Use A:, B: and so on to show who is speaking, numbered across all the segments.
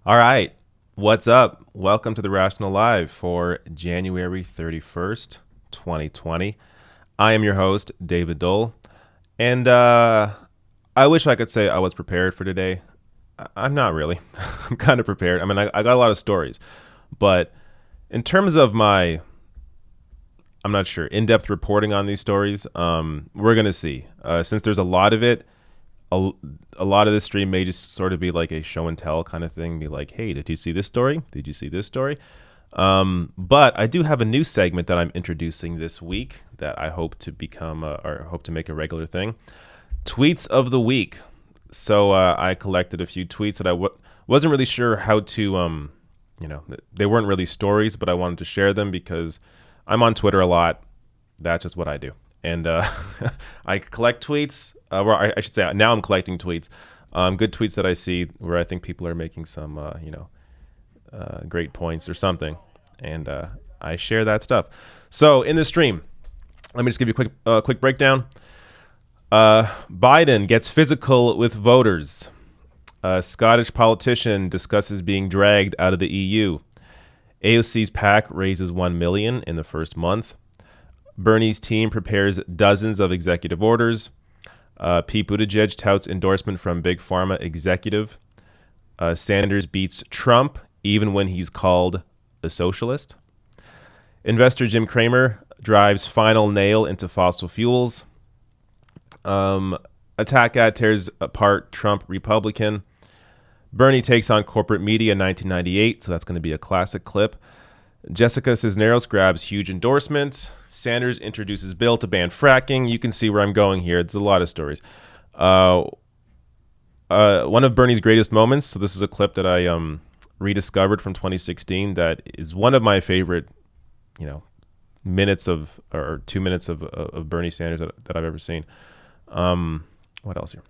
A: All right. What's up? Welcome to the Rational Live for January 31st, 2020. I am your host, David Dole. And I wish I could say I was prepared for today. I'm not really. I'm kind of prepared. I mean, I got a lot of stories. But in terms of my, I'm not sure, in-depth reporting on these stories, we're going to see. Since there's a lot of it, a, a lot of this stream may just sort of be like a show and tell kind of thing. Be like, hey, did you see this story? Did you see this story? But I do have a new segment that I'm introducing this week that I hope to become or hope to make a regular thing. Tweets of the week. So I collected a few tweets that I wasn't really sure how to, they weren't really stories, but I wanted to share them because I'm on Twitter a lot. That's just what I do. And I collect tweets, or I should say now I'm collecting tweets, good tweets that I see where I think people are making some, great points or something. And I share that stuff. So in this stream, let me just give you a quick breakdown. Biden gets physical with voters. Scottish politician discusses being dragged out of the EU. AOC's PAC raises $1 million in the first month. Bernie's team prepares dozens of executive orders. Pete Buttigieg touts endorsement from Big Pharma executive. Sanders beats Trump even when he's called a socialist. Investor Jim Cramer drives final nail into fossil fuels. Attack ad tears apart Trump Republican. Bernie takes on corporate media in 1998, so that's going to be a classic clip. Jessica Cisneros grabs huge endorsement. Sanders introduces bill to ban fracking. You can see where I'm going here. It's a lot of stories. One of Bernie's greatest moments. So this is a clip that I rediscovered from 2016. That is one of my favorite, minutes of or 2 minutes of Bernie Sanders that I've ever seen. What else here?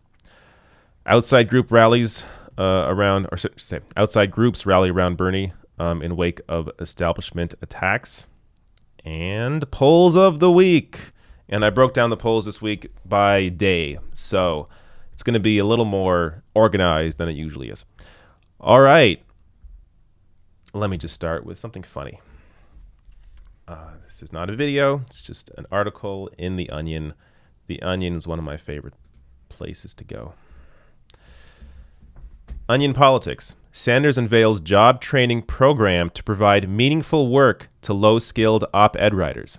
A: Outside group rallies outside groups rally around Bernie in wake of establishment attacks. And polls of the week. And I broke down the polls this week by day. So it's going to be a little more organized than it usually is. All right. Let me just start with something funny. This is not a video. It's just an article in The Onion. The Onion is one of my favorite places to go. Onion Politics. Sanders unveils job training program to provide meaningful work to low-skilled op-ed writers.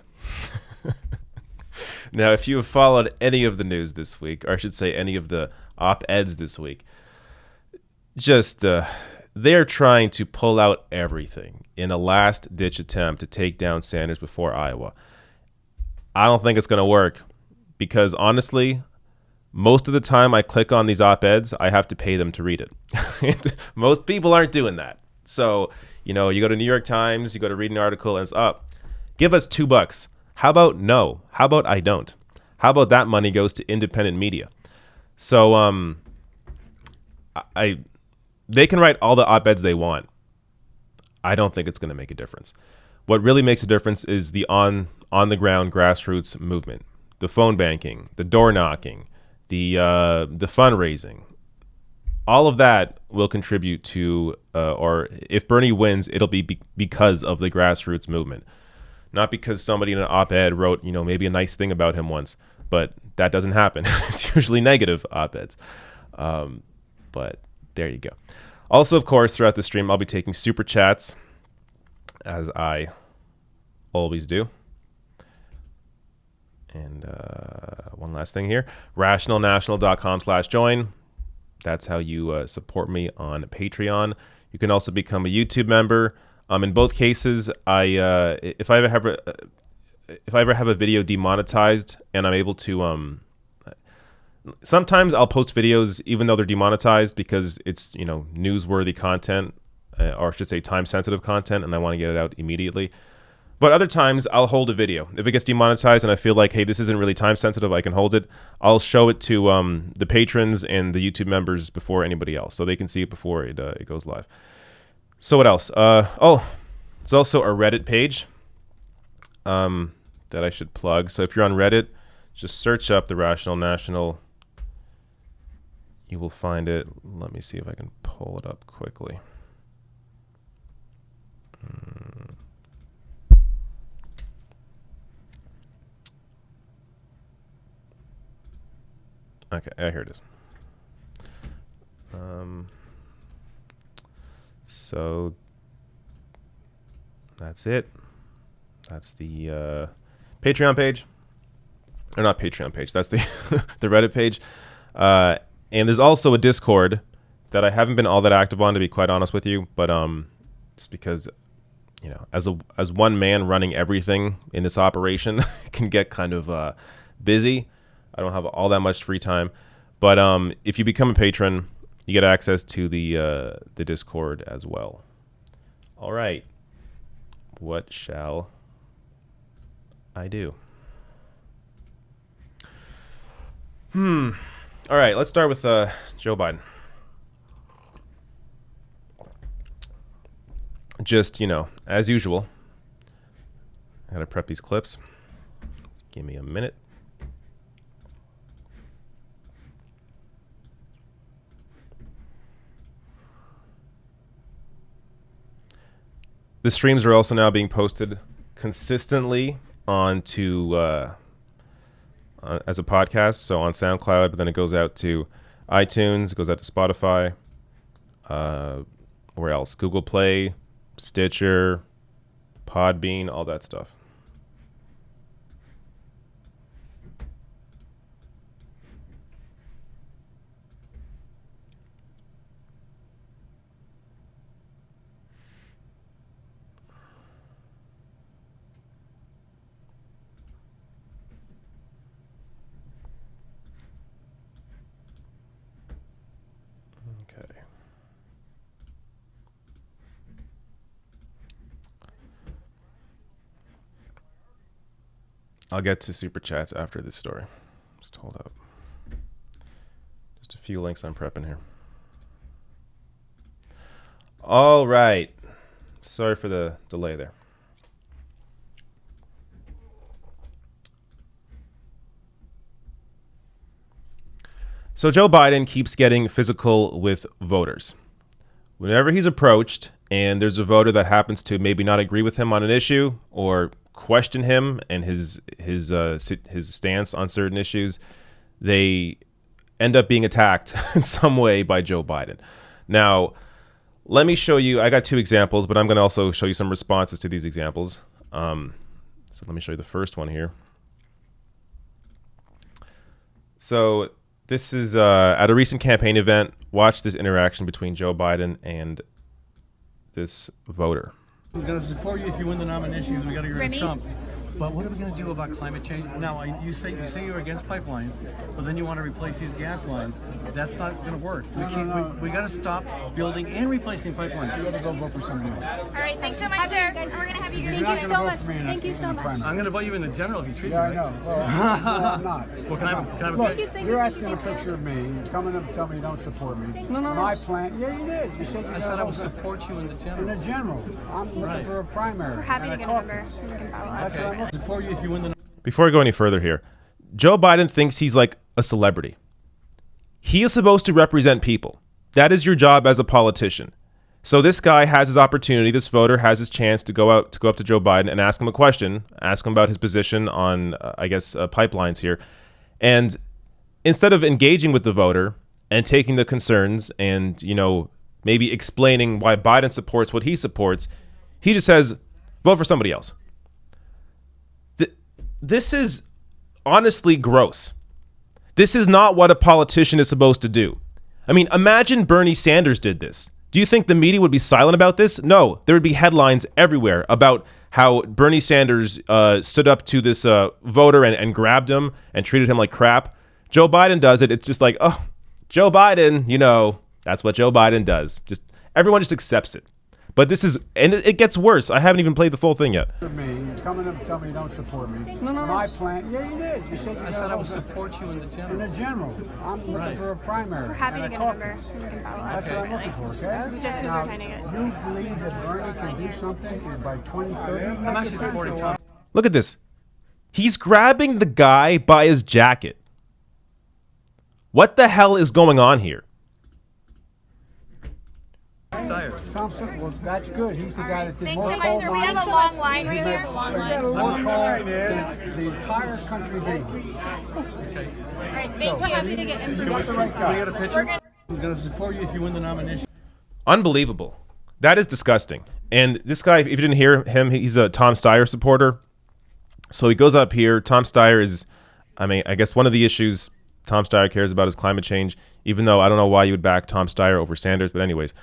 A: Now, if you have followed any of the news this week, or I should say any of the op-eds this week, just they're trying to pull out everything in a last-ditch attempt to take down Sanders before Iowa. I don't think it's going to work because, honestly, most of the time I click on these op-eds, I have to pay them to read it. Most people aren't doing that. So, you go to New York Times, you go to read an article, and it's up. Give us $2. How about no? How about I don't? How about that money goes to independent media? So, they can write all the op-eds they want. I don't think it's going to make a difference. What really makes a difference is the on the ground grassroots movement, the phone banking, the door knocking, the fundraising. All of that will contribute to, or if Bernie wins, it'll be because of the grassroots movement, not because somebody in an op-ed wrote, maybe a nice thing about him once. But that doesn't happen. It's usually negative op-eds. But there you go. Also, of course, throughout the stream, I'll be taking super chats, as I always do. And one last thing here, rationalnational.com/join. That's how you support me on Patreon. You can also become a YouTube member. In both cases, if I ever have a video demonetized and I'm able to, sometimes I'll post videos even though they're demonetized because it's newsworthy content, or I should say time-sensitive content, and I want to get it out immediately. But other times I'll hold a video. If it gets demonetized and I feel like, hey, this isn't really time sensitive, I can hold it. I'll show it to the patrons and the YouTube members before anybody else, so they can see it before it goes live. So what else? It's also a Reddit page that I should plug. So if you're on Reddit, just search up the Rational National. You will find it. Let me see if I can pull it up quickly. Okay, here it is. So that's it. That's the Patreon page. Or not Patreon page. That's the the Reddit page. And there's also a Discord that I haven't been all that active on, to be quite honest with you. But just because, you know, as one man running everything in this operation can get kind of busy. I don't have all that much free time. But if you become a patron, you get access to the Discord as well. All right. What shall I do? All right, let's start with Joe Biden. Just, you know, as usual, I gotta prep these clips. Give me a minute. The streams are also now being posted consistently onto as a podcast, so on SoundCloud, but then it goes out to iTunes, it goes out to Spotify, where else? Google Play, Stitcher, Podbean, all that stuff. Okay. I'll get to super chats after this story. Just hold up. Just a few links I'm prepping here. All right. Sorry for the delay there. So Joe Biden keeps getting physical with voters. Whenever he's approached and there's a voter that happens to maybe not agree with him on an issue or question him and his stance on certain issues, they end up being attacked in some way by Joe Biden. Now, let me show you. I got two examples, but I'm going to also show you some responses to these examples. So let me show you the first one here. So this is at a recent campaign event. Watch this interaction between Joe Biden and this voter.
B: We're going to support you if you win the nominations. We got to get rid of Trump. But what are we going to do about climate change? Now, you say you're against pipelines, but then you want to replace these gas lines. That's not going to work. We got to stop building and replacing pipelines. You got to go vote for somebody else.
C: All right, thanks so much, sir. We're going to have you.
D: Thank you so much. Thank you so much.
B: I'm going to vote you in the general if you treat me
E: Yeah,
B: right.
E: I know. Well, I'm not.
B: Well, can I have a
E: Look,
B: picture?
E: you're asking a picture of me. You're coming up and telling me you don't support me.
B: No.
E: My plan. Yeah, you did. You said you
B: I said I would support you in the
E: in
B: general.
E: the general. I'm looking
B: Right.
E: for a primary.
C: We're happy to
E: and
C: get
E: a
C: a number.
E: caucus.
C: We can follow up.
E: That's what I'm looking
B: Support you if you win the
A: Before I go any further here, Joe Biden thinks he's like a celebrity. He is supposed to represent people. That is your job as a politician. So this guy has his opportunity. This voter has his chance to go up to Joe Biden and ask him a question, ask him about his position on, pipelines here. And instead of engaging with the voter and taking the concerns and, you know, maybe explaining why Biden supports what he supports, he just says, vote for somebody else. This is honestly gross. This is not what a politician is supposed to do. I mean, imagine Bernie Sanders did this. Do you think the media would be silent about this? No, there would be headlines everywhere about how Bernie Sanders stood up to this voter and grabbed him and treated him like crap. Joe Biden does it. It's just like, oh, Joe Biden, you know, that's what Joe Biden does. Just everyone just accepts it. But this is, and it gets worse. I haven't even played the full thing yet.
E: for me. You're coming up and telling me you don't support me.
B: No.
E: My plan. Yeah, you did. You said you
B: I said I would support you in the
E: in
B: general.
E: the general. I'm looking
B: Right.
E: for a primary.
C: We're happy to
E: and
C: get
E: a
C: a number.
E: caucus.
C: We can follow up.
E: That's what I'm looking for, okay?
C: Just because we're trying to get.
E: You believe that Bernie can do something by 2030?
B: I'm actually supporting Trump.
A: Look at this. He's grabbing the guy by his jacket. What the hell is going on here?
B: Steyer.
E: Tom, well, that's good. He's the guy that did
C: Thanks
E: more
C: so
E: coal
C: much, sir. We have
E: mines.
C: a long line right
E: He
C: here.
E: made more coal than the entire country did.
B: Okay.
C: All right,
D: We're
C: thank you.
D: happy to get input.
E: You're the right
B: Can we get
E: guy.
B: a picture? I'm going to support you if you win the nomination.
A: Unbelievable. That is disgusting. And this guy, if you didn't hear him, he's a Tom Steyer supporter. So he goes up here. Tom Steyer is, I guess one of the issues Tom Steyer cares about is climate change, even though I don't know why you would back Tom Steyer over Sanders. But anyways,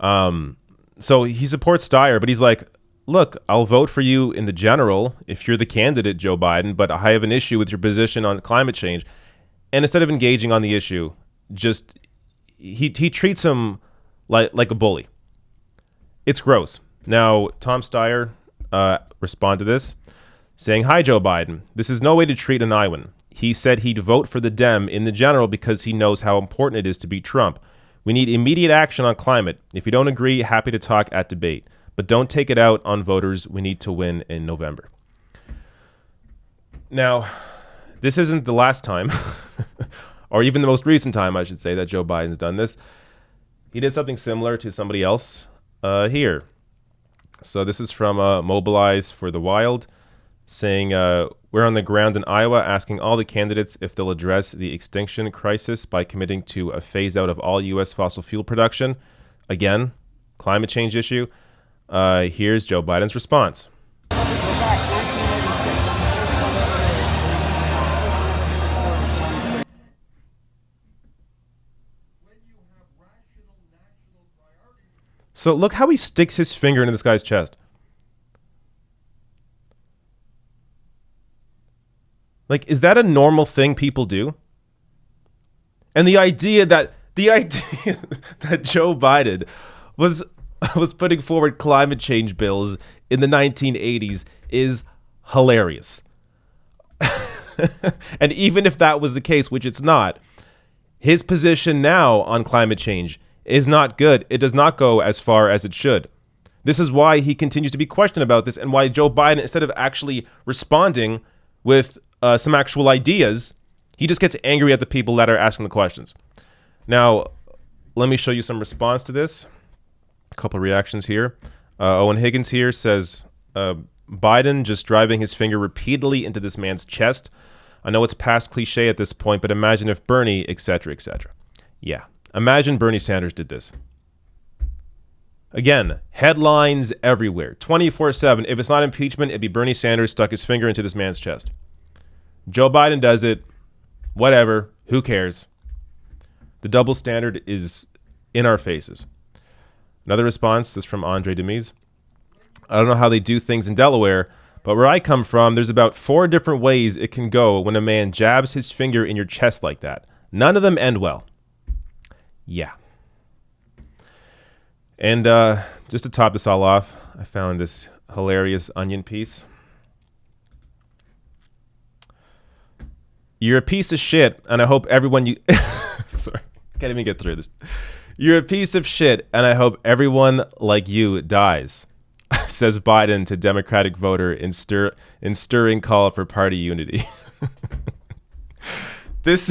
A: so he supports Steyer, but he's like, look, I'll vote for you in the general if you're the candidate, Joe Biden, but I have an issue with your position on climate change. And instead of engaging on the issue, just he treats him like a bully. It's gross. Now, Tom Steyer responded to this, saying, "Hi, Joe Biden. This is no way to treat an Iowan. He said he'd vote for the Dem in the general because he knows how important it is to beat Trump. We need immediate action on climate. If you don't agree, happy to talk at debate. But don't take it out on voters. We need to win in November." Now, this isn't the last time, or even the most recent time, I should say, that Joe Biden's done this. He did something similar to somebody else here. So this is from Mobilize for the Wild, saying, we're on the ground in Iowa asking all the candidates if they'll address the extinction crisis by committing to a phase out of all U.S. fossil fuel production. Again, climate change issue. Here's Joe Biden's response. So look how he sticks his finger into this guy's chest. Like, is that a normal thing people do? And the idea that Joe Biden was putting forward climate change bills in the 1980s is hilarious. And even if that was the case, which it's not, his position now on climate change is not good. It does not go as far as it should. This is why he continues to be questioned about this, and why Joe Biden, instead of actually responding with some actual ideas, he just gets angry at the people that are asking the questions. Now, let me show you some response to this. A couple of reactions here. Owen Higgins here says, Biden just driving his finger repeatedly into this man's chest. I know it's past cliche at this point, but imagine if Bernie, etc., etc. Yeah. Imagine Bernie Sanders did this. Again, headlines everywhere, 24/7. If it's not impeachment, it'd be Bernie Sanders stuck his finger into this man's chest. Joe Biden does it. Whatever. Who cares? The double standard is in our faces. Another response is from Andre Demise. I don't know how they do things in Delaware, but where I come from, there's about 4 different ways it can go when a man jabs his finger in your chest like that. None of them end well. Yeah. And just to top this all off, I found this hilarious Onion piece. You're a piece of shit, and I hope everyone you... Sorry, can't even get through this. You're a piece of shit, and I hope everyone like you dies, says Biden to Democratic voter in stirring call for party unity. This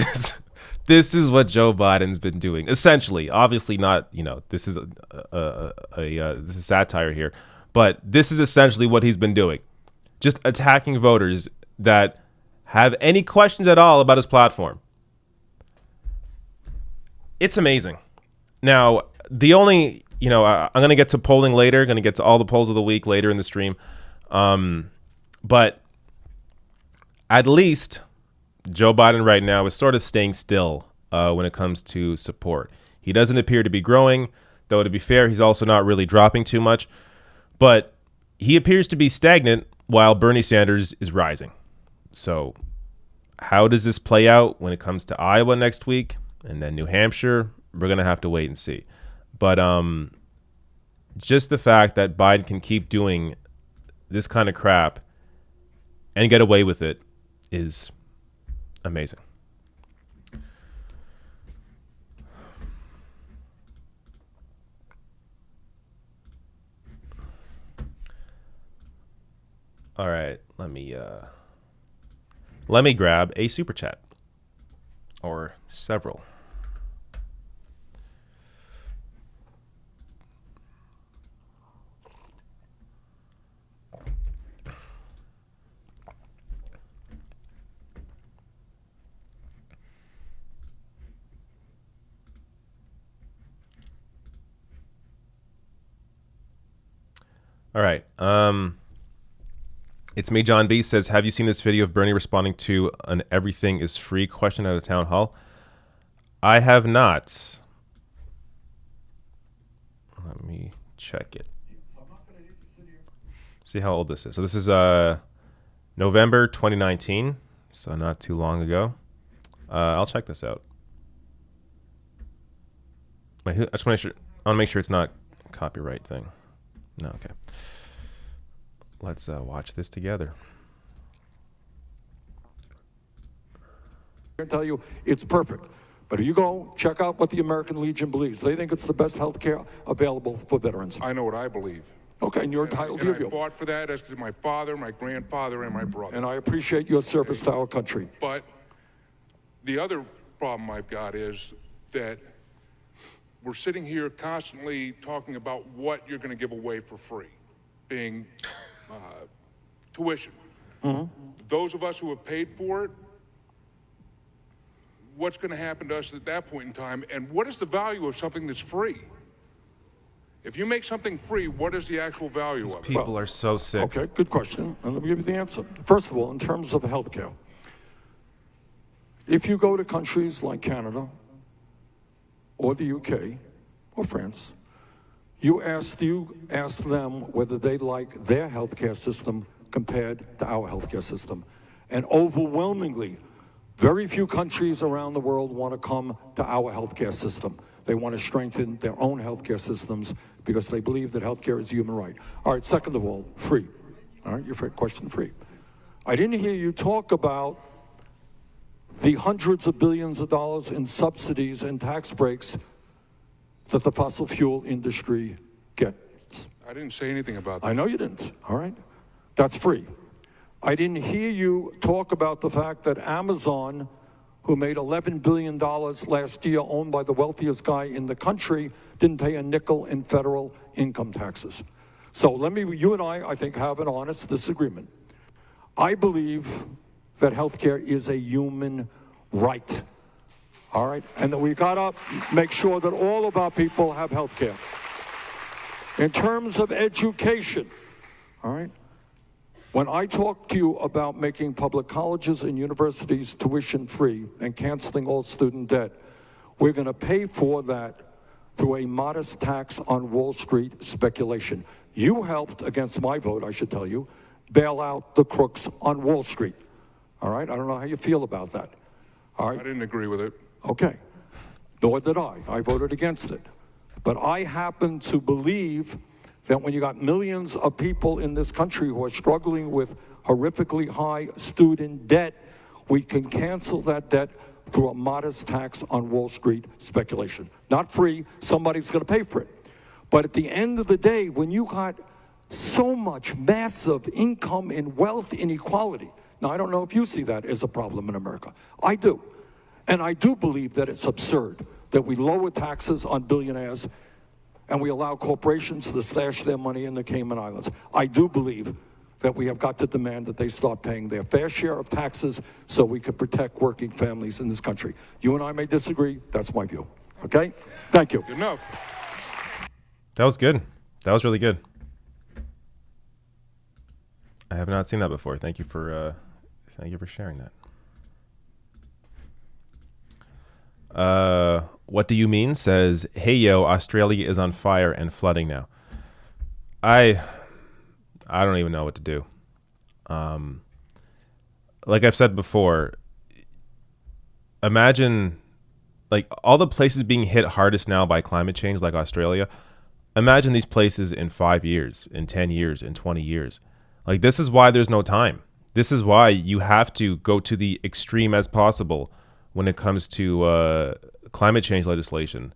A: is what Joe Biden's been doing, essentially. Obviously not, this is this is satire here, but this is essentially what he's been doing. Just attacking voters that have any questions at all about his platform. It's amazing. Now, the only, I'm going to get to polling later, going to get to all the polls of the week later in the stream. But at least Joe Biden right now is sort of staying still when it comes to support. He doesn't appear to be growing, though to be fair, he's also not really dropping too much. But he appears to be stagnant while Bernie Sanders is rising. So how does this play out when it comes to Iowa next week and then New Hampshire? We're going to have to wait and see. But just the fact that Biden can keep doing this kind of crap and get away with it is amazing. All right, let me grab a super chat or several. All right. It's me, John B. Says, have you seen this video of Bernie responding to an everything is free question at a town hall? I have not. Let me check it. See how old this is. So this is November 2019, so not too long ago. I'll check this out. Wait, I just want to make sure it's not a copyright thing. No, okay. Let's watch this together.
F: I tell you, it's perfect. But if you go, check out what the American Legion believes. They think it's the best health care available for veterans.
G: I know what I believe.
F: Okay, and you're entitled to your
G: I
F: view.
G: fought for that, as did my father, my grandfather, and my brother.
F: And I appreciate your service to our country.
G: But the other problem I've got is that we're sitting here constantly talking about what you're going to give away for free, being tuition.
F: Mm-hmm.
G: Those of us who have paid for it, what's going to happen to us at that point in time, and what is the value of something that's free? If you make something free, what is the actual value of it?
A: People are so sick.
F: Okay, good question. And let me give you the answer. First of all, in terms of health care, if you go to countries like Canada or the UK or France, you ask them whether they like their healthcare system compared to our healthcare system. And overwhelmingly, very few countries around the world want to come to our healthcare system. They want to strengthen their own healthcare systems because they believe that healthcare is a human right. All right, second of all, free. All right, your question, free. I didn't hear you talk about the hundreds of billions of dollars in subsidies and tax breaks that the fossil fuel industry gets.
G: I didn't say anything about that.
F: I know you didn't, all right? That's free. I didn't hear you talk about the fact that Amazon, who made $11 billion last year, owned by the wealthiest guy in the country, didn't pay a nickel in federal income taxes. So you and I think, have an honest disagreement. I believe that healthcare is a human right, all right? And that we gotta make sure that all of our people have healthcare. In terms of education, all right? When I talk to you about making public colleges and universities tuition-free and canceling all student debt, we're going to pay for that through a modest tax on Wall Street speculation. You helped, against my vote, I should tell you, bail out the crooks on Wall Street. All right? I don't know how you feel about that. All right?
G: I didn't agree with it.
F: Okay. Nor did I. I voted against it. But I happen to believe that when you got millions of people in this country who are struggling with horrifically high student debt, we can cancel that debt through a modest tax on Wall Street speculation. Not free, somebody's going to pay for it. But at the end of the day, when you got so much massive income and wealth inequality, now I don't know if you see that as a problem in America. I do. And I do believe that it's absurd that we lower taxes on billionaires and we allow corporations to stash their money in the Cayman Islands. I do believe that we have got to demand that they start paying their fair share of taxes so we can protect working families in this country. You and I may disagree. That's my view. Okay? Thank you.
G: Good enough.
A: That was good. That was really good. I have not seen that before. Thank you for sharing that. What do you mean? Says, hey yo, Australia is on fire and flooding now. I don't even know what to do. Like I've said before, imagine like all the places being hit hardest now by climate change, like Australia. Imagine these places in 5 years, in 10 years, in 20 years. Like, this is why there's no time. This is why you have to go to the extreme as possible when it comes to climate change legislation.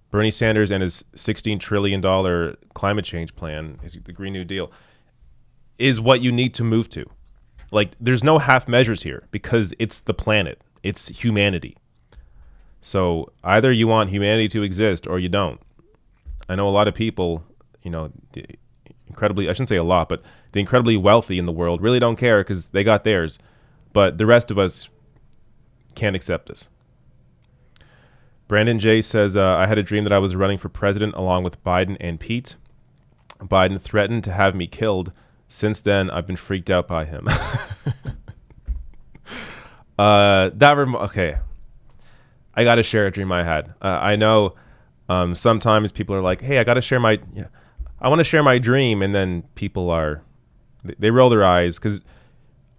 A: Bernie Sanders and his $16 trillion climate change plan, the Green New Deal, is what you need to move to. Like, there's no half measures here because it's the planet. It's humanity. So either you want humanity to exist or you don't. I know a lot of people, the incredibly, I shouldn't say a lot, but the incredibly wealthy in the world really don't care because they got theirs. But the rest of us can't accept this. Brandon J says, I had a dream that I was running for president along with Biden and Pete. Biden threatened to have me killed. Since then, I've been freaked out by him. Okay. I got to share a dream I had. I know sometimes people are like, hey, I got to share I want to share my dream. And then they roll their eyes because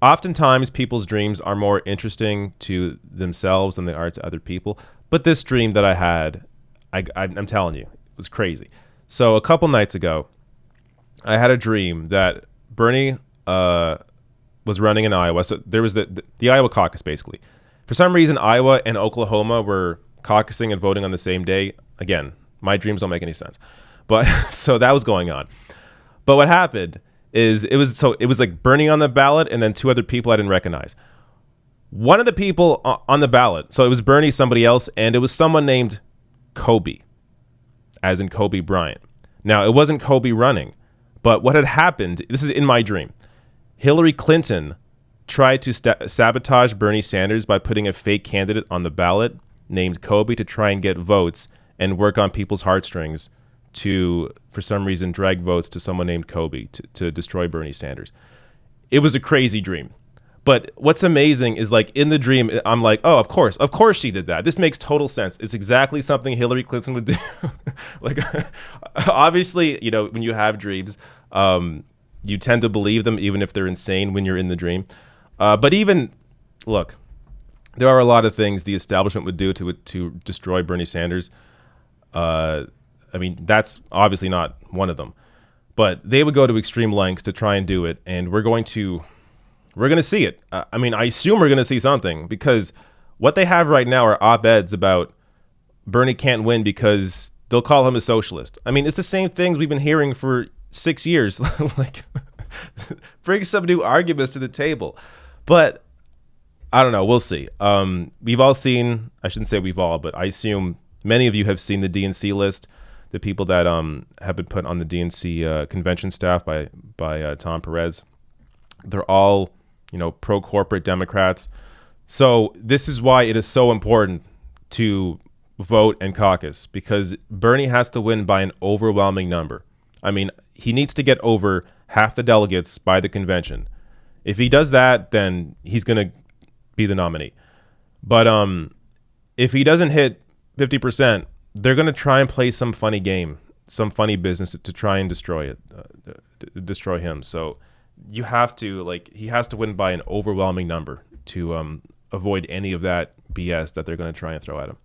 A: oftentimes people's dreams are more interesting to themselves than they are to other people. But this dream that I had, I'm telling you, it was crazy. So a couple nights ago, I had a dream that Bernie was running in Iowa. So there was the Iowa caucus, basically. For some reason, Iowa and Oklahoma were caucusing and voting on the same day. Again, my dreams don't make any sense. But so that was going on. But what happened is it was like Bernie on the ballot and then two other people I didn't recognize. One of the people on the ballot, so it was Bernie, somebody else, and it was someone named Kobe, as in Kobe Bryant. Now, it wasn't Kobe running, but what had happened, this is in my dream, Hillary Clinton tried to sabotage Bernie Sanders by putting a fake candidate on the ballot named Kobe to try and get votes and work on people's heartstrings to, for some reason, drag votes to someone named Kobe to destroy Bernie Sanders. It was a crazy dream. But what's amazing is, like, in the dream, I'm like, oh, of course she did that. This makes total sense. It's exactly something Hillary Clinton would do. Like, obviously, when you have dreams, you tend to believe them, even if they're insane when you're in the dream. But even, look, there are a lot of things the establishment would do to destroy Bernie Sanders. I mean, that's obviously not one of them. But they would go to extreme lengths to try and do it, and we're going to see it. I mean, I assume we're going to see something, because what they have right now are op-eds about Bernie can't win because they'll call him a socialist. I mean, it's the same things we've been hearing for 6 years. Like, bring some new arguments to the table. But I don't know. We'll see. We've all seen, I shouldn't say we've all, but I assume many of you have seen the DNC list, the people that have been put on the DNC convention staff by Tom Perez. They're all, pro-corporate Democrats. So this is why it is so important to vote and caucus, because Bernie has to win by an overwhelming number. I mean, he needs to get over half the delegates by the convention. If he does that, then he's going to be the nominee. But if he doesn't hit 50%, they're going to try and play some funny game, some funny business to try and destroy him. So you have to, he has to win by an overwhelming number to avoid any of that BS that they're going to try and throw at him.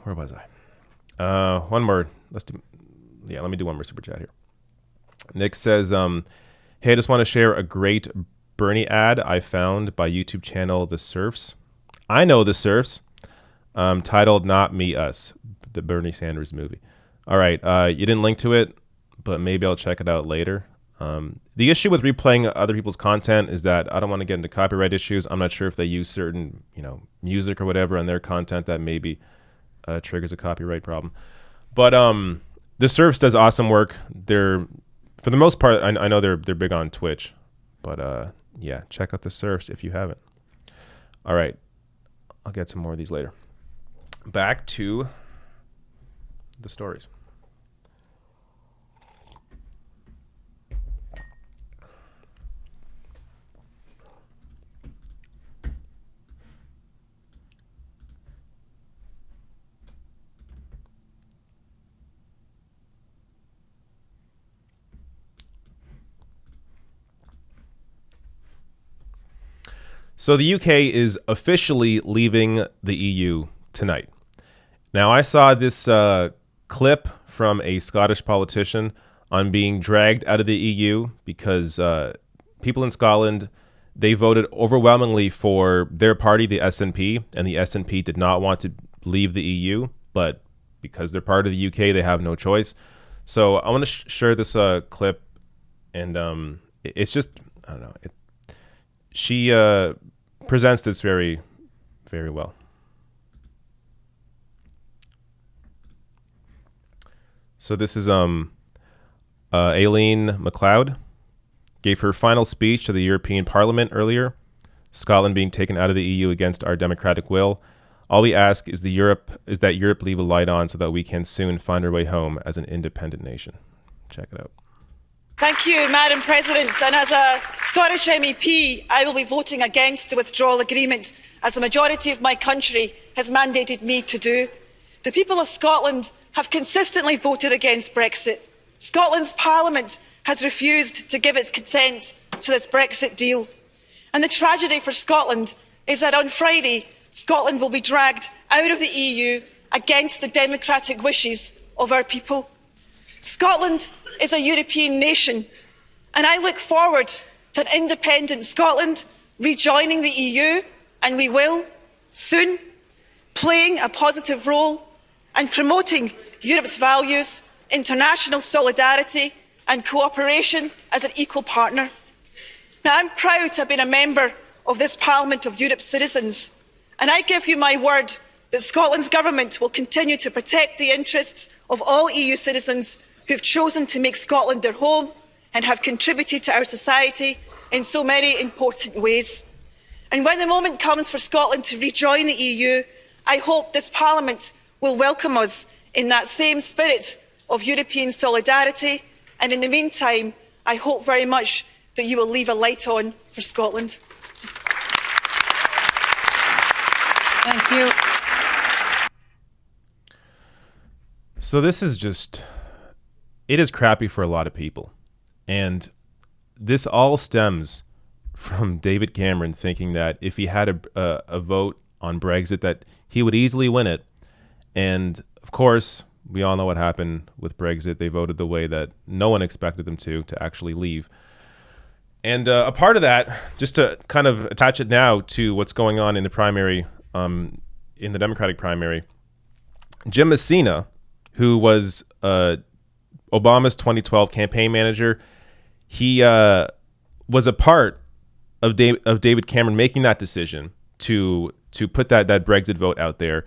A: Where was I? One more. Let me do one more super chat here. Nick says, hey, I just want to share a great Bernie ad I found by YouTube channel The Surfs. I know The Surfs, titled Not Me, Us, the Bernie Sanders movie. All right, you didn't link to it, but maybe I'll check it out later. The issue with replaying other people's content is that I don't want to get into copyright issues. I'm not sure if they use certain, music or whatever on their content that maybe triggers a copyright problem. But The Surfs does awesome work. They're, for the most part, I know they're big on Twitch, but yeah, check out The Surfs if you haven't. All right, I'll get some more of these later. Back to the stories. So the UK is officially leaving the EU tonight. Now, I saw this clip from a Scottish politician on being dragged out of the EU because people in Scotland, they voted overwhelmingly for their party, the SNP, and the SNP did not want to leave the EU, but because they're part of the UK, they have no choice. So I want to share this clip, and it's just, I don't know, she presents this very, very well. So this is Aileen MacLeod gave her final speech to the European Parliament earlier. Scotland being taken out of the EU against our democratic will. All we ask is that Europe leave a light on so that we can soon find our way home as an independent nation. Check it out.
H: Thank you, Madam President. And as a Scottish MEP, I will be voting against the withdrawal agreement, as the majority of my country has mandated me to do. The people of Scotland have consistently voted against Brexit. Scotland's Parliament has refused to give its consent to this Brexit deal. And the tragedy for Scotland is that on Friday, Scotland will be dragged out of the EU against the democratic wishes of our people. Scotland is a European nation, and I look forward to an independent Scotland rejoining the EU, and we will soon, playing a positive role and promoting Europe's values, international solidarity and cooperation as an equal partner. Now, I'm proud to have been a member of this Parliament of Europe's citizens, and I give you my word that Scotland's government will continue to protect the interests of all EU citizens who've chosen to make Scotland their home and have contributed to our society in so many important ways. And when the moment comes for Scotland to rejoin the EU, I hope this Parliament will welcome us in that same spirit of European solidarity. And in the meantime, I hope very much that you will leave a light on for Scotland.
I: Thank you.
A: So this is just, it is crappy for a lot of people. And this all stems from David Cameron thinking that if he had a vote on Brexit, that he would easily win it. And of course, we all know what happened with Brexit. They voted the way that no one expected them to actually leave. And a part of that, just to kind of attach it now to what's going on in the primary, in the Democratic primary, Jim Messina, who was Obama's 2012 campaign manager, he was a part of David Cameron making that decision to put that Brexit vote out there.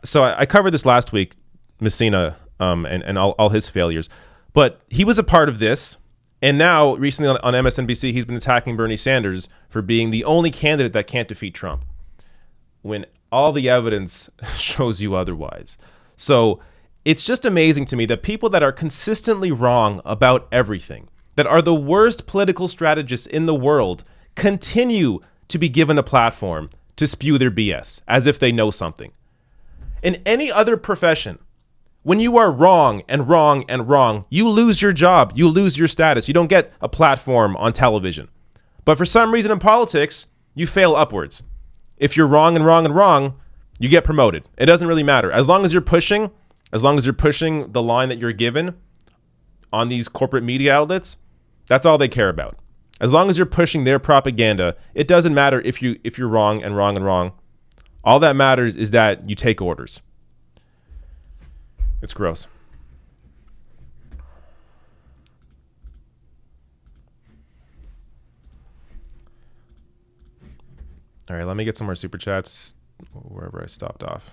A: So I covered this last week, Messina, and all his failures, but he was a part of this. And now, recently on MSNBC, he's been attacking Bernie Sanders for being the only candidate that can't defeat Trump, when all the evidence shows you otherwise. So it's just amazing to me that people that are consistently wrong about everything, that are the worst political strategists in the world, continue to be given a platform to spew their BS as if they know something. In any other profession, when you are wrong and wrong and wrong, you lose your job, you lose your status, you don't get a platform on television. But for some reason in politics, you fail upwards. If you're wrong and wrong and wrong, you get promoted. It doesn't really matter. As long as you're pushing the line that you're given on these corporate media outlets, that's all they care about. As long as you're pushing their propaganda, it doesn't matter if you're wrong and wrong and wrong. All that matters is that you take orders. It's gross. All right, let me get some more super chats wherever I stopped off.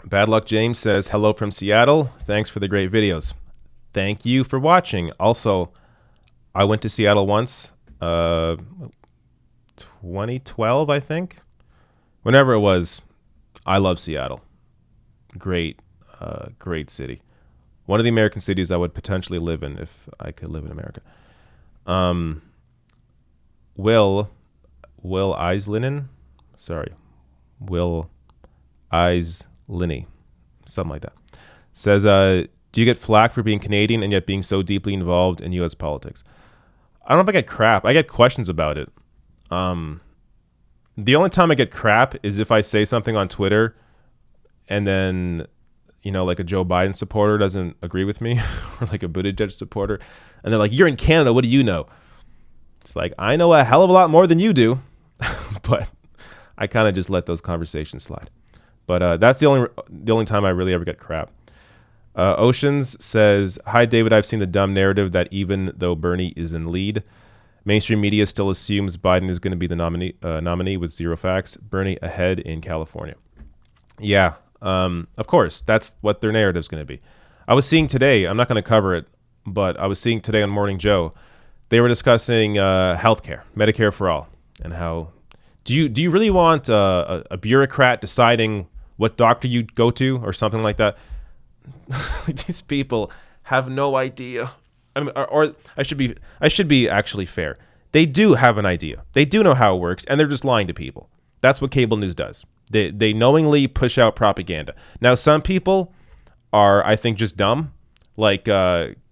A: Bad Luck James says, hello from Seattle. Thanks for the great videos. Thank you for watching. Also, I went to Seattle once, 2012, I think. Whenever it was, I love Seattle. Great city. One of the American cities I would potentially live in if I could live in America. Will Eislinen, something like that, says, do you get flack for being Canadian and yet being so deeply involved in U.S. politics? I don't know if I get crap. I get questions about it. The only time I get crap is if I say something on Twitter and then, like a Joe Biden supporter doesn't agree with me or like a Buttigieg supporter. And they're like, you're in Canada. What do you know? It's like, I know a hell of a lot more than you do, but I kind of just let those conversations slide. But that's the only time I really ever get crap. Oceans says, hi, David. I've seen the dumb narrative that even though Bernie is in lead, mainstream media still assumes Biden is going to be the nominee with zero facts. Bernie ahead in California. Yeah, of course. That's what their narrative is going to be. I was seeing today, I'm not going to cover it, but I was seeing today on Morning Joe They were discussing healthcare, Medicare for all, and how do you really want a bureaucrat deciding what doctor you go to or something like that? These people have no idea. I mean, or I should be actually fair. They do have an idea. They do know how it works, and they're just lying to people. That's what cable news does. They knowingly push out propaganda. Now, some people are, I think, just dumb. Like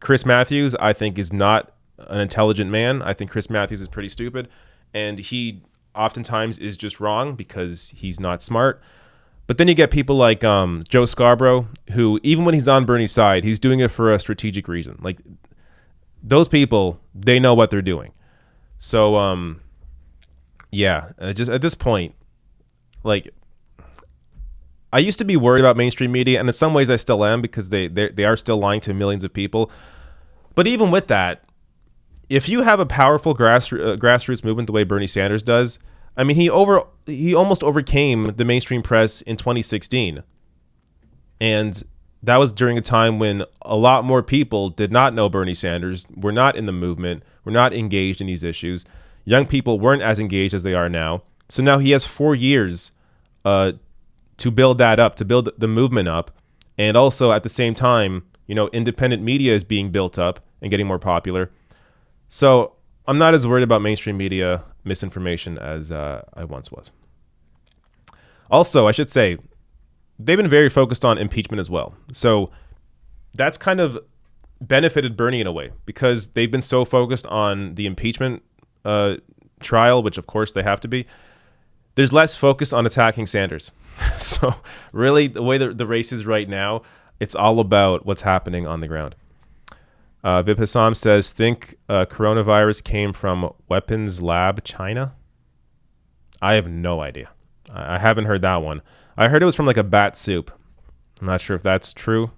A: Chris Matthews, I think, is not an intelligent man. I think Chris Matthews is pretty stupid, and he oftentimes is just wrong because he's not smart. But then you get people like Joe Scarborough, who even when he's on Bernie's side, he's doing it for a strategic reason. Like those people, they know what they're doing. So just at this point, like I used to be worried about mainstream media, and in some ways I still am because they are still lying to millions of people. But even with that, if you have a powerful grassroots movement the way Bernie Sanders does, I mean, he almost overcame the mainstream press in 2016. And that was during a time when a lot more people did not know Bernie Sanders, were not in the movement, were not engaged in these issues. Young people weren't as engaged as they are now. So now he has 4 years to build that up, to build the movement up. And also at the same time, independent media is being built up and getting more popular. So I'm not as worried about mainstream media misinformation as I once was. Also, I should say, they've been very focused on impeachment as well. So that's kind of benefited Bernie in a way because they've been so focused on the impeachment trial, which of course they have to be. There's less focus on attacking Sanders. So really, the way the race is right now, it's all about what's happening on the ground. Vip Hassam says, think coronavirus came from weapons lab China? I have no idea. I haven't heard that one. I heard it was from like a bat soup. I'm not sure if that's true,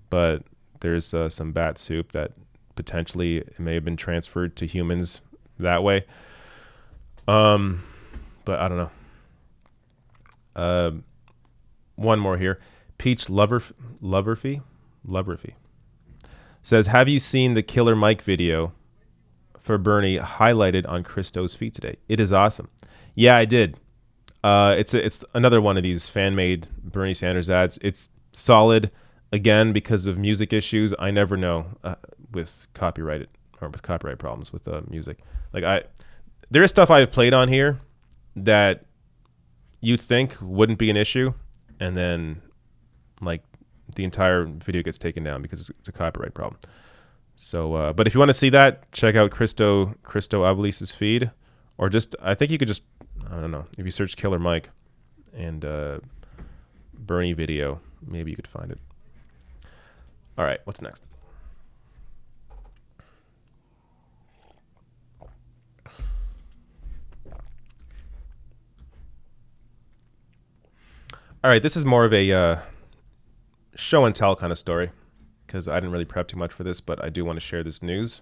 A: but there's some bat soup that potentially it may have been transferred to humans that way. But I don't know. One more here. Peach Loverfee says, have you seen the Killer Mike video for Bernie highlighted on Christo's feed today? It is awesome. Yeah, I did. It's another one of these fan-made Bernie Sanders ads. It's solid, again, because of music issues. I never know with copyright problems with music. There is stuff I've played on here that you'd think wouldn't be an issue, and then like the entire video gets taken down because it's a copyright problem. So, but if you want to see that, check out Christo Avalis's feed, or just, I think you could just, I don't know, if you search Killer Mike and Bernie video, maybe you could find it. All right, what's next? All right, this is more of a show and tell kind of story because I didn't really prep too much for this, but I do want to share this news.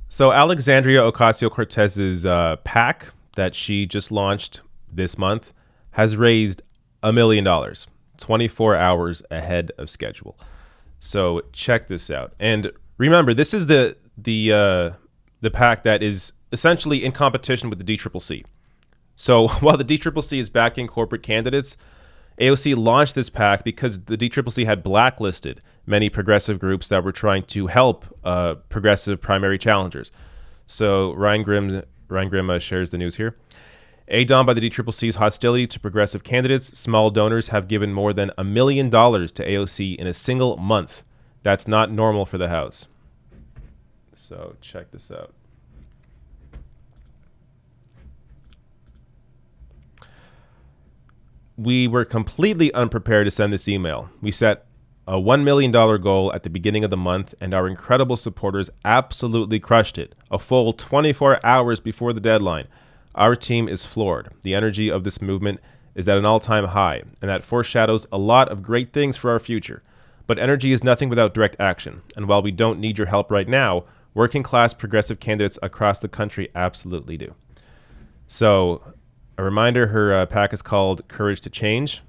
A: So Alexandria Ocasio-Cortez's PAC that she just launched this month has raised $1 million, 24 hours ahead of schedule. So check this out. And remember, this is the PAC that is essentially in competition with the DCCC. So while the DCCC is backing corporate candidates, AOC launched this PAC because the DCCC had blacklisted many progressive groups that were trying to help progressive primary challengers. So Ryan Grimm shares the news here. Aided by the DCCC's hostility to progressive candidates, small donors have given more than $1 million to AOC in a single month. That's not normal for the House. So check this out. We were completely unprepared to send this email. We set a $1 million goal at the beginning of the month, and our incredible supporters absolutely crushed it, a full 24 hours before the deadline. Our team is floored. The energy of this movement is at an all-time high, and that foreshadows a lot of great things for our future. But energy is nothing without direct action, and while we don't need your help right now, working-class progressive candidates across the country absolutely do. So, a reminder, her PAC is called Courage to Change.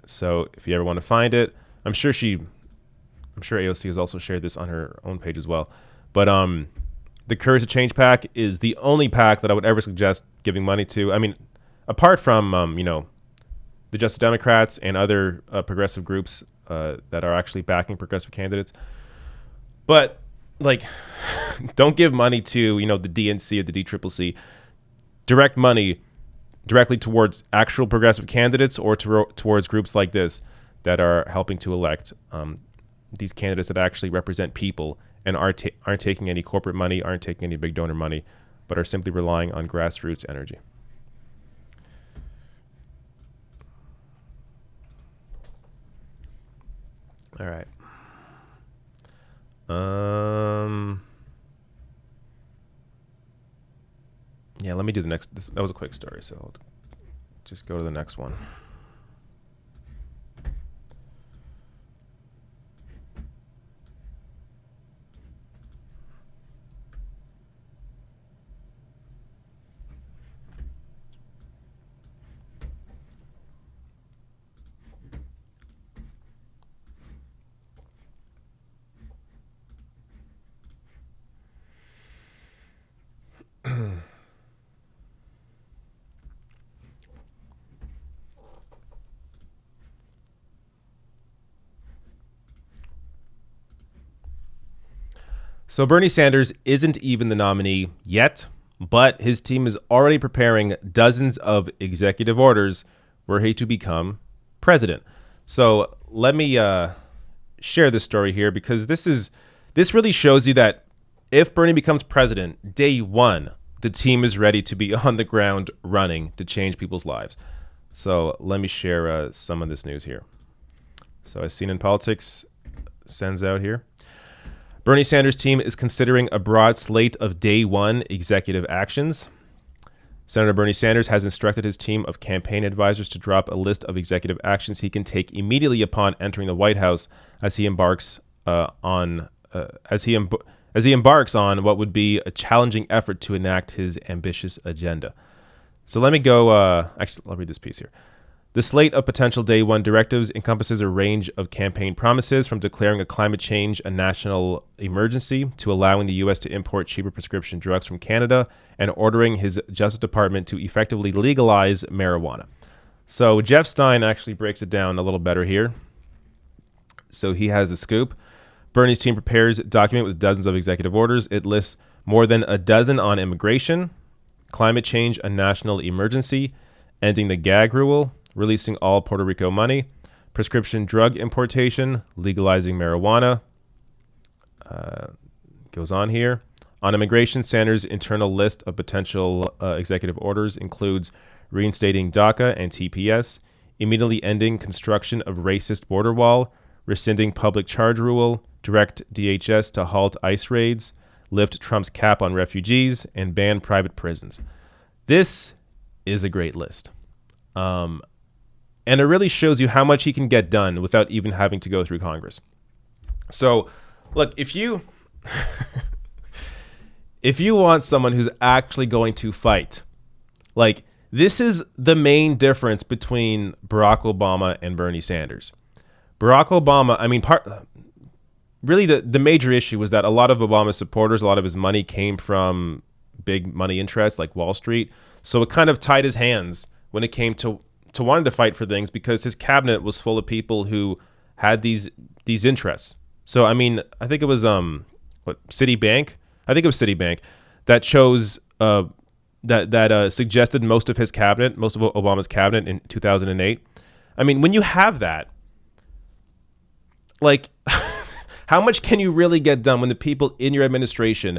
A: So if you ever want to find it, I'm sure AOC has also shared this on her own page as well. But the Courage to Change PAC is the only PAC that I would ever suggest giving money to. I mean, apart from the Justice Democrats and other progressive groups that are actually backing progressive candidates. But like, don't give money to the DNC or the DCCC. Direct money directly towards actual progressive candidates or towards groups like this that are helping to elect these candidates that actually represent people and aren't taking any corporate money, aren't taking any big donor money, but are simply relying on grassroots energy. All right. Yeah, let me do the next. That was a quick story, so I'll just go to the next one. So Bernie Sanders isn't even the nominee yet, but his team is already preparing dozens of executive orders were he to become president. So let me share this story here, because this really shows you that if Bernie becomes president, day one, the team is ready to be on the ground running to change people's lives. So let me share some of this news here. So As Seen in Politics sends out here. Bernie Sanders' team is considering a broad slate of day one executive actions. Senator Bernie Sanders has instructed his team of campaign advisors to drop a list of executive actions he can take immediately upon entering the White House as he embarks on what would be a challenging effort to enact his ambitious agenda. So let me go. Actually, I'll read this piece here. The slate of potential day one directives encompasses a range of campaign promises, from declaring a climate change a national emergency to allowing the U.S. to import cheaper prescription drugs from Canada and ordering his Justice Department to effectively legalize marijuana. So Jeff Stein actually breaks it down a little better here. So he has the scoop. Bernie's team prepares a document with dozens of executive orders. It lists more than a dozen on immigration, climate change a national emergency, ending the gag rule, releasing all Puerto Rico money, prescription drug importation, legalizing marijuana. Goes on here. On immigration, Sanders' internal list of potential executive orders includes reinstating DACA and TPS, immediately ending construction of racist border wall, rescinding public charge rule, direct DHS to halt ICE raids, lift Trump's cap on refugees, and ban private prisons. This is a great list. And it really shows you how much he can get done without even having to go through Congress. So, look, if you want someone who's actually going to fight, like, this is the main difference between Barack Obama and Bernie Sanders. Barack Obama, I mean, really the major issue was that a lot of Obama's supporters, a lot of his money came from big money interests like Wall Street. So it kind of tied his hands when it came to wanting to fight for things, because his cabinet was full of people who had these interests. So, I mean, I think it was Citibank. I think it was Citibank that chose that suggested most of Obama's cabinet in 2008. I mean, when you have that, like, how much can you really get done when the people in your administration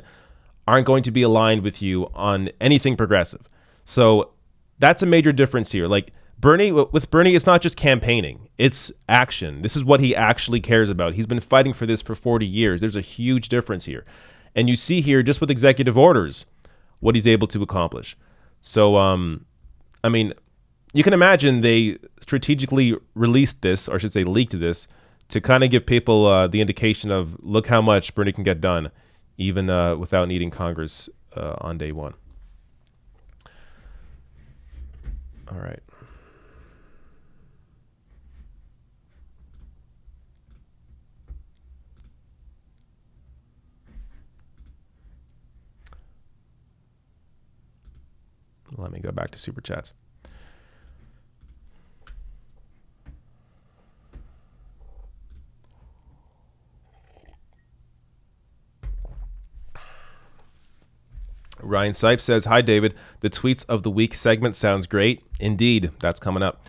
A: aren't going to be aligned with you on anything progressive? So that's a major difference here. Like, with Bernie, it's not just campaigning, it's action. This is what he actually cares about. He's been fighting for this for 40 years. There's a huge difference here. And you see here, just with executive orders, what he's able to accomplish. So, I mean, you can imagine they strategically released this, or I should say leaked this, to kind of give people the indication of, look how much Bernie can get done, even without needing Congress on day one. All right. Let me go back to super chats. Ryan Sipes says, "Hi, David. The tweets of the week segment sounds great. Indeed, that's coming up.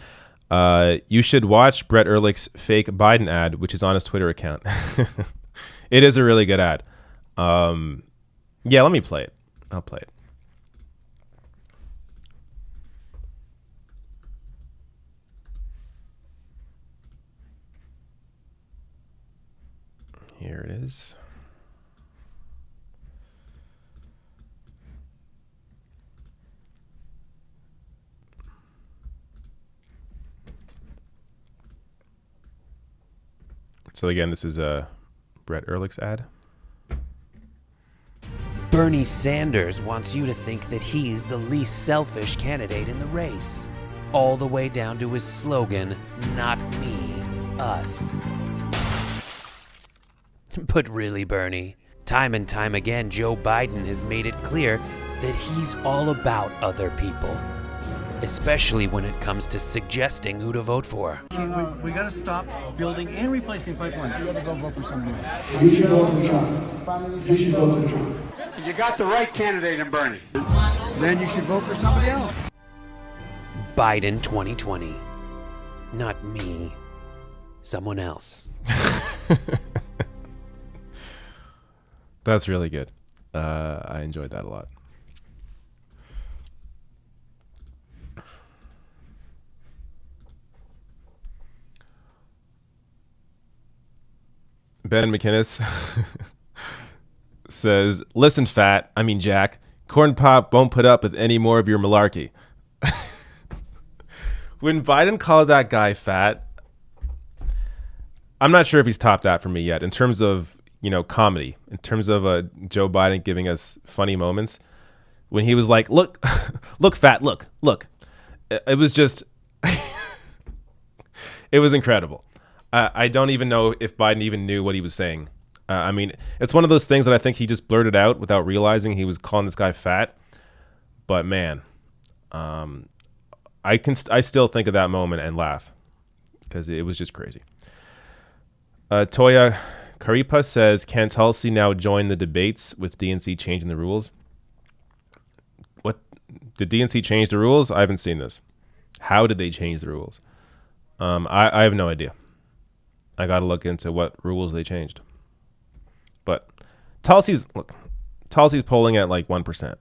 A: You should watch Brett Ehrlich's fake Biden ad, which is on his Twitter account. It is a really good ad. Yeah, let me play it. I'll play it. Here it is. So again, this is Brett Ehrlich's ad.
J: Bernie Sanders wants you to think that he's the least selfish candidate in the race. All the way down to his slogan, not me, us. But really, Bernie, time and time again, Joe Biden has made it clear that he's all about other people. Especially when it comes to suggesting who to vote for.
B: We got to stop building and replacing pipelines. You got to go vote for somebody else.
E: You should vote for Trump. You should vote for Trump. You got the right candidate in Bernie. Then you should vote for somebody else.
J: Biden 2020. Not me. Someone else.
A: That's really good. I enjoyed that a lot. Ben McInnes says, "Listen, Jack, Corn Pop won't put up with any more of your malarkey." When Biden called that guy fat, I'm not sure if he's topped that for me yet in terms of, comedy, in terms of Joe Biden giving us funny moments. When he was like, look, fat, look. It was just, it was incredible. I don't even know if Biden even knew what he was saying. It's one of those things that I think he just blurted out without realizing he was calling this guy fat. But man, I still think of that moment and laugh because it was just crazy. Toya Karipa says, "Can Tulsi now join the debates with DNC changing the rules?" What did DNC change the rules? I haven't seen this. How did they change the rules? I have no idea. I got to look into what rules they changed. But Tulsi's polling at like 1%.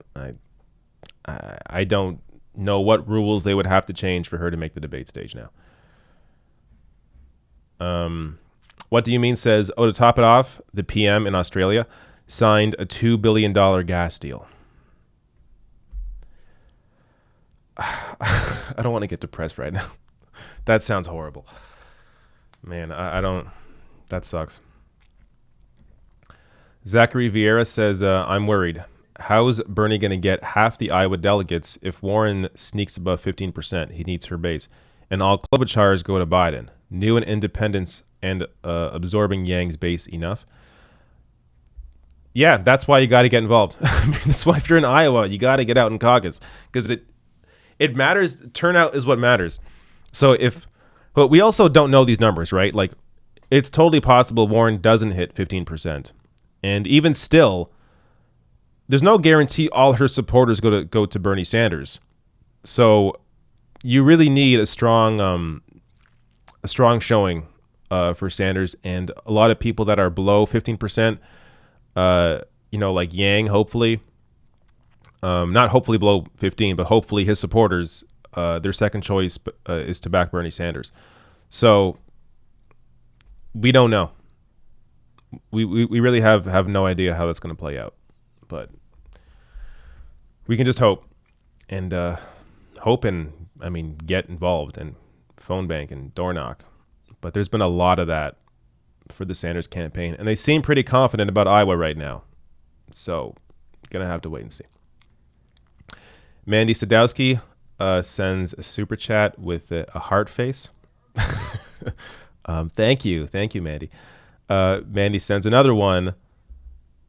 A: I don't know what rules they would have to change for her to make the debate stage now. What do you mean says, to top it off, the PM in Australia signed a $2 billion gas deal. I don't want to get depressed right now. That sounds horrible. Man, I don't. That sucks. Zachary Vieira says, "I'm worried. How's Bernie going to get half the Iowa delegates if Warren sneaks above 15%? He needs her base. And all Klobuchar's go to Biden. New and independents and absorbing Yang's base enough?" Yeah, that's why you got to get involved. That's why if you're in Iowa, you got to get out and caucus. Because it matters. Turnout is what matters. But we also don't know these numbers, right? Like, it's totally possible Warren doesn't hit 15%. And even still, there's no guarantee all her supporters go to Bernie Sanders. So you really need a strong showing for Sanders, and a lot of people that are below 15%, like Yang, hopefully, not hopefully below 15, but hopefully his supporters, their second choice is to back Bernie Sanders. So we don't know. We really have no idea how that's going to play out, but we can just hope and get involved and phone bank and door knock. But there's been a lot of that for the Sanders campaign, and they seem pretty confident about Iowa right now. So gonna have to wait and see. Mandy Sadowski sends a super chat with a heart face. Thank you, Mandy. Mandy sends another one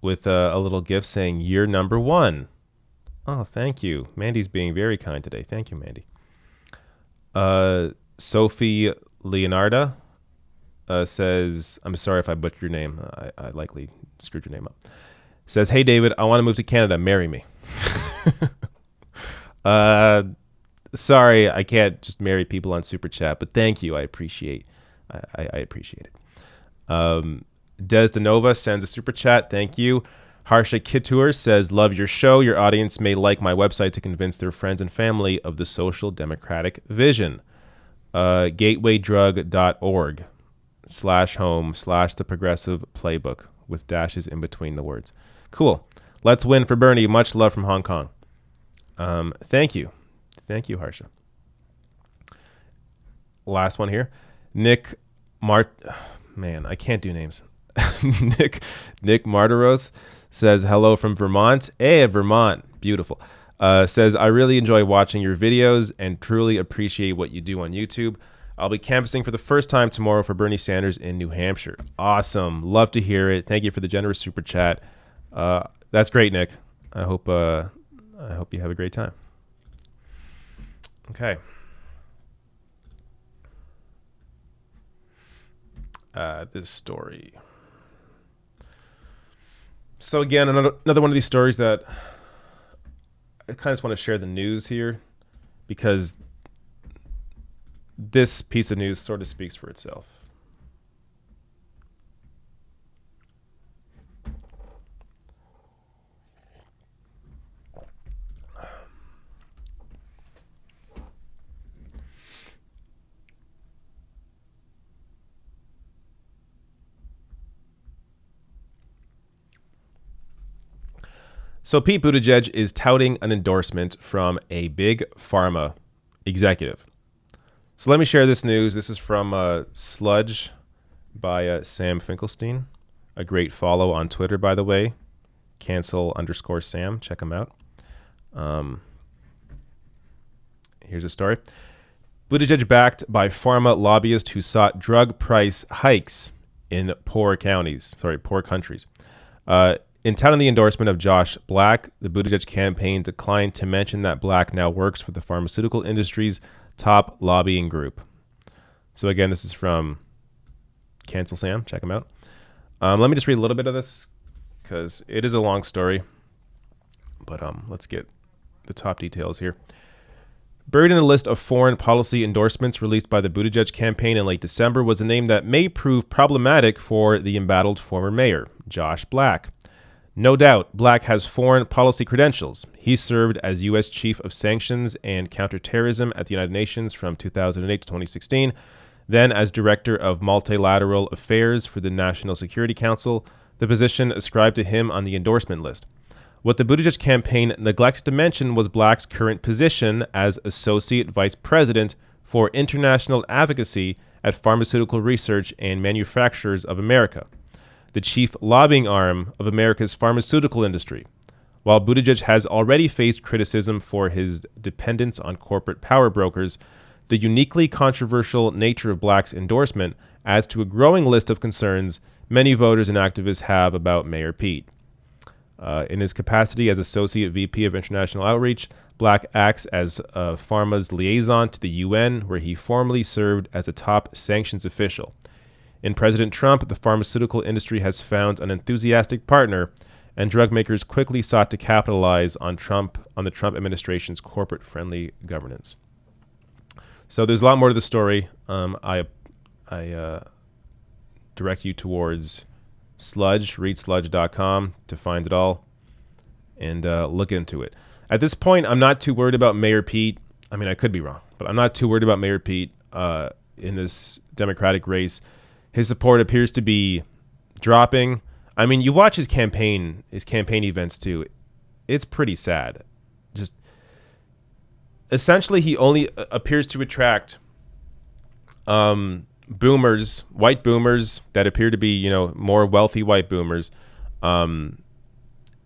A: with a little gift saying, "You're number one." Oh, thank you. Mandy's being very kind today. Thank you, Mandy. Sophie Leonarda says, I'm sorry if I butchered your name. I likely screwed your name up. Says, hey, David, I want to move to Canada. Marry me. Sorry, I can't just marry people on Super Chat, but thank you. I appreciate it. Des DeNova sends a Super Chat. Thank you. Harsha Kittur says, love your show. Your audience may like my website to convince their friends and family of the social democratic vision. gatewaydrug.org/home/the progressive playbook with dashes in between the words. Cool. Let's win for Bernie. Much love from Hong Kong. Thank you. Thank you, Harsha. Last one here. Nick Man, I can't do names. Nick Martiros says, hello from Vermont. Hey, Vermont. Beautiful. Says, I really enjoy watching your videos and truly appreciate what you do on YouTube. I'll be canvassing for the first time tomorrow for Bernie Sanders in New Hampshire. Awesome. Love to hear it. Thank you for the generous super chat. That's great, Nick. I hope you have a great time. Okay. This story. So again, another one of these stories that I kind of just want to share the news here because this piece of news sort of speaks for itself. So Pete Buttigieg is touting an endorsement from a big pharma executive. So let me share this news. This is from Sludge by Sam Finkelstein. A great follow on Twitter, by the way. Cancel_Sam. Check him out. Here's a story. Buttigieg backed by pharma lobbyists who sought drug price hikes in poor countries. In touting the endorsement of Josh Black, the Buttigieg campaign declined to mention that Black now works for the pharmaceutical industry's top lobbying group. So again, this is from Cancel Sam. Check him out. Let me just read a little bit of this because it is a long story. But let's get the top details here. Buried in a list of foreign policy endorsements released by the Buttigieg campaign in late December was a name that may prove problematic for the embattled former mayor, Josh Black. No doubt, Black has foreign policy credentials. He served as U.S. Chief of Sanctions and Counterterrorism at the United Nations from 2008 to 2016, then as Director of Multilateral Affairs for the National Security Council, the position ascribed to him on the endorsement list. What the Buttigieg campaign neglected to mention was Black's current position as Associate Vice President for International Advocacy at Pharmaceutical Research and Manufacturers of America, the chief lobbying arm of America's pharmaceutical industry. While Buttigieg has already faced criticism for his dependence on corporate power brokers, the uniquely controversial nature of Black's endorsement adds to a growing list of concerns many voters and activists have about Mayor Pete. In his capacity as Associate VP of International Outreach, Black acts as pharma's liaison to the UN, where he formerly served as a top sanctions official. In President Trump, the pharmaceutical industry has found an enthusiastic partner, and drug makers quickly sought to capitalize on the Trump administration's corporate-friendly governance. So there's a lot more to the story. I direct you towards Sludge, read sludge.com to find it all, and look into it. At this point, I'm not too worried about Mayor Pete. I mean, I could be wrong, but I'm not too worried about Mayor Pete in this Democratic race. His support appears to be dropping. I mean, you watch his campaign events too. It's pretty sad. Just essentially, he only appears to attract boomers, white boomers that appear to be, more wealthy white boomers. And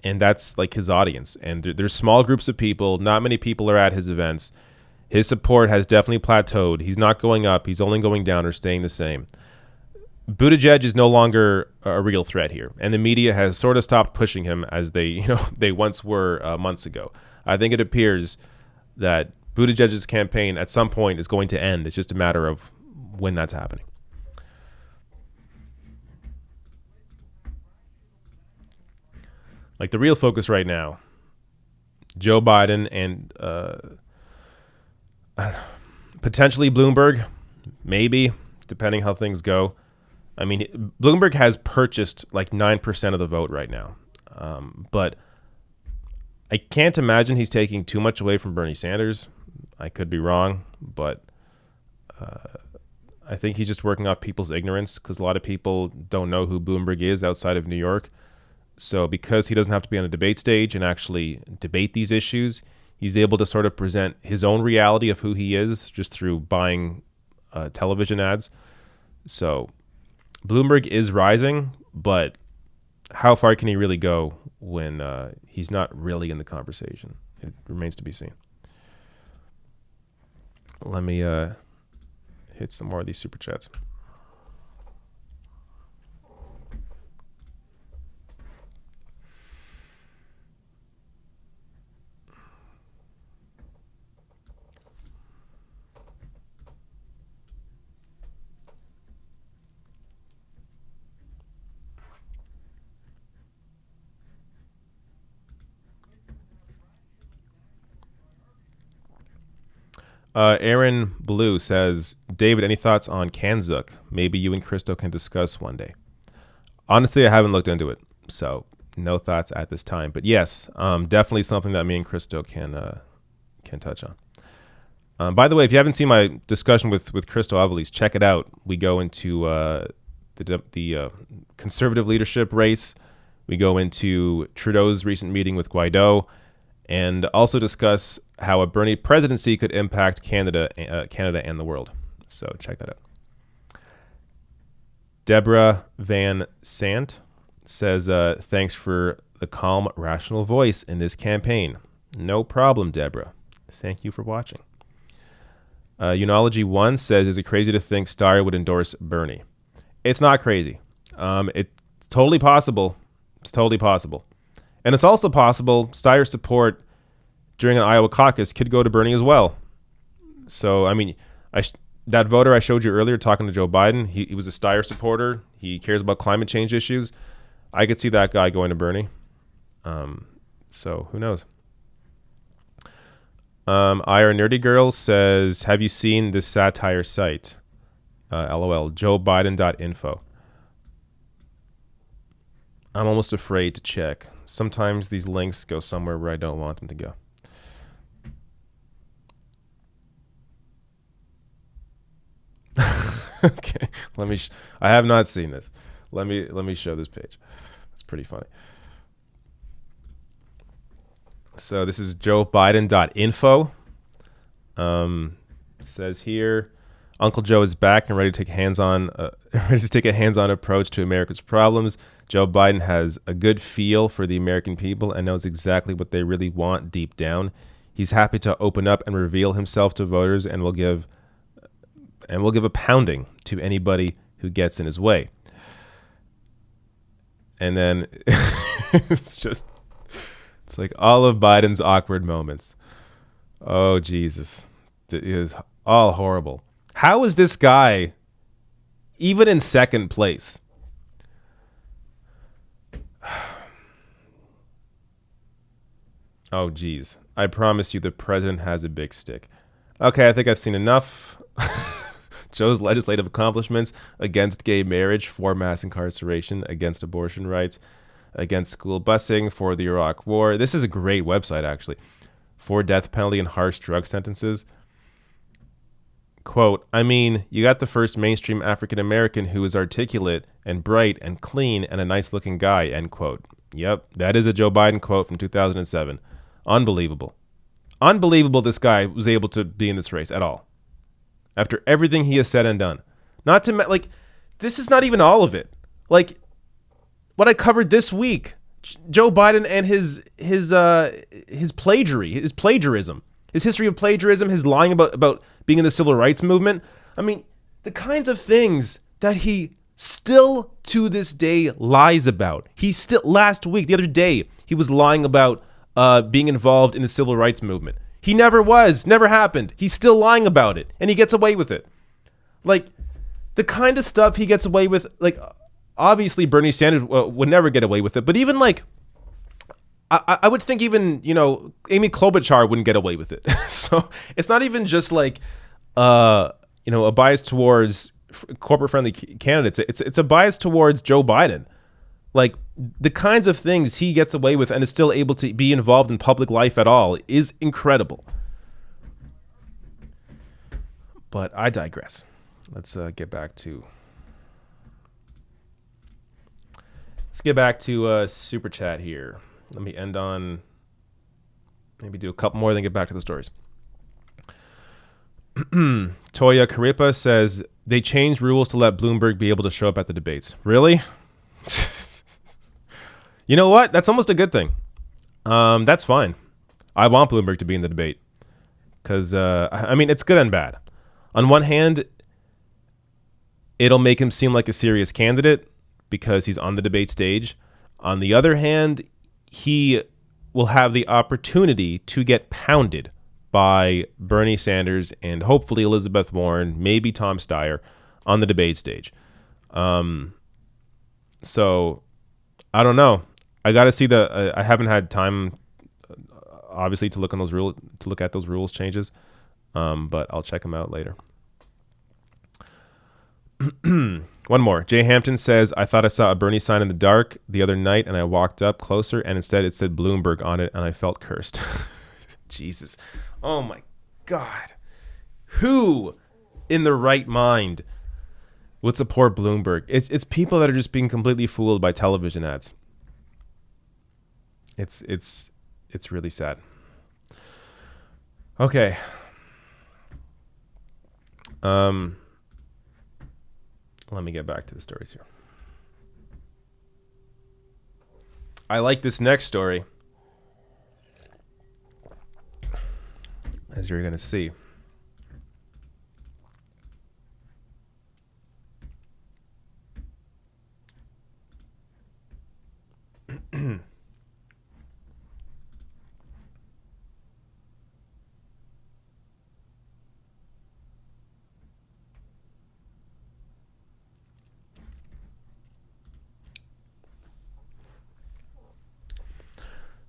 A: that's like his audience. And there's small groups of people. Not many people are at his events. His support has definitely plateaued. He's not going up. He's only going down or staying the same. Buttigieg is no longer a real threat here, and the media has sort of stopped pushing him as they once were months ago. I think it appears that Buttigieg's campaign at some point is going to end. It's just a matter of when that's happening. Like the real focus right now, Joe Biden and potentially Bloomberg, maybe, depending how things go. I mean, Bloomberg has purchased like 9% of the vote right now. But I can't imagine he's taking too much away from Bernie Sanders. I could be wrong, but I think he's just working off people's ignorance because a lot of people don't know who Bloomberg is outside of New York. So because he doesn't have to be on a debate stage and actually debate these issues, he's able to sort of present his own reality of who he is just through buying television ads. So Bloomberg is rising, but how far can he really go when he's not really in the conversation? It remains to be seen. Let me hit some more of these super chats. Aaron Blue says, David, any thoughts on Kanzuk? Maybe you and Christo can discuss one day. Honestly, I haven't looked into it, so no thoughts at this time. But yes, definitely something that me and Christo can touch on. By the way, if you haven't seen my discussion with Christo Avalis, check it out. We go into the conservative leadership race. We go into Trudeau's recent meeting with Guaido, and also discuss how a Bernie presidency could impact Canada and the world. So check that out. Deborah Van Sant says, thanks for the calm, rational voice in this campaign. No problem, Deborah. Thank you for watching. Unology 1 says, is it crazy to think Steyer would endorse Bernie? It's not crazy. It's totally possible. It's totally possible. And it's also possible Steyer's support during an Iowa caucus could go to Bernie as well. So, I mean, that voter I showed you earlier talking to Joe Biden, he was a Steyer supporter. He cares about climate change issues. I could see that guy going to Bernie. So, who knows? Ira Nerdy Girl says, have you seen this satire site? LOL, joebiden.info. I'm almost afraid to check. Sometimes these links go somewhere where I don't want them to go. Okay, I have not seen this. Let me show this page. It's pretty funny. So this is joebiden.info. It says here, Uncle Joe is back and ready to take a hands-on approach to America's problems. Joe Biden has a good feel for the American people and knows exactly what they really want deep down. He's happy to open up and reveal himself to voters and will give a pounding to anybody who gets in his way. And then it's like all of Biden's awkward moments. Oh, Jesus. It is all horrible. How is this guy even in second place? Oh, geez. I promise you the president has a big stick. Okay, I think I've seen enough. Joe's legislative accomplishments against gay marriage, for mass incarceration, against abortion rights, against school busing, for the Iraq War. This is a great website, actually. For death penalty and harsh drug sentences. Quote, I mean, you got the first mainstream African-American who is articulate and bright and clean and a nice-looking guy, end quote. Yep, that is a Joe Biden quote from 2007. Unbelievable. Unbelievable this guy was able to be in this race at all. After everything he has said and done. Not to, this is not even all of it. Like, what I covered this week, Joe Biden and his plagiarism, his history of plagiarism, his lying about being in the civil rights movement. I mean, the kinds of things that he still to this day lies about. The other day, he was lying about being involved in the civil rights movement. He never was, never happened. He's still lying about it, and he gets away with it. Like, the kind of stuff he gets away with, like, obviously Bernie Sanders would never get away with it, but even like, I would think even, Amy Klobuchar wouldn't get away with it. So it's not even just like, a bias towards corporate-friendly candidates. It's a bias towards Joe Biden. Like, the kinds of things he gets away with and is still able to be involved in public life at all is incredible. But I digress. Let's get back to Super Chat here. Let me end on, maybe do a couple more, then get back to the stories. Toya Karipa says, they changed rules to let Bloomberg be able to show up at the debates. Really? You know what? That's almost a good thing. That's fine. I want Bloomberg to be in the debate. Because, it's good and bad. On one hand, it'll make him seem like a serious candidate because he's on the debate stage. On the other hand, he will have the opportunity to get pounded by Bernie Sanders and hopefully Elizabeth Warren, maybe Tom Steyer, on the debate stage. So I don't know. I got to see I haven't had time, obviously, to look at those rules changes, but I'll check them out later. One more. Jay Hampton says, I thought I saw a Bernie sign in the dark the other night, and I walked up closer, and instead it said Bloomberg on it, and I felt cursed. Jesus. Oh, my God. Who in the right mind would support Bloomberg? It's people that are just being completely fooled by television ads. It's really sad. Okay. Let me get back to the stories here. I like this next story, as you're going to see.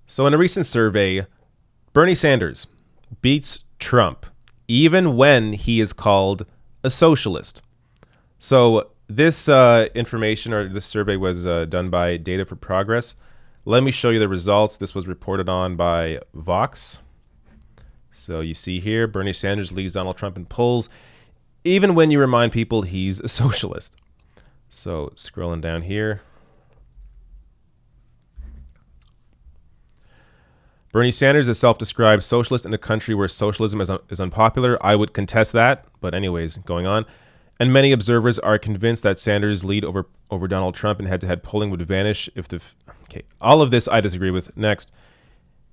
A: So in a recent survey, Bernie Sanders beats Trump, even when he is called a socialist. So this information, or this survey, was done by Data for Progress. Let me show you the results. This was reported on by Vox. So you see here, Bernie Sanders leads Donald Trump in polls, even when you remind people he's a socialist. So scrolling down here. Bernie Sanders is a self-described socialist in a country where socialism is unpopular. I would contest that, but anyways, going on. And many observers are convinced that Sanders' lead over Donald Trump in head-to-head polling would vanish if all of this I disagree with. Next.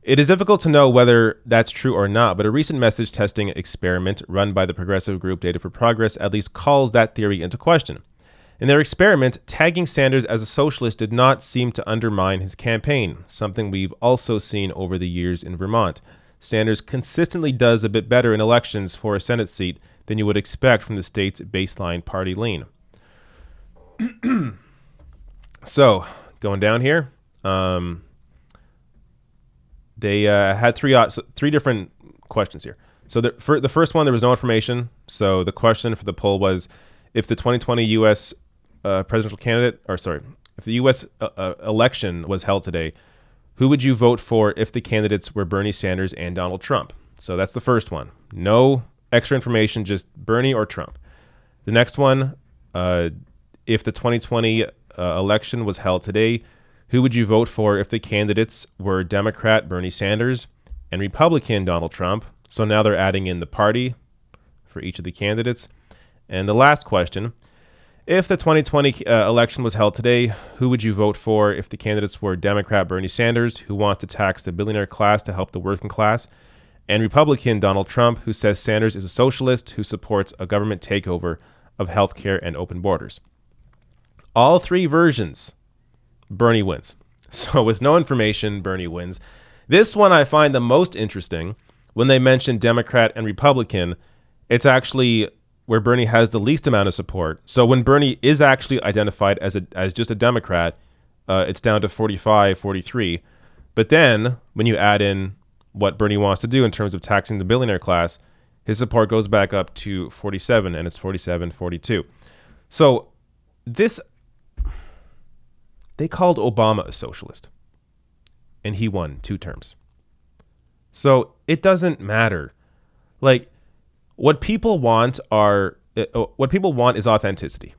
A: It is difficult to know whether that's true or not, but a recent message testing experiment run by the progressive group Data for Progress at least calls that theory into question. In their experiment, tagging Sanders as a socialist did not seem to undermine his campaign, something we've also seen over the years in Vermont. Sanders consistently does a bit better in elections for a Senate seat than you would expect from the state's baseline party lean. So, going down here, they had three different questions here. So for the first one, there was no information. So the question for the poll was, if the 2020 U.S. Presidential candidate, if the U.S. Election was held today, who would you vote for if the candidates were Bernie Sanders and Donald Trump? So that's the first one. No extra information, just Bernie or Trump. The next one, if the 2020 election was held today, who would you vote for if the candidates were Democrat Bernie Sanders and Republican Donald Trump? So now they're adding in the party for each of the candidates. And the last question, if the 2020 election was held today, who would you vote for if the candidates were Democrat Bernie Sanders, who wants to tax the billionaire class to help the working class, and Republican Donald Trump, who says Sanders is a socialist who supports a government takeover of healthcare and open borders? All three versions, Bernie wins. So with no information, Bernie wins. This one I find the most interesting. When they mention Democrat and Republican, it's actually where Bernie has the least amount of support. So when Bernie is actually identified as just a Democrat, it's down to 45, 43. But then when you add in what Bernie wants to do in terms of taxing the billionaire class, his support goes back up to 47, and it's 47, 42. So this, they called Obama a socialist, and he won 2 terms. So it doesn't matter. Like, what people want is authenticity.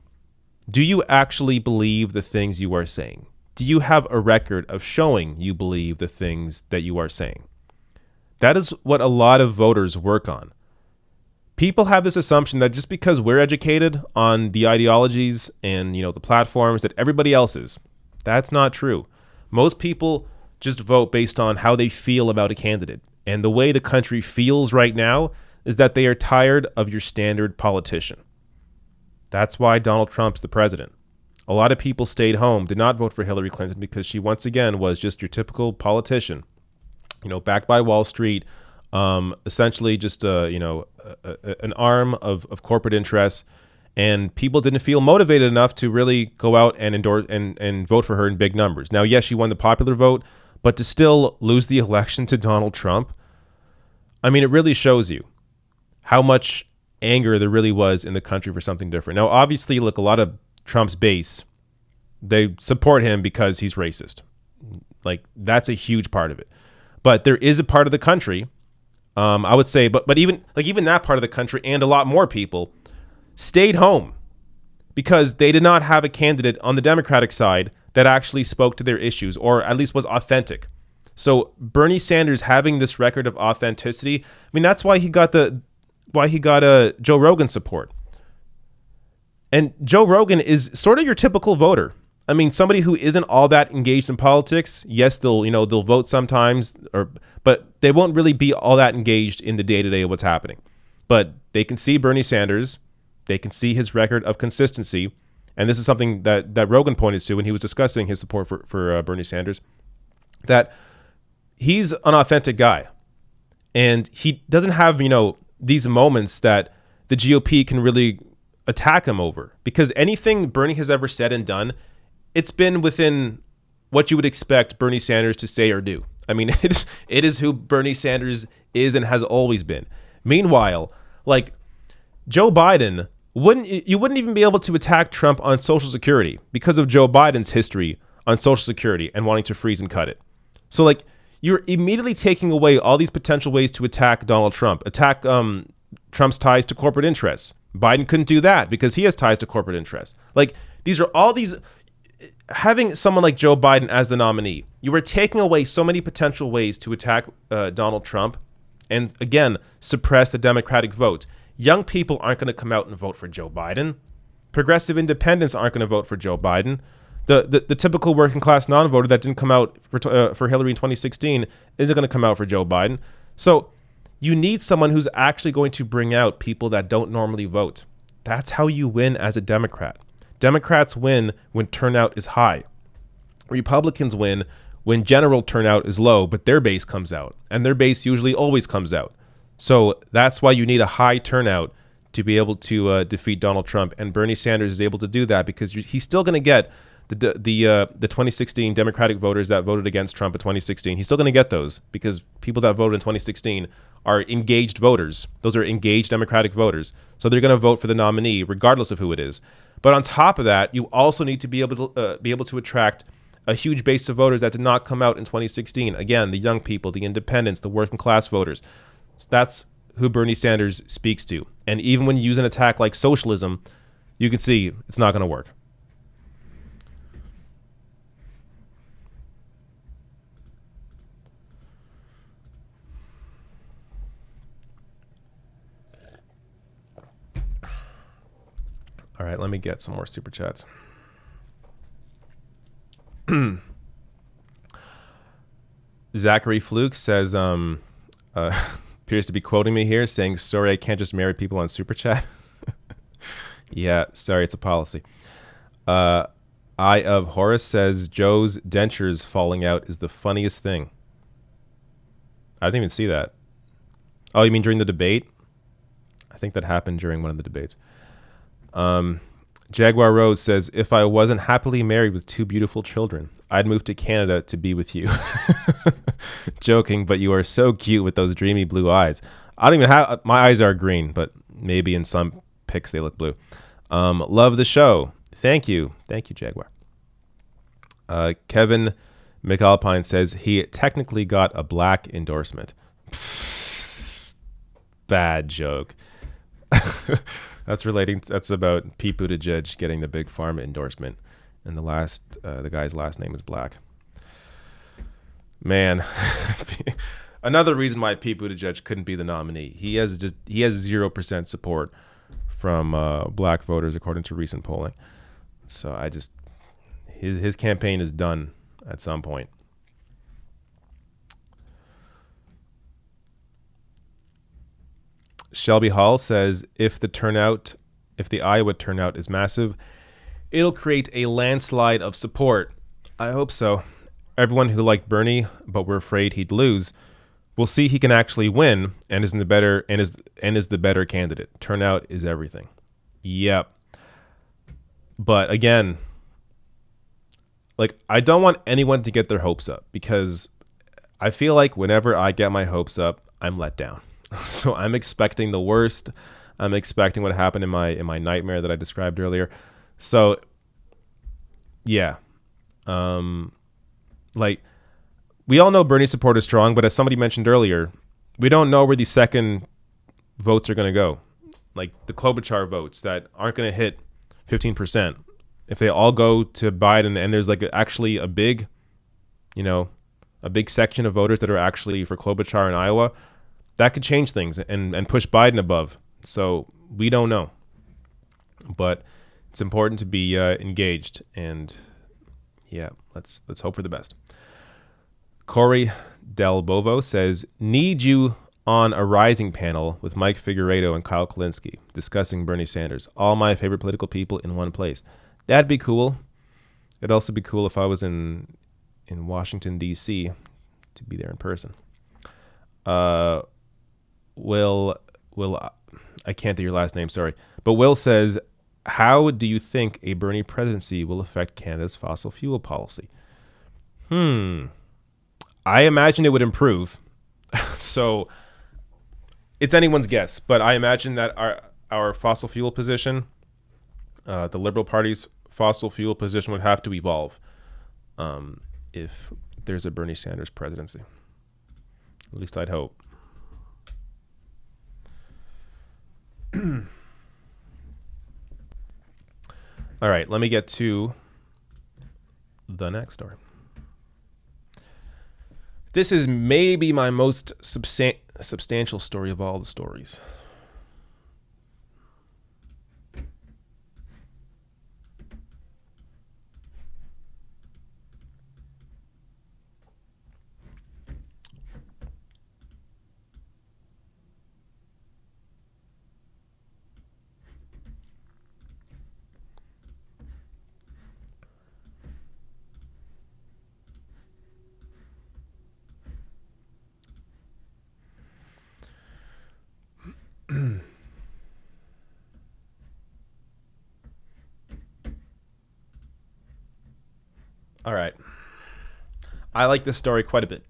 A: Do you actually believe the things you are saying? Do you have a record of showing you believe the things that you are saying? That is what a lot of voters work on. People have this assumption that just because we're educated on the ideologies and, the platforms that everybody else is. That's not true. Most people just vote based on how they feel about a candidate. And the way the country feels right now is that they are tired of your standard politician. That's why Donald Trump's the president. A lot of people stayed home, did not vote for Hillary Clinton because she once again was just your typical politician, backed by Wall Street, essentially just an arm of corporate interests, and people didn't feel motivated enough to really go out and endorse and vote for her in big numbers. Now, yes, she won the popular vote, but to still lose the election to Donald Trump, I mean, it really shows you how much anger there really was in the country for something different. Now, obviously, look, a lot of Trump's base, they support him because he's racist. Like, that's a huge part of it. But there is a part of the country, I would say, but even that part of the country and a lot more people stayed home because they did not have a candidate on the Democratic side that actually spoke to their issues or at least was authentic. So Bernie Sanders having this record of authenticity, I mean, that's why he got Joe Rogan support. And Joe Rogan is sort of your typical voter. I mean, somebody who isn't all that engaged in politics. Yes, they'll vote sometimes, but they won't really be all that engaged in the day-to-day of what's happening. But they can see Bernie Sanders, they can see his record of consistency, and this is something that Rogan pointed to when he was discussing his support for Bernie Sanders, that he's an authentic guy, and he doesn't have these moments that the GOP can really attack him over, because anything Bernie has ever said and done, it's been within what you would expect Bernie Sanders to say or do. I mean, it is who Bernie Sanders is and has always been. Meanwhile, like Joe Biden, you wouldn't even be able to attack Trump on Social Security because of Joe Biden's history on Social Security and wanting to freeze and cut it. So like, you're immediately taking away all these potential ways to attack Donald Trump, attack Trump's ties to corporate interests. Biden couldn't do that because he has ties to corporate interests. Like, these are all these, having someone like Joe Biden as the nominee, you are taking away so many potential ways to attack Donald Trump and, again, suppress the Democratic vote. Young people aren't going to come out and vote for Joe Biden. Progressive independents aren't going to vote for Joe Biden. The typical working class non-voter that didn't come out for Hillary in 2016 isn't going to come out for Joe Biden. So you need someone who's actually going to bring out people that don't normally vote. That's how you win as a Democrat. Democrats win when turnout is high. Republicans win when general turnout is low, but their base comes out, and their base usually always comes out. So that's why you need a high turnout to be able to defeat Donald Trump, and Bernie Sanders is able to do that because he's still going to get the 2016 Democratic voters that voted against Trump in 2016. He's still going to get those because people that voted in 2016 are engaged voters. Those are engaged Democratic voters. So they're going to vote for the nominee regardless of who it is. But on top of that, you also need to be able to attract a huge base of voters that did not come out in 2016. Again, the young people, the independents, the working class voters. So that's who Bernie Sanders speaks to. And even when you use an attack like socialism, you can see it's not going to work. All right, let me get some more super chats. Zachary Fluke says, appears to be quoting me here, saying, sorry, I can't just marry people on super chat. Yeah, sorry, it's a policy. Eye of Horace says, Joe's dentures falling out is the funniest thing. I didn't even see that. Oh, you mean during the debate? I think that happened during one of the debates. Jaguar Rose says, if I wasn't happily married with 2 beautiful children, I'd move to Canada to be with you. Joking, but you are so cute with those dreamy blue eyes. I don't even have, my eyes are green, but maybe in some pics they look blue. Love the show. Thank you. Thank you, Jaguar. Kevin McAlpine says he technically got a black endorsement. Bad joke. That's about Pete Buttigieg getting the Big Pharma endorsement, and the guy's last name is black. Man, another reason why Pete Buttigieg couldn't be the nominee. He has 0% support from black voters according to recent polling. So his campaign is done at some point. Shelby Hall says, if the Iowa turnout is massive, it'll create a landslide of support. I hope so. Everyone who liked Bernie but were afraid he'd lose will see he can actually win and is the better candidate. Turnout is everything. Yep. But again, like, I don't want anyone to get their hopes up, because I feel like whenever I get my hopes up, I'm let down. So I'm expecting the worst. I'm expecting what happened in my nightmare that I described earlier. So yeah. Like, we all know Bernie's support is strong, but as somebody mentioned earlier, we don't know where the second votes are going to go. Like the Klobuchar votes that aren't going to hit 15%. If they all go to Biden, and there's like actually a big section of voters that are actually for Klobuchar in Iowa, that could change things and push Biden above. So we don't know. But it's important to be engaged, and yeah, let's hope for the best. Corey Del Bovo says, need you on a rising panel with Mike Figueredo and Kyle Kulinski discussing Bernie Sanders. All my favorite political people in one place. That'd be cool. It'd also be cool if I was in Washington, D.C. to be there in person. Will, I can't do your last name, sorry. But Will says, how do you think a Bernie presidency will affect Canada's fossil fuel policy? I imagine it would improve. So it's anyone's guess, but I imagine that our fossil fuel position, the Liberal Party's fossil fuel position, would have to evolve if there's a Bernie Sanders presidency. At least I'd hope. All right, let me get to the next story. This is maybe my most substantial story of all the stories. All right. I like this story quite a bit.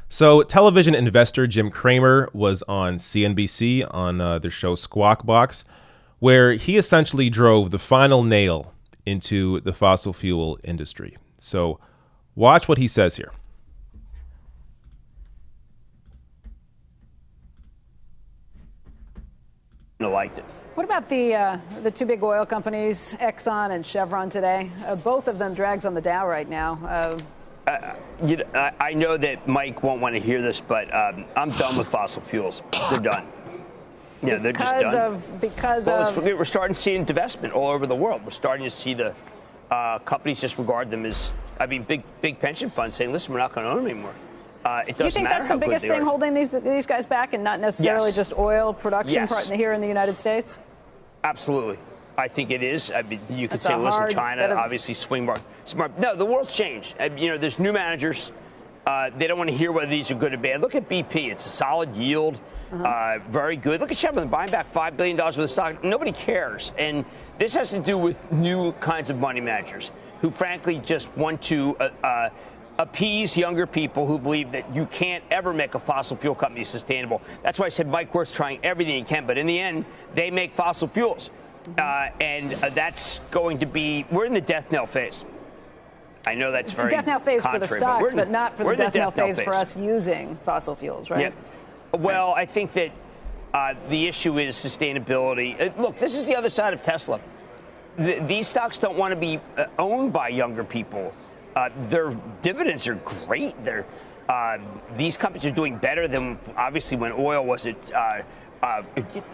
A: So, television investor Jim Cramer was on CNBC on their show Squawk Box, where he essentially drove the final nail into the fossil fuel industry. So, watch what he says here.
K: Liked it.
L: What about the two big oil companies, Exxon and Chevron, today? Both of them drags on the Dow right now.
K: I know that Mike won't want to hear this, but I'm done with fossil fuels. They're done. Yeah, they're just done. We're starting to see divestment all over the world. We're starting to see the companies just regard them as, big pension funds saying, listen, we're not going to own them anymore. It doesn't
L: you think
K: matter
L: that's the biggest thing holding these guys back, and not necessarily just oil production here in the United States?
K: Absolutely. I think it is. I mean, you could
L: That's
K: say,
L: a
K: listen,
L: hard-
K: China,
L: that is-
K: obviously swing market. Smart. No, the world's changed. There's new managers. They don't want to hear whether these are good or bad. Look at BP. It's a solid yield, very good. Look at Chevron buying back $5 billion worth of stock. Nobody cares. And this has to do with new kinds of money managers who, frankly, just want to appease younger people who believe that you can't ever make a fossil fuel company sustainable. That's why I said Mike Wirth's trying everything he can. But in the end, they make fossil fuels. And that's going to be, we're in the death knell phase. I know that's very
L: death knell phase for the stocks, but not for the death knell phase for us using fossil fuels, right?
K: Yeah. Well, I think that the issue is sustainability. Look, this is the other side of Tesla. These stocks don't want to be owned by younger people. Their dividends are great. These companies are doing better than, obviously, when oil was at,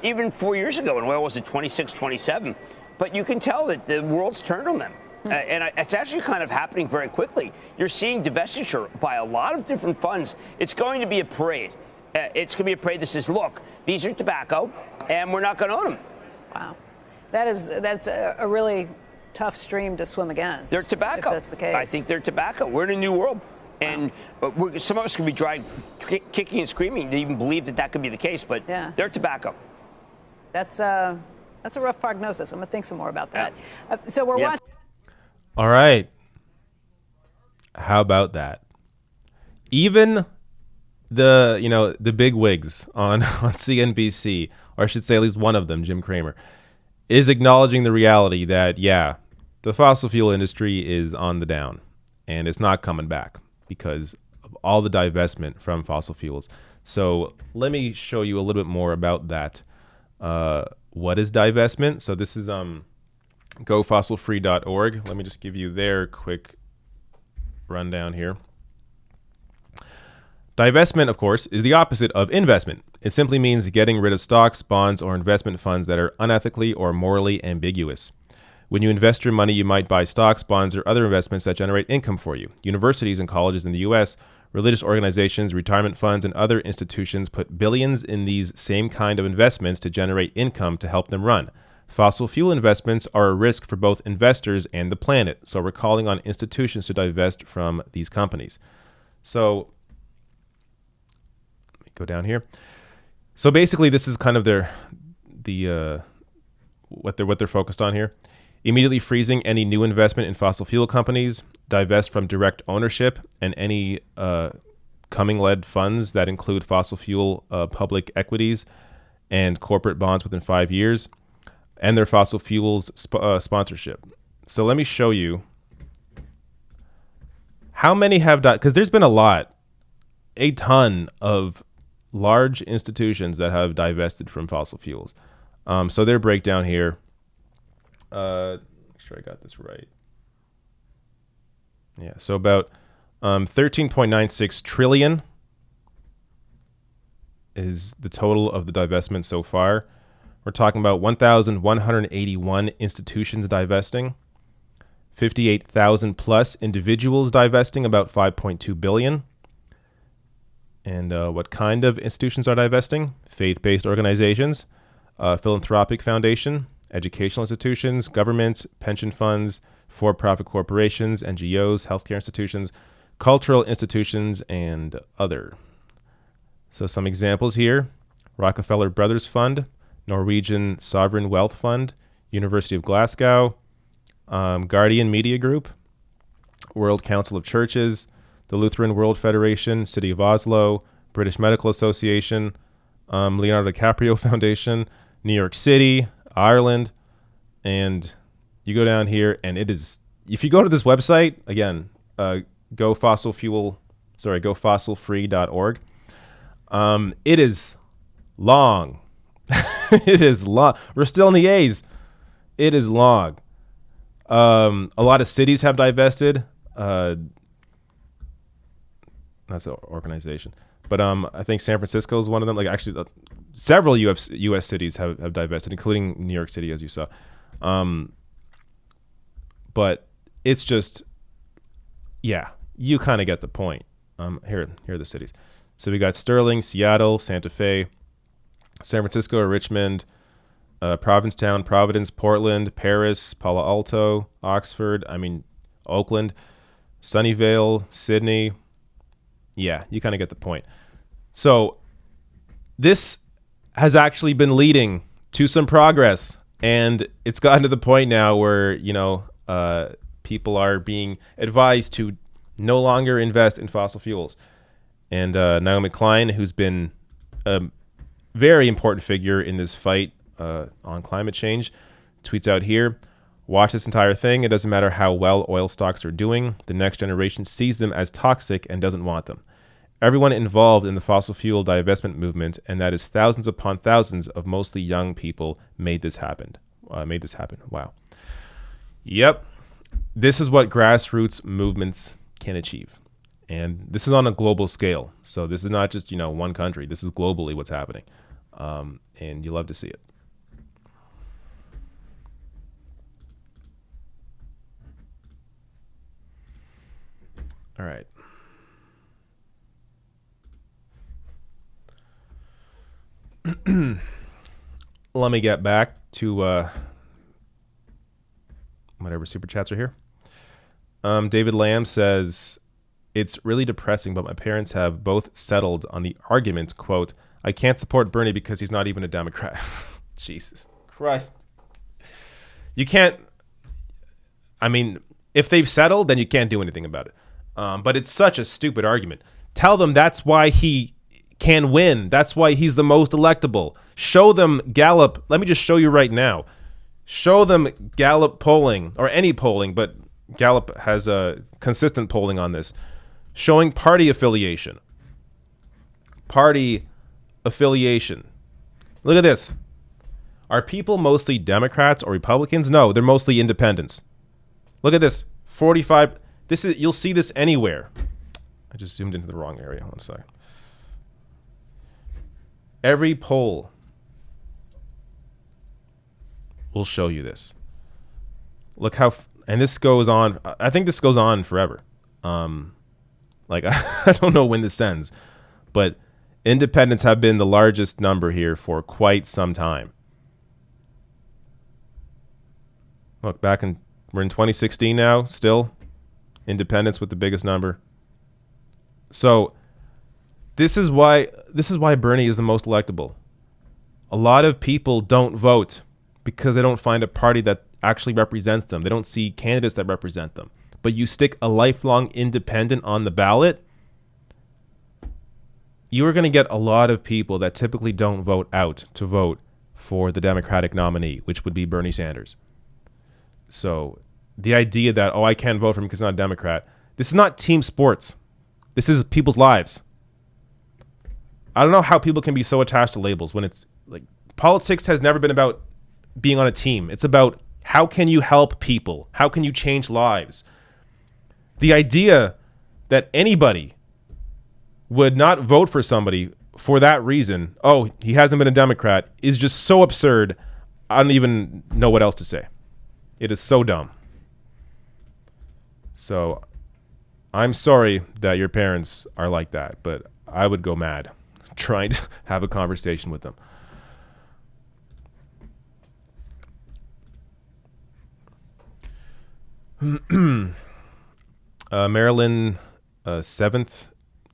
K: even 4 years ago, when oil was at 26, 27. But you can tell that the world's turned on them. And it's actually kind of happening very quickly. You're seeing divestiture by a lot of different funds. It's going to be a parade. It's going to be a parade that says, look, these are tobacco, and we're not going to own them.
L: Wow. That's a really tough stream to swim against.
K: They're tobacco.
L: If that's the case.
K: I think they're tobacco. We're in a new world. And some of us could be kicking and screaming to even believe that could be the case, but they're tobacco.
L: That's a rough prognosis. I'm going to think some more about that. So we're watching.
A: All right. How about that? Even the big wigs on CNBC, or I should say at least one of them, Jim Cramer, is acknowledging the reality that, the fossil fuel industry is on the down and it's not coming back because of all the divestment from fossil fuels. So let me show you a little bit more about that. What is divestment? So this is gofossilfree.org. Let me just give you their quick rundown here. Divestment, of course, is the opposite of investment. It simply means getting rid of stocks, bonds, or investment funds that are unethically or morally ambiguous. When you invest your money, you might buy stocks, bonds, or other investments that generate income for you. Universities and colleges in the U.S., religious organizations, retirement funds, and other institutions put billions in these same kind of investments to generate income to help them run. Fossil fuel investments are a risk for both investors and the planet, so we're calling on institutions to divest from these companies. So, let me go down here. So basically, this is kind of what they're focused on here. Immediately freezing any new investment in fossil fuel companies, divest from direct ownership and any Cumming-led funds that include fossil fuel public equities and corporate bonds within 5 years, and their fossil fuels sponsorship. So let me show you how many have done, because there's been a ton of large institutions that have divested from fossil fuels. So their breakdown here, make sure I got this right. Yeah, so about 13.96 trillion is the total of the divestment so far. We're talking about 1,181 institutions divesting, 58,000 plus individuals divesting, about 5.2 billion. And what kind of institutions are divesting? Faith-based organizations, philanthropic foundation, educational institutions, governments, pension funds, for-profit corporations, NGOs, healthcare institutions, cultural institutions, and other. So some examples here: Rockefeller Brothers Fund, Norwegian Sovereign Wealth Fund, University of Glasgow, Guardian Media Group, World Council of Churches, the Lutheran World Federation, City of Oslo, British Medical Association, Leonardo DiCaprio Foundation, New York City, Ireland, and you go down here, and it is, if you go to this website, again, gofossilfree.org, it is long. It is long. We're still in the A's. It is long. A lot of cities have divested. That's an organization. But I think San Francisco is one of them. Like, actually, several U.S. cities have divested, including New York City, as you saw. But it's just, you kind of get the point. Here are the cities. So we got Sterling, Seattle, Santa Fe, San Francisco, Richmond, Provincetown, Providence, Portland, Paris, Palo Alto, Oxford, Oakland, Sunnyvale, Sydney. Yeah, you kind of get the point. So this has actually been leading to some progress, and it's gotten to the point now where, people are being advised to no longer invest in fossil fuels. And Naomi Klein, who's been a very important figure in this fight on climate change, tweets out here, watch this entire thing. It doesn't matter how well oil stocks are doing. The next generation sees them as toxic and doesn't want them. Everyone involved in the fossil fuel divestment movement, and that is thousands upon thousands of mostly young people, made this happen. Wow. Yep. This is what grassroots movements can achieve. And this is on a global scale. So this is not just, one country. This is globally what's happening. And you love to see it. All right. Let me get back to whatever super chats are here. David Lamb says, it's really depressing, but my parents have both settled on the argument, quote, I can't support Bernie because he's not even a Democrat. Jesus Christ. You can't, if they've settled, then you can't do anything about it. But it's such a stupid argument. Tell them that's why he can win. That's why he's the most electable. Show them Gallup. Let me just show you right now. Show them Gallup polling, or any polling, but Gallup has a consistent polling on this, showing party affiliation. Party affiliation. Look at this. Are people mostly Democrats or Republicans? No, they're mostly independents. Look at this. 45. You'll see this anywhere. I just zoomed into the wrong area. One second. Every poll will show you this. Look how, and this goes on. I think this goes on forever. I don't know when this ends, but independents have been the largest number here for quite some time. Look, we're in 2016 now, still independents with the biggest number. So this is why Bernie is the most electable. A lot of people don't vote because they don't find a party that actually represents them. They don't see candidates that represent them. But you stick a lifelong independent on the ballot, you are going to get a lot of people that typically don't vote out to vote for the Democratic nominee, which would be Bernie Sanders. So the idea that, I can't vote for him because he's not a Democrat, this is not team sports. This is people's lives. I don't know how people can be so attached to labels when it's like politics has never been about being on a team. It's about how can you help people? How can you change lives? The idea that anybody would not vote for somebody for that reason, he hasn't been a Democrat, is just so absurd. I don't even know what else to say. It is so dumb. So I'm sorry that your parents are like that, but I would go mad trying to have a conversation with them. Maryland 7th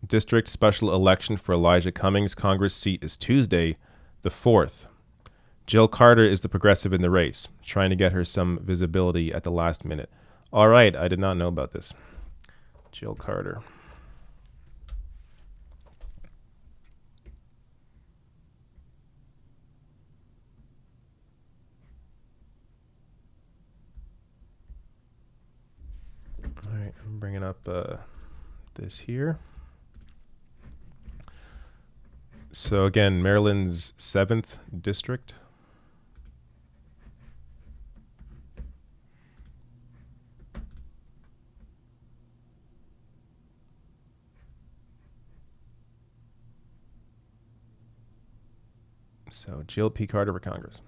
A: District special election for Elijah Cummings Congress seat is Tuesday, the 4th. Jill Carter is the progressive in the race, trying to get her some visibility at the last minute. All right, I did not know about this. Jill Carter. All right, I'm bringing up this here. So again, Maryland's 7th District. So Jill P. Carter for Congress.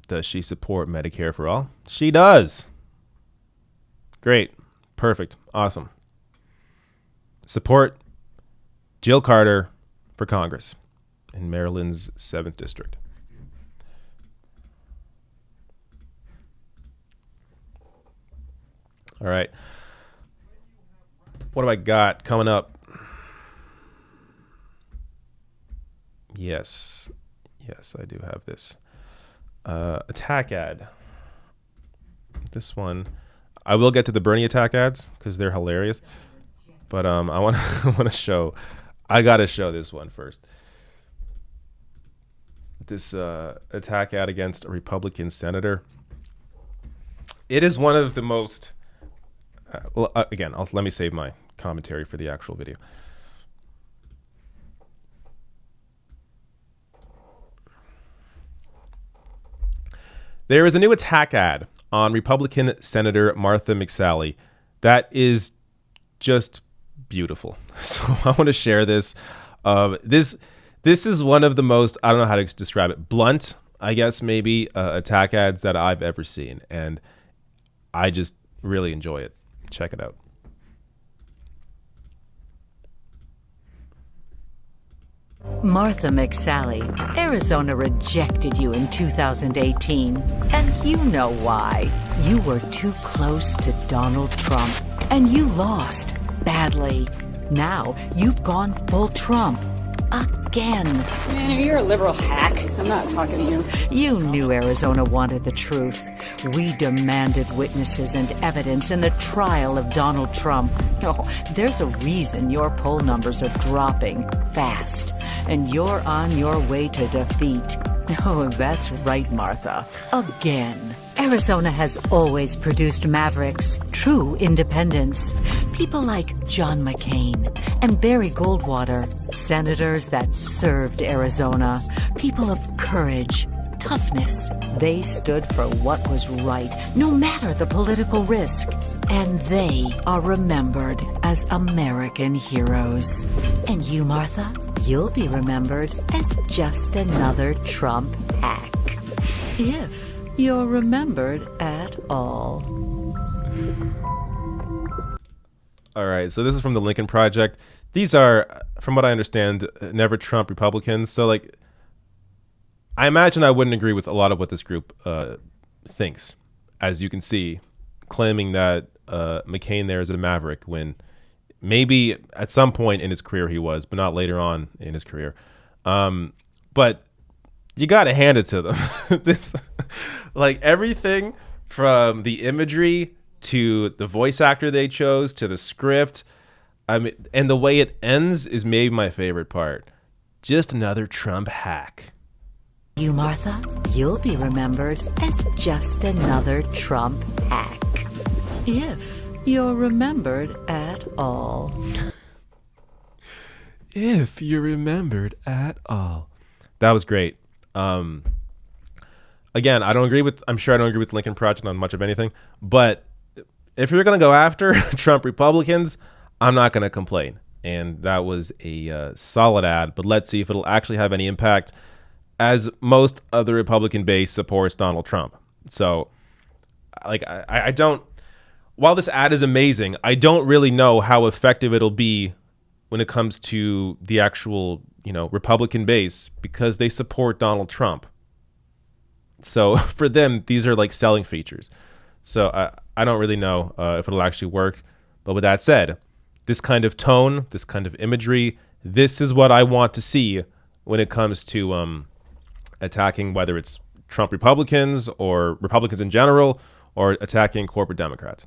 A: Does she support Medicare for all? She does. Great. Perfect. Awesome. Support Jill Carter for Congress in Maryland's 7th District. All right. What do I got coming up? Yes, I do have this. Attack ad. This one. I will get to the Bernie attack ads because they're hilarious. But I want to show. I got to show this one first. This attack ad against a Republican senator. It is one of the most. Again, let me save my commentary for the actual video. There is a new attack ad on Republican Senator Martha McSally that is just beautiful. So I want to share this. This is one of the most, I don't know how to describe it, blunt, I guess maybe, attack ads that I've ever seen. And I just really enjoy it. Check it out.
M: Martha McSally, Arizona rejected you in 2018. And you know why. You were too close to Donald Trump. And you lost badly. Now you've gone full Trump. Again.
L: Man, you're a liberal hack. I'm not talking to you.
M: You knew Arizona wanted the truth. We demanded witnesses and evidence in the trial of Donald Trump. No, there's a reason your poll numbers are dropping fast. And you're on your way to defeat. Oh, that's right, Martha. Again. Arizona has always produced mavericks, true independents. People like John McCain and Barry Goldwater, senators that served Arizona. People of courage, toughness. They stood for what was right, no matter the political risk. And they are remembered as American heroes. And you, Martha, you'll be remembered as just another Trump hack. If you're remembered at all.
A: All right, so this is from the Lincoln Project. These are, from what I understand, never Trump Republicans. So, like, I imagine I wouldn't agree with a lot of what this group thinks. As you can see, claiming that McCain there is a maverick when maybe at some point in his career he was, but not later on in his career. But you got to hand it to them. This, like, everything from the imagery to the voice actor they chose to the script, I mean, and the way it ends is maybe my favorite part. Just another Trump hack.
M: You, Martha, you'll be remembered as just another Trump hack. If you're remembered at all.
A: If you're remembered at all. That was great. Again, I'm sure I don't agree with Lincoln Project on much of anything, but if you're going to go after Trump Republicans, I'm not going to complain. And that was a solid ad, but let's see if it'll actually have any impact, as most of the Republican base supports Donald Trump. So, like, I don't, while this ad is amazing, I don't really know how effective it'll be when it comes to the actual, Republican base, because they support Donald Trump. So for them, these are like selling features. So I don't really know if it'll actually work. But with that said, this kind of tone, this kind of imagery, this is what I want to see when it comes to attacking whether it's Trump Republicans or Republicans in general, or attacking corporate Democrats.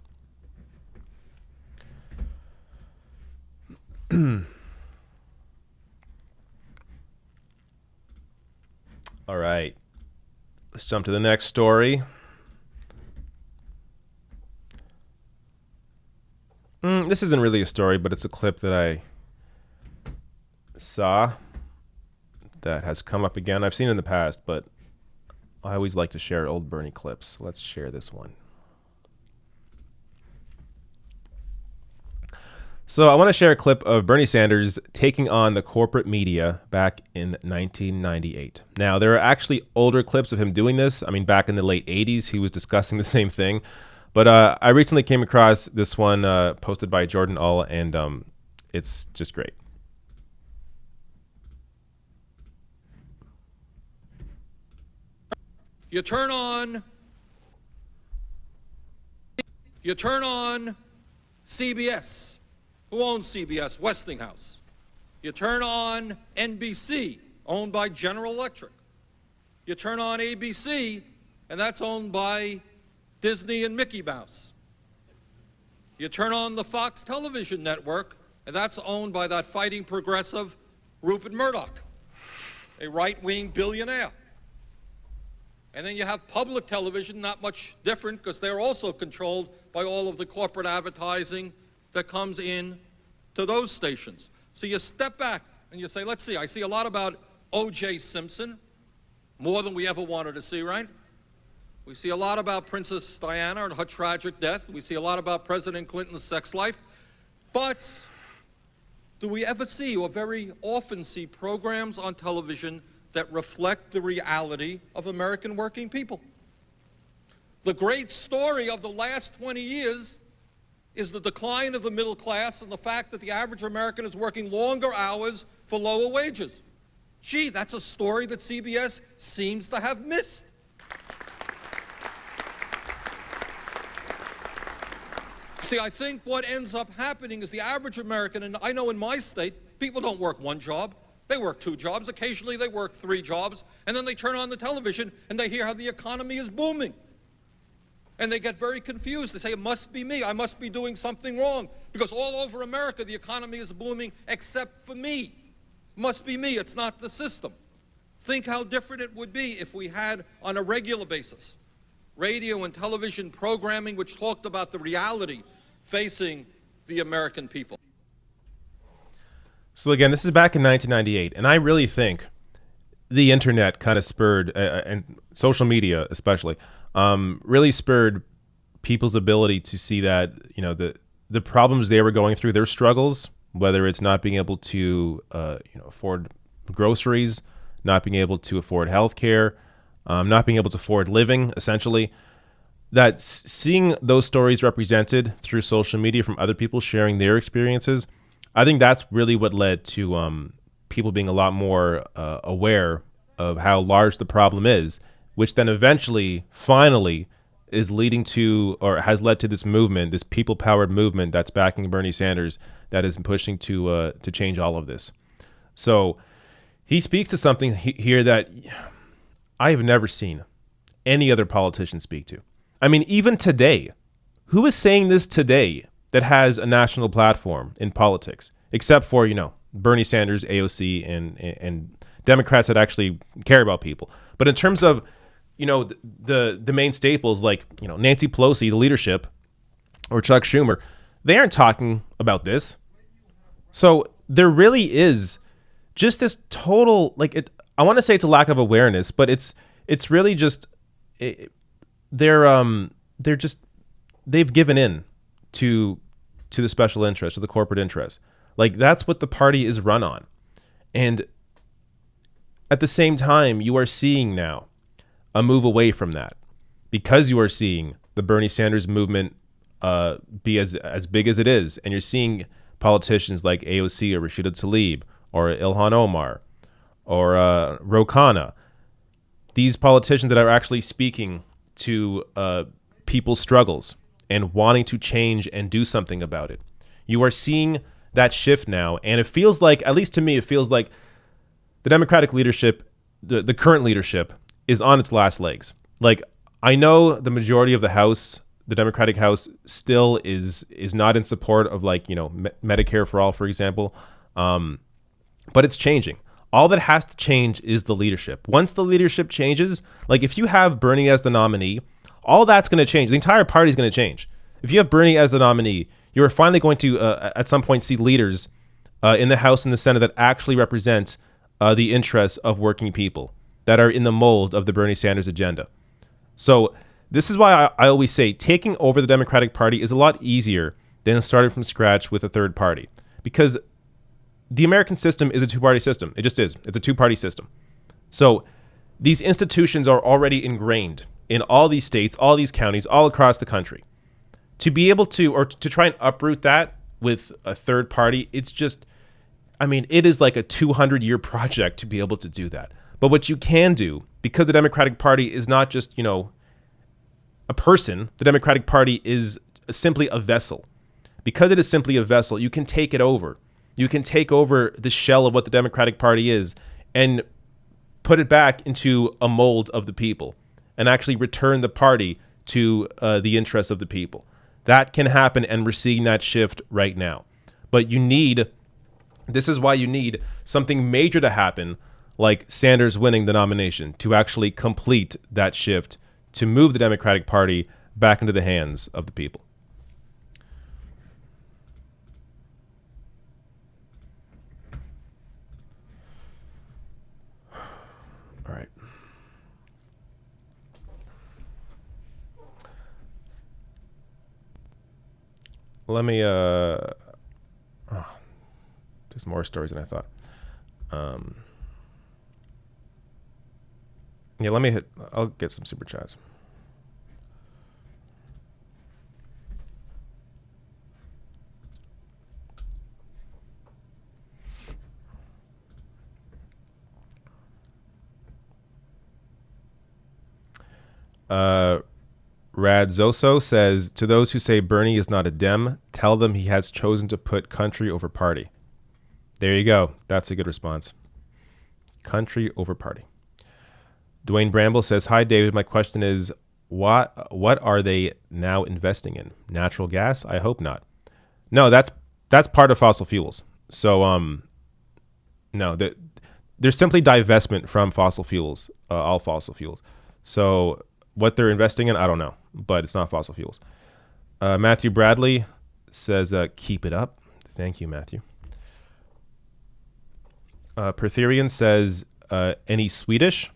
A: All right, let's jump to the next story. This isn't really a story, but it's a clip that I saw that has come up again. I've seen it in the past, but I always like to share old Bernie clips. Let's share this one. So I want to share a clip of Bernie Sanders taking on the corporate media back in 1998. Now, there are actually older clips of him doing this. I mean, back in the late 80s, he was discussing the same thing. But I recently came across this one posted by Jordan Ull, and It's just great.
F: You turn on CBS. Who owns CBS? Westinghouse. You turn on NBC, owned by General Electric. You turn on ABC, and that's owned by Disney and Mickey Mouse. You turn on the Fox television network, and that's owned by that fighting progressive Rupert Murdoch, a right-wing billionaire. And then you have public television, not much different, because they're also controlled by all of the corporate advertising that comes in to those stations. So you step back and you say, let's see, I see a lot about O.J. Simpson, more than we ever wanted to see, right? We see a lot about Princess Diana and her tragic death. We see a lot about President Clinton's sex life. But do we ever see, or very often see, programs on television that reflect the reality of American working people? The great story of the last 20 years is the decline of the middle class and the fact that the average American is working longer hours for lower wages. Gee, that's a story that CBS seems to have missed. See, I think what ends up happening is the average American, and I know in my state, people don't work one job. They work two jobs. Occasionally they work three jobs. And then they turn on the television and they hear how the economy is booming. And they get very confused. They say, it must be me. I must be doing something wrong. Because all over America, the economy is booming except for me. It must be me. It's not the system. Think how different it would be if we had, on a regular basis, radio and television programming which talked about the reality facing the American people.
A: So again, this is back in 1998, and I really think the internet kind of spurred, and social media especially, really spurred people's ability to see that, you know, the problems they were going through, their struggles, whether it's not being able to afford groceries, not being able to afford healthcare, not being able to afford living, essentially, that seeing those stories represented through social media from other people sharing their experiences, I think that's really what led to people being a lot more aware of how large the problem is, which then eventually, finally, is leading to, or has led to, this movement, this people-powered movement that's backing Bernie Sanders, that is pushing to change all of this. So he speaks to something here that I have never seen any other politician speak to. I mean, even today, who is saying this today that has a national platform in politics, except for, Bernie Sanders, AOC, and Democrats that actually care about people. But in terms of, the main staples like, Nancy Pelosi, the leadership, or Chuck Schumer, they aren't talking about this. So there really is just this total, I want to say it's a lack of awareness, but it's really just, they've given in to the special interest, to the corporate interest. That's what the party is run on. And at the same time, you are seeing now a move away from that, because you are seeing the Bernie Sanders movement be as big as it is. And you're seeing politicians like AOC or Rashida Tlaib or Ilhan Omar or Ro Khanna, these politicians that are actually speaking to people's struggles and wanting to change and do something about it. You are seeing that shift now, and it feels like, at least to me, it feels like the Democratic leadership, the current leadership, is on its last legs. I know the majority of the House, the Democratic House, still is not in support of Medicare for all, for example, but it's changing. All that has to change is the leadership. Once the leadership changes, if you have Bernie as the nominee, all that's going to change. The entire party is going to change. If you have Bernie as the nominee, you're finally going to, at some point, see leaders in the House and the Senate that actually represent the interests of working people, that are in the mold of the Bernie Sanders agenda. So this is why I always say taking over the Democratic Party is a lot easier than starting from scratch with a third party, because the American system is a two-party system. It just is. It's a two-party system. So these institutions are already ingrained in all these states, all these counties, all across the country. To be able to, or to try and uproot that with a third party, it's just, I mean, it is like a 200-year project to be able to do that. But what you can do, because the Democratic Party is not just, a person, the Democratic Party is simply a vessel. Because it is simply a vessel, you can take it over. You can take over the shell of what the Democratic Party is and put it back into a mold of the people and actually return the party to the interests of the people. That can happen, and we're seeing that shift right now. But this is why you need something major to happen, like Sanders winning the nomination, to actually complete that shift, to move the Democratic Party back into the hands of the people. All right. Let me there's more stories than I thought. I'll get some super chats. Radzoso says, to those who say Bernie is not a Dem, tell them he has chosen to put country over party. There you go. That's a good response. Country over party. Dwayne Bramble says, hi, David. My question is, what are they now investing in? Natural gas? I hope not. No, that's part of fossil fuels. So, no, there's simply divestment from fossil fuels, all fossil fuels. So what they're investing in, I don't know, but it's not fossil fuels. Matthew Bradley says, keep it up. Thank you, Matthew. Pertherian says, any Swedish?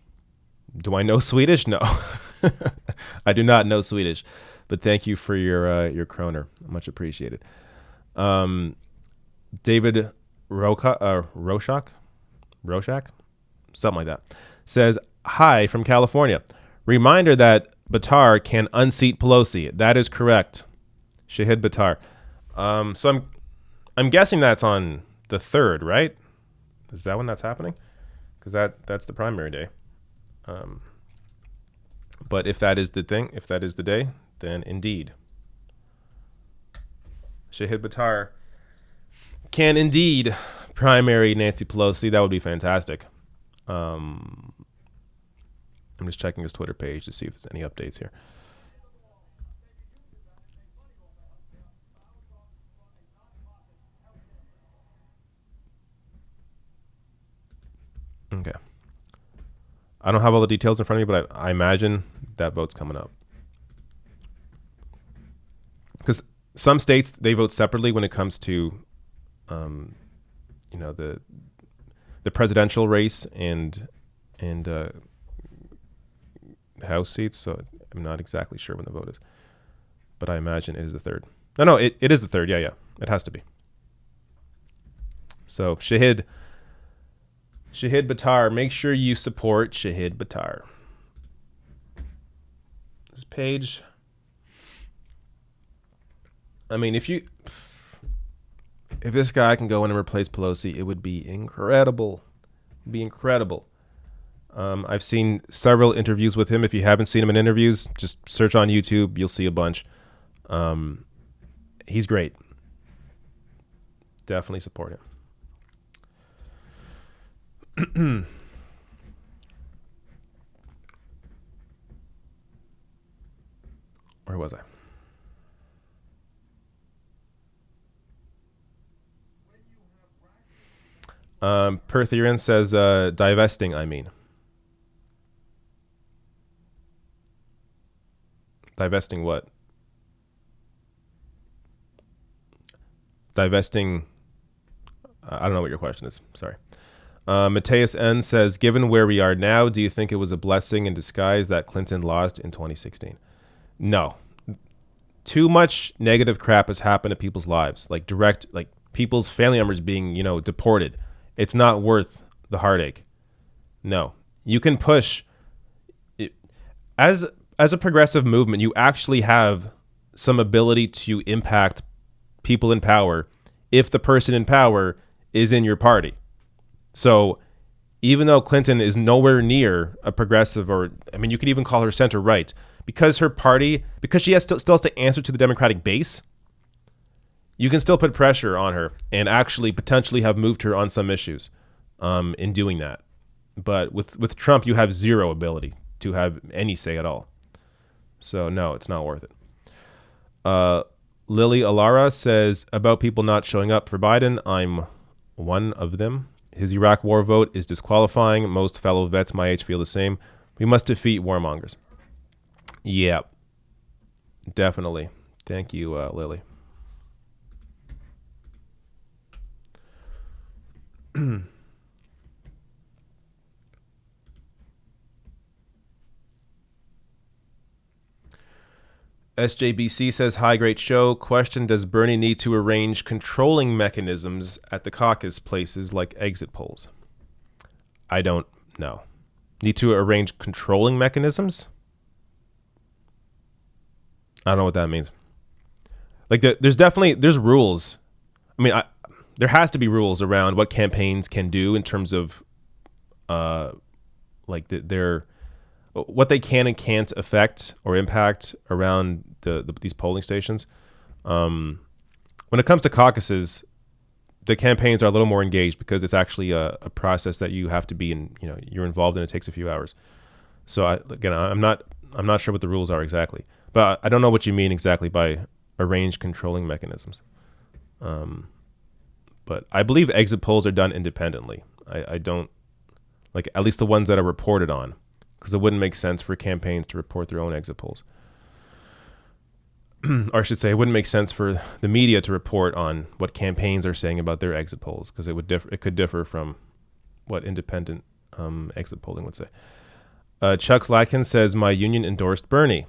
A: Do I know Swedish? No, I do not know Swedish, but thank you for your kroner. Much appreciated. David Roshak, something like that, says, hi from California. Reminder that Buttigieg can unseat Pelosi. That is correct. Shahid Buttigieg. So I'm guessing that's on the 3rd, right? Is that when that's happening? Because that's the primary day. But if that is the thing, if that is the day, then indeed, Shahid Buttigieg can indeed primary Nancy Pelosi. That would be fantastic. I'm just checking his Twitter page to see if there's any updates here. Okay. I don't have all the details in front of me, but I imagine that vote's coming up. Because some states, they vote separately when it comes to, the presidential race and House seats. So I'm not exactly sure when the vote is, but I imagine it is the 3rd. No, it is the 3rd. Yeah, it has to be. So Shahid Buttigieg, make sure you support Shahid Buttigieg. This page, I mean, if this guy can go in and replace Pelosi, it would be incredible. It'd be incredible. I've seen several interviews with him. If you haven't seen him in interviews, just search on YouTube. You'll see a bunch. He's great. Definitely support him. Where was I? Pertherian says, divesting, I mean. Divesting what? Divesting, I don't know what your question is. Sorry. Mateus N says, given where we are now, do you think it was a blessing in disguise that Clinton lost in 2016? No. Too much negative crap has happened to people's lives, like people's family members being, deported. It's not worth the heartache. No. You can push it. As a progressive movement, you actually have some ability to impact people in power if the person in power is in your party. So even though Clinton is nowhere near a progressive, or I mean, you could even call her center right, because her party, because she still has to answer to the Democratic base, you can still put pressure on her and actually potentially have moved her on some issues in doing that. But with Trump, you have zero ability to have any say at all. So no, it's not worth it. Lily Alara says, about people not showing up for Biden, I'm one of them. His Iraq war vote is disqualifying. Most fellow vets my age feel the same. We must defeat warmongers. Yeah, definitely. Thank you, Lily. SJBC says, hi, great show. Question, does Bernie need to arrange controlling mechanisms at the caucus places like exit polls? I don't know. Need to arrange controlling mechanisms? I don't know what that means. Like, there's rules. I mean, there has to be rules around what campaigns can do in terms of like what they can and can't affect or impact around these polling stations. When it comes to caucuses, the campaigns are a little more engaged because it's actually a process that you have to be in. You know, you're involved in. It takes a few hours. So I'm not sure what the rules are exactly, but I don't know what you mean exactly by arrange controlling mechanisms. But I believe exit polls are done independently. I don't, like, at least the ones that are reported on, because it wouldn't make sense for campaigns to report their own exit polls. Or I should say, it wouldn't make sense for the media to report on what campaigns are saying about their exit polls, because it could differ from what independent exit polling would say. Chuck Slatkin says, my union endorsed Bernie.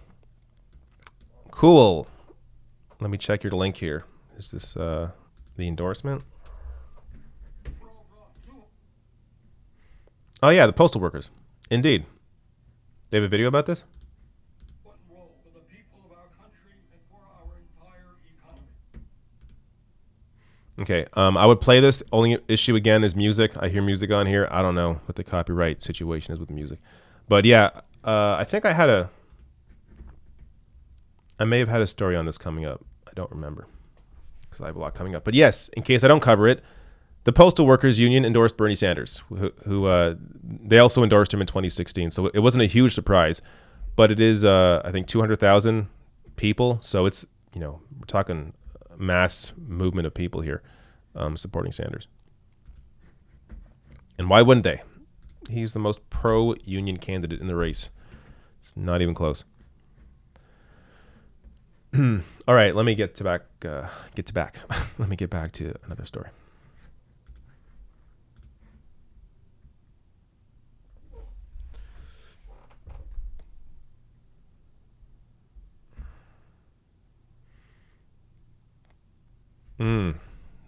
A: Cool. Let me check your link here. Is this the endorsement? Oh yeah, the postal workers. Indeed. They have a video about this? Okay, I would play this. Only issue again is music. I hear music on here. I don't know what the copyright situation is with music. But yeah, I think I may have had a story on this coming up. I don't remember, because I have a lot coming up. But yes, in case I don't cover it, the Postal Workers Union endorsed Bernie Sanders, who they also endorsed him in 2016. So it wasn't a huge surprise, but it is, I think, 200,000 people. So it's, we're talking mass movement of people here supporting Sanders. And why wouldn't they? He's the most pro-union candidate in the race. It's not even close. All right, let me get back. Let me get back to another story.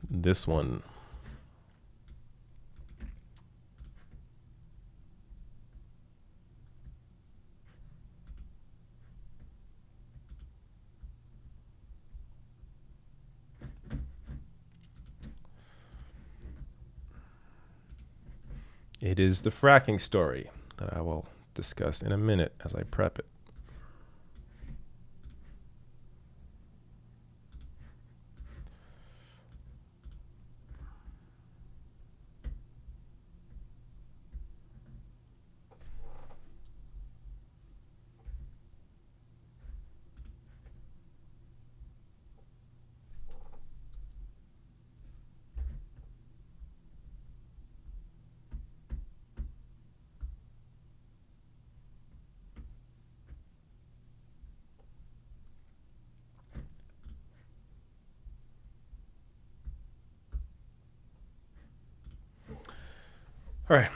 A: This one. It is the fracking story that I will discuss in a minute as I prep it. All right.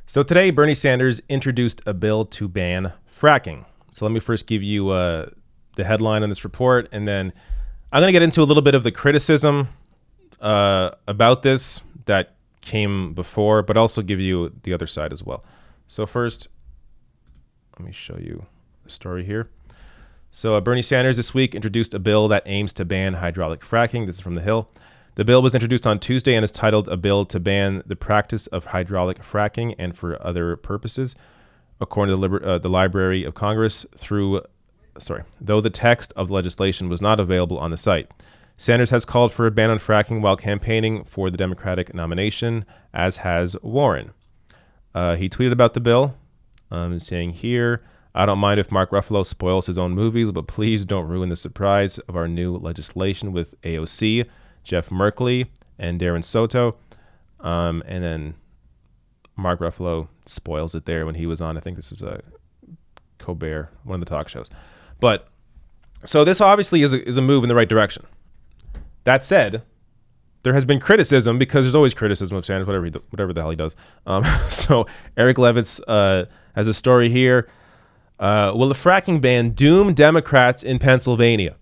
A: So today, Bernie Sanders introduced a bill to ban fracking. So let me first give you the headline on this report, and then I'm going to get into a little bit of the criticism about this that came before, but also give you the other side as well. So first, let me show you story here. So Bernie Sanders this week introduced a bill that aims to ban hydraulic fracking. This is from The Hill. The bill was introduced on Tuesday and is titled "A Bill to Ban the Practice of Hydraulic Fracking and for Other Purposes," according to the Library of Congress. Though the text of the legislation was not available on the site. Sanders has called for a ban on fracking while campaigning for the Democratic nomination, as has Warren. He tweeted about the bill, saying here, "I don't mind if Mark Ruffalo spoils his own movies, but please don't ruin the surprise of our new legislation with AOC, Jeff Merkley, and Darren Soto." And then Mark Ruffalo spoils it there when he was on, I think this is a Colbert, one of the talk shows. But so this obviously is a move in the right direction. That said, there has been criticism, because there's always criticism of Sanders, whatever the hell he does. So Eric Levitz has a story here. Will the fracking ban doom Democrats in Pennsylvania?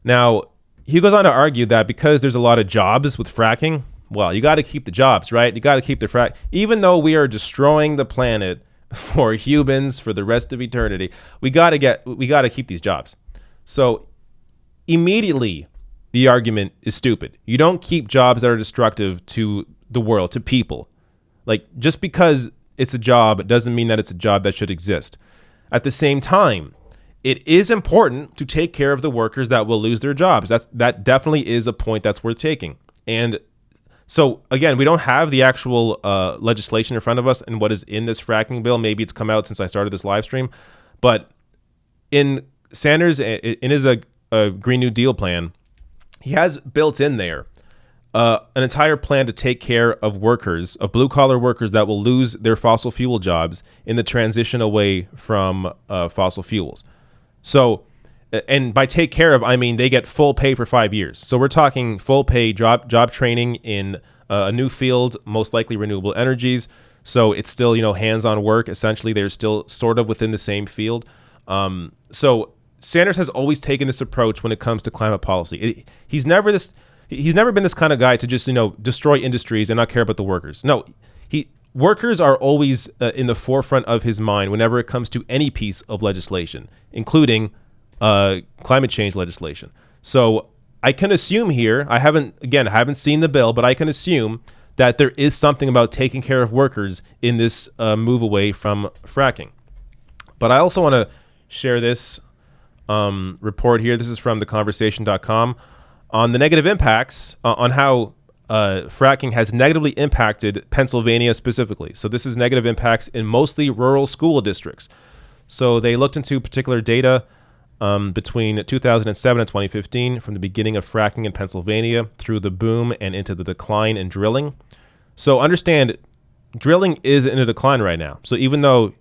A: Now, he goes on to argue that because there's a lot of jobs with fracking, well, you got to keep the jobs, right? You got to keep the frack. Even though we are destroying the planet for humans for the rest of eternity, we got to keep these jobs. So immediately, the argument is stupid. You don't keep jobs that are destructive to the world, to people. Like, just because it's a job doesn't mean that it's a job that should exist. At the same time, it is important to take care of the workers that will lose their jobs. That definitely is a point that's worth taking. And so, again, we don't have the actual legislation in front of us and what is in this fracking bill. Maybe it's come out since I started this live stream. But in Sanders, in his Green New Deal plan, he has built in there an entire plan to take care of workers, of blue-collar workers that will lose their fossil fuel jobs in the transition away from fossil fuels. So, and by take care of, I mean they get full pay for 5 years. So we're talking full pay job training in a new field, most likely renewable energies. So it's still, hands-on work. Essentially, they're still sort of within the same field. So Sanders has always taken this approach when it comes to climate policy. He's never been this kind of guy to just, destroy industries and not care about the workers. No, workers are always in the forefront of his mind whenever it comes to any piece of legislation, including climate change legislation. So I can assume here, I haven't seen the bill, but I can assume that there is something about taking care of workers in this move away from fracking. But I also want to share this report here. This is from theconversation.com on the negative impacts on how fracking has negatively impacted Pennsylvania specifically. So this is negative impacts in mostly rural school districts. So they looked into particular data between 2007 and 2015 from the beginning of fracking in Pennsylvania through the boom and into the decline in drilling. So understand, drilling is in a decline right now. So even though,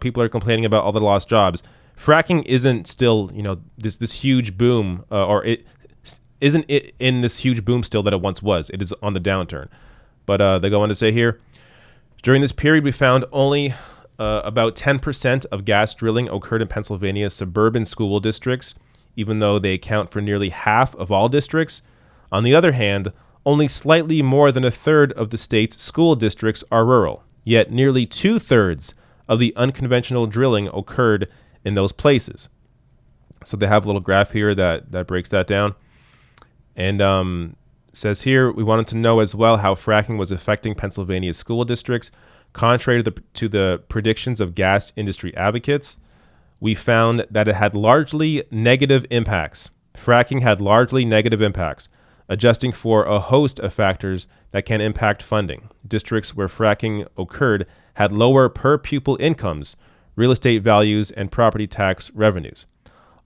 A: people are complaining about all the lost jobs, fracking isn't still, this huge boom, or it isn't in this huge boom still that it once was. It is on the downturn. But they go on to say here, during this period, we found only about 10% of gas drilling occurred in Pennsylvania's suburban school districts, even though they account for nearly half of all districts. On the other hand, only slightly more than a third of the state's school districts are rural, yet nearly 2/3 of the unconventional drilling occurred in those places. So they have a little graph here that breaks that down. And says here, we wanted to know as well how fracking was affecting Pennsylvania's school districts. Contrary to the predictions of gas industry advocates, we found that it had largely negative impacts. Fracking had largely negative impacts, adjusting for a host of factors that can impact funding. Districts where fracking occurred had lower per pupil incomes, real estate values, and property tax revenues.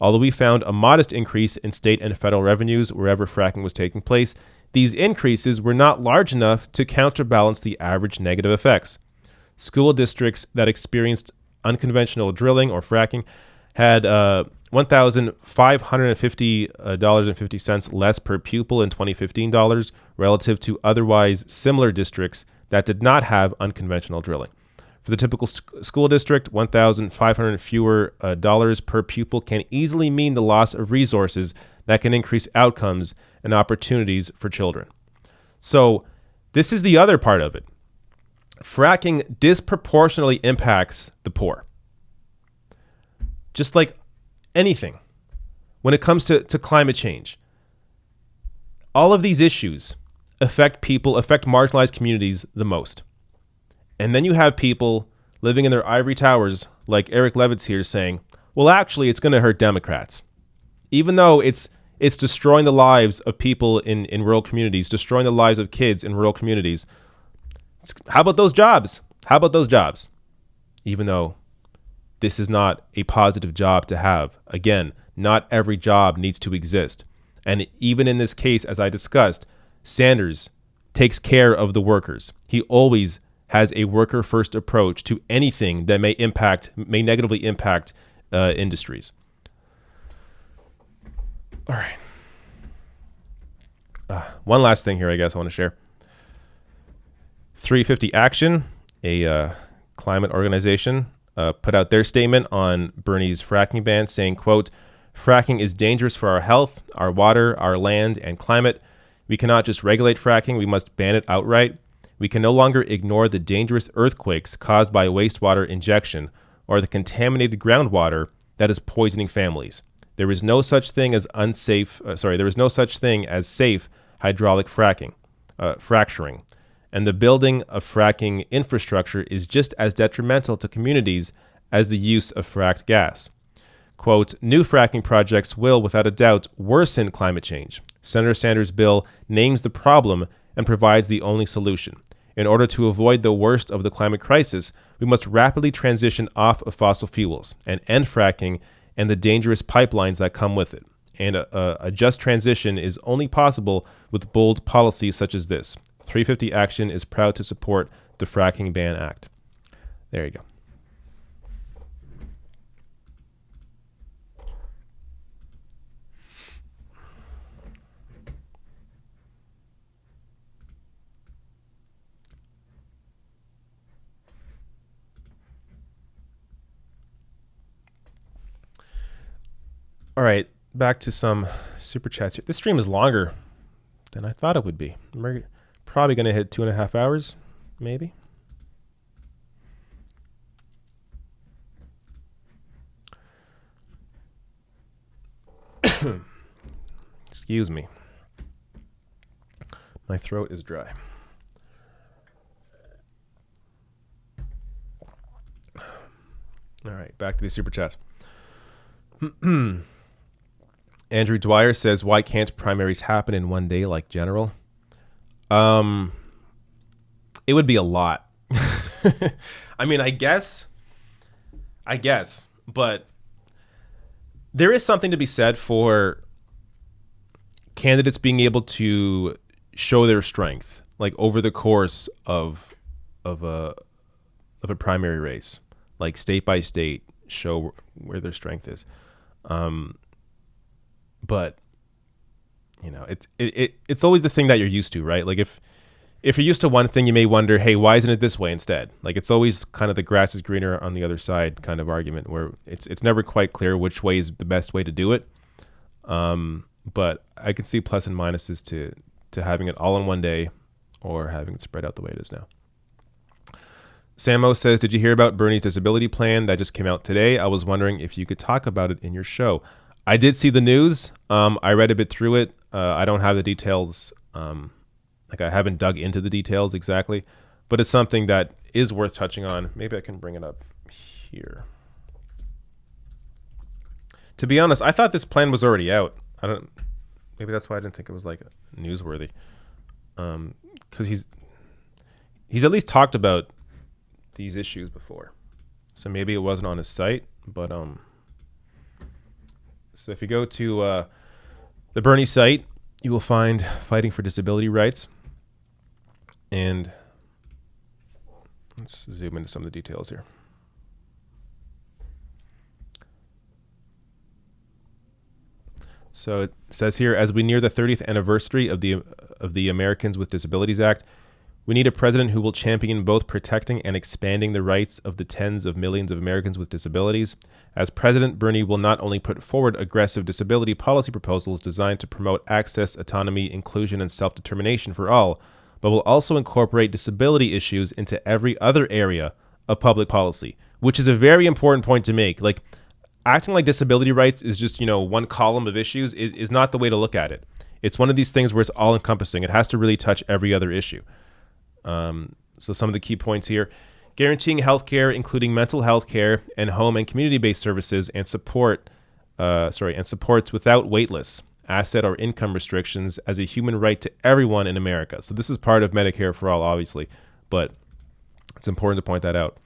A: Although we found a modest increase in state and federal revenues wherever fracking was taking place, these increases were not large enough to counterbalance the average negative effects. School districts that experienced unconventional drilling or fracking had $1,550.50 less per pupil in 2015 dollars relative to otherwise similar districts that did not have unconventional drilling. For the typical school district, $1,500 fewer dollars per pupil can easily mean the loss of resources that can increase outcomes and opportunities for children. So this is the other part of it. Fracking disproportionately impacts the poor. just like anything, when it comes to climate change, all of these issues affect marginalized communities the most. And then you have people living in their ivory towers like Eric Levitz here saying, well, actually, it's going to hurt Democrats. Even though it's destroying the lives of people in rural communities, destroying the lives of kids in rural communities. How about those jobs? How about those jobs? Even though this is not a positive job to have. Again, not every job needs to exist. And even in this case, as I discussed, Sanders takes care of the workers. He always has a worker-first approach to anything that may negatively impact industries. All right. One last thing here, I guess I want to share. 350 Action, a climate organization, put out their statement on Bernie's fracking ban, saying, quote, fracking is dangerous for our health, our water, our land, and climate. We cannot just regulate fracking. We must ban it outright. We can no longer ignore the dangerous earthquakes caused by wastewater injection or the contaminated groundwater that is poisoning families. There is no such thing as safe hydraulic fracturing. And the building of fracking infrastructure is just as detrimental to communities as the use of fracked gas. Quote, new fracking projects will, without a doubt, worsen climate change. Senator Sanders' bill names the problem and provides the only solution. In order to avoid the worst of the climate crisis, we must rapidly transition off of fossil fuels and end fracking and the dangerous pipelines that come with it. And a just transition is only possible with bold policies such as this. 350 Action is proud to support the Fracking Ban Act. There you go. All right, back to some super chats here. This stream is longer than I thought it would be. We're probably going to hit 2.5 hours, maybe. Excuse me. My throat is dry. All right, back to the super chats. Andrew Dwyer says, why can't primaries happen in one day like general? It would be a lot. I mean, I guess, but there is something to be said for candidates being able to show their strength, like over the course of a primary race, like state by state, show where their strength is. But you know, it's always the thing that you're used to, right? Like if you're used to one thing, you may wonder, hey, why isn't it this way instead? Like it's always kind of the grass is greener on the other side kind of argument, where it's never quite clear which way is the best way to do it. But I can see plus and minuses to having it all in one day or having it spread out the way it is now. Samo says, did you hear about Bernie's disability plan that just came out today? I was wondering if you could talk about it in your show. I did see the news. I read a bit through it. I don't have the details. Like I haven't dug into the details exactly, but it's something that is worth touching on. Maybe I can bring it up here. To be honest, I thought this plan was already out. Maybe that's why I didn't think it was like newsworthy. Because he's at least talked about these issues before, so maybe it wasn't on his site. But so if you go to the Bernie site, you will find Fighting for Disability Rights, and let's zoom into some of the details here. So it says here, as we near the 30th anniversary of the Americans with Disabilities Act, we need a president who will champion both protecting and expanding the rights of the tens of millions of Americans with disabilities. As president, Bernie will not only put forward aggressive disability policy proposals designed to promote access, autonomy, inclusion, and self-determination for all, but will also incorporate disability issues into every other area of public policy, which is a very important point to make. Like, acting like disability rights is just, one column of issues is not the way to look at it. It's one of these things where it's all encompassing. It has to really touch every other issue. So some of the key points here: guaranteeing healthcare, including mental health care and home and community-based services, and supports without wait lists, asset or income restrictions as a human right to everyone in America. So this is part of Medicare for all, obviously, but it's important to point that out.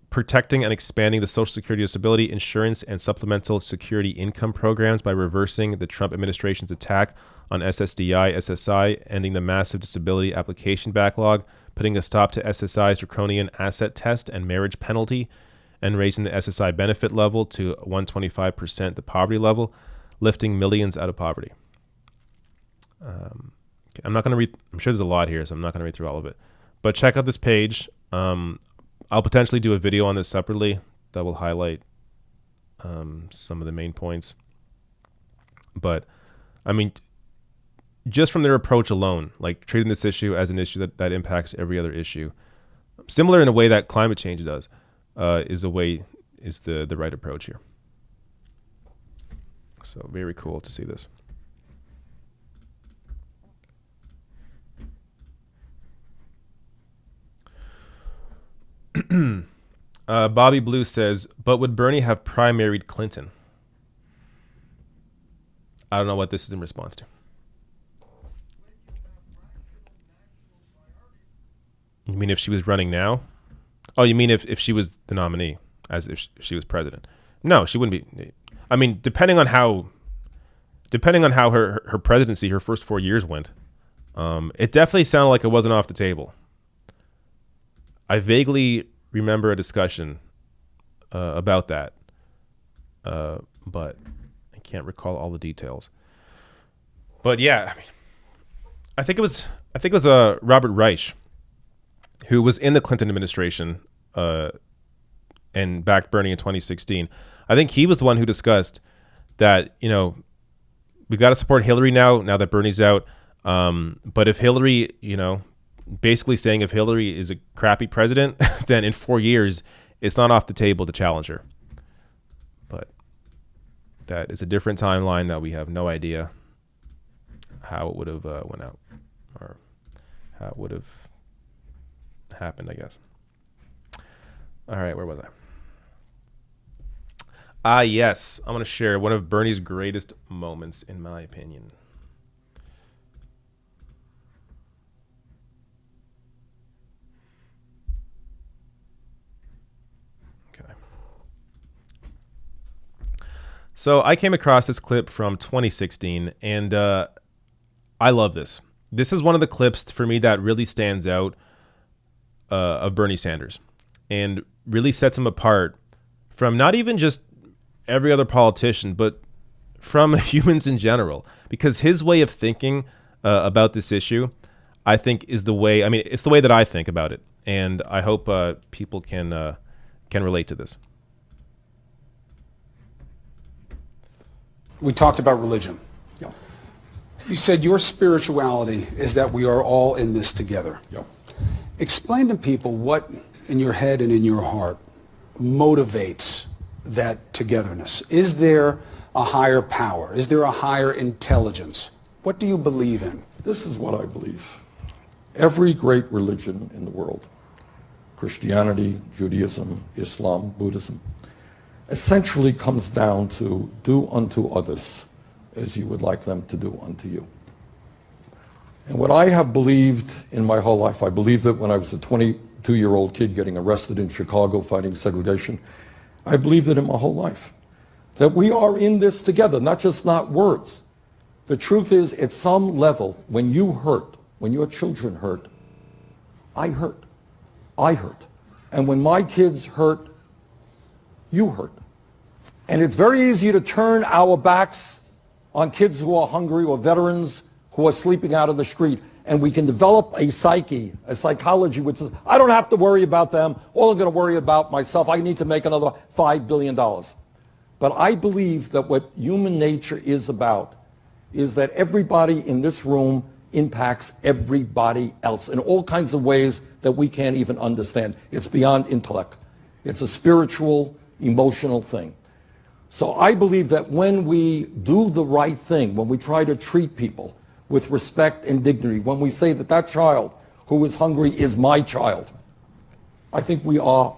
A: Protecting and expanding the Social Security disability insurance and supplemental security income programs by reversing the Trump administration's attack on SSDI, SSI, ending the massive disability application backlog, putting a stop to SSI's draconian asset test and marriage penalty, and raising the SSI benefit level to 125% the poverty level, lifting millions out of poverty. I'm not going to read, I'm sure there's a lot here, so I'm not going to read through all of it. But check out this page. I'll potentially do a video on this separately that will highlight some of the main points. But, I mean, just from their approach alone, like treating this issue as an issue that impacts every other issue, similar in a way that climate change does, is the right approach here. So very cool to see this. Bobby Blue says, but would Bernie have primaried Clinton? I don't know what this is in response to. You mean if she was running now? Oh, you mean if she was the nominee, as if she was president? No, she wouldn't be. I mean, depending on how her presidency, her first 4 years went, it definitely sounded like it wasn't off the table. I vaguely remember a discussion about that, but I can't recall all the details. But yeah, I mean, I think it was Robert Reich, who was in the Clinton administration and backed Bernie in 2016. I think he was the one who discussed that, we got to support Hillary now that Bernie's out. But if Hillary, basically saying if Hillary is a crappy president, then in 4 years, it's not off the table to challenge her. But that is a different timeline that we have no idea how it would have went out or how it would have happened, I guess. All right, where was I? Yes, I'm going to share one of Bernie's greatest moments, in my opinion. So I came across this clip from 2016, and I love this. This is one of the clips for me that really stands out of Bernie Sanders and really sets him apart from not even just every other politician, but from humans in general. Because his way of thinking about this issue, I think, is the way, it's the way that I think about it. And I hope people can relate to this.
E: We talked about religion.
N: Yep.
E: You said your spirituality is that we are all in this together.
N: Yep.
E: Explain to people what in your head and in your heart motivates that togetherness. Is there a higher power? Is there a higher intelligence? What do you believe in?
N: This is what I believe. Every great religion in the world, Christianity, Judaism, Islam, Buddhism, essentially comes down to do unto others as you would like them to do unto you. And what I have believed in my whole life, I believed it when I was a 22-year-old kid getting arrested in Chicago fighting segregation. I believed it in my whole life, that we are in this together, not words. The truth is, at some level, when you hurt, when your children hurt, I hurt. And when my kids hurt, you hurt. And it's very easy to turn our backs on kids who are hungry or veterans who are sleeping out on the street. And we can develop a psyche, a psychology which says, I don't have to worry about them. All I'm going to worry about myself. I need to make another $5 billion. But I believe that what human nature is about is that everybody in this room impacts everybody else in all kinds of ways that we can't even understand. It's beyond intellect. It's a spiritual, emotional thing. So I believe that when we do the right thing, when we try to treat people with respect and dignity, when we say that that child who is hungry is my child, I think we are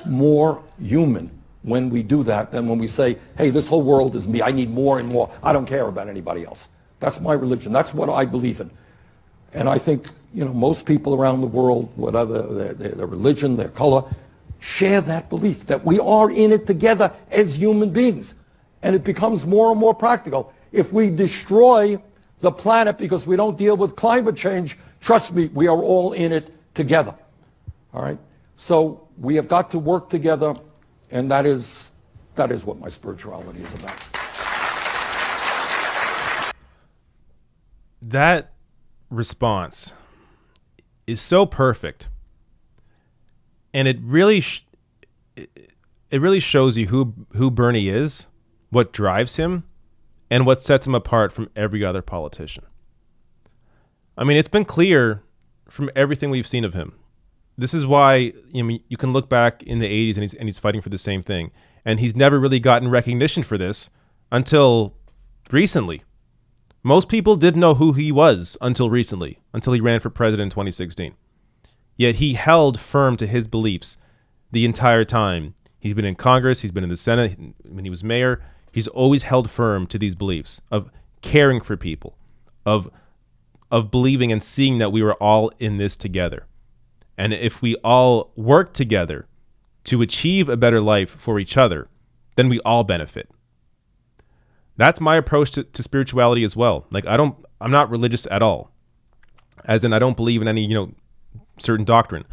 N: more human when we do that than when we say, hey, this whole world is me. I need more and more. I don't care about anybody else. That's my religion. That's what I believe in. And I think, most people around the world, whatever their religion, their color, share that belief that we are in it together as human beings. And it becomes more and more practical. If we destroy the planet because we don't deal with climate change, trust me, we are all in it together. All right? So we have got to work together, and that is what my spirituality is about.
A: That response is so perfect, and it really shows you who Bernie is, what drives him, and what sets him apart from every other politician. I mean, it's been clear from everything we've seen of him. This is why you can look back in the 80s and he's fighting for the same thing, and he's never really gotten recognition for this until recently. Most people didn't know who he was until recently, until he ran for president in 2016. Yet he held firm to his beliefs the entire time. He's been in Congress, he's been in the Senate, when he was mayor. He's always held firm to these beliefs of caring for people, of believing and seeing that we were all in this together. And if we all work together to achieve a better life for each other, then we all benefit. That's my approach to spirituality as well. Like, I'm not religious at all. As in, I don't believe in any, certain doctrine.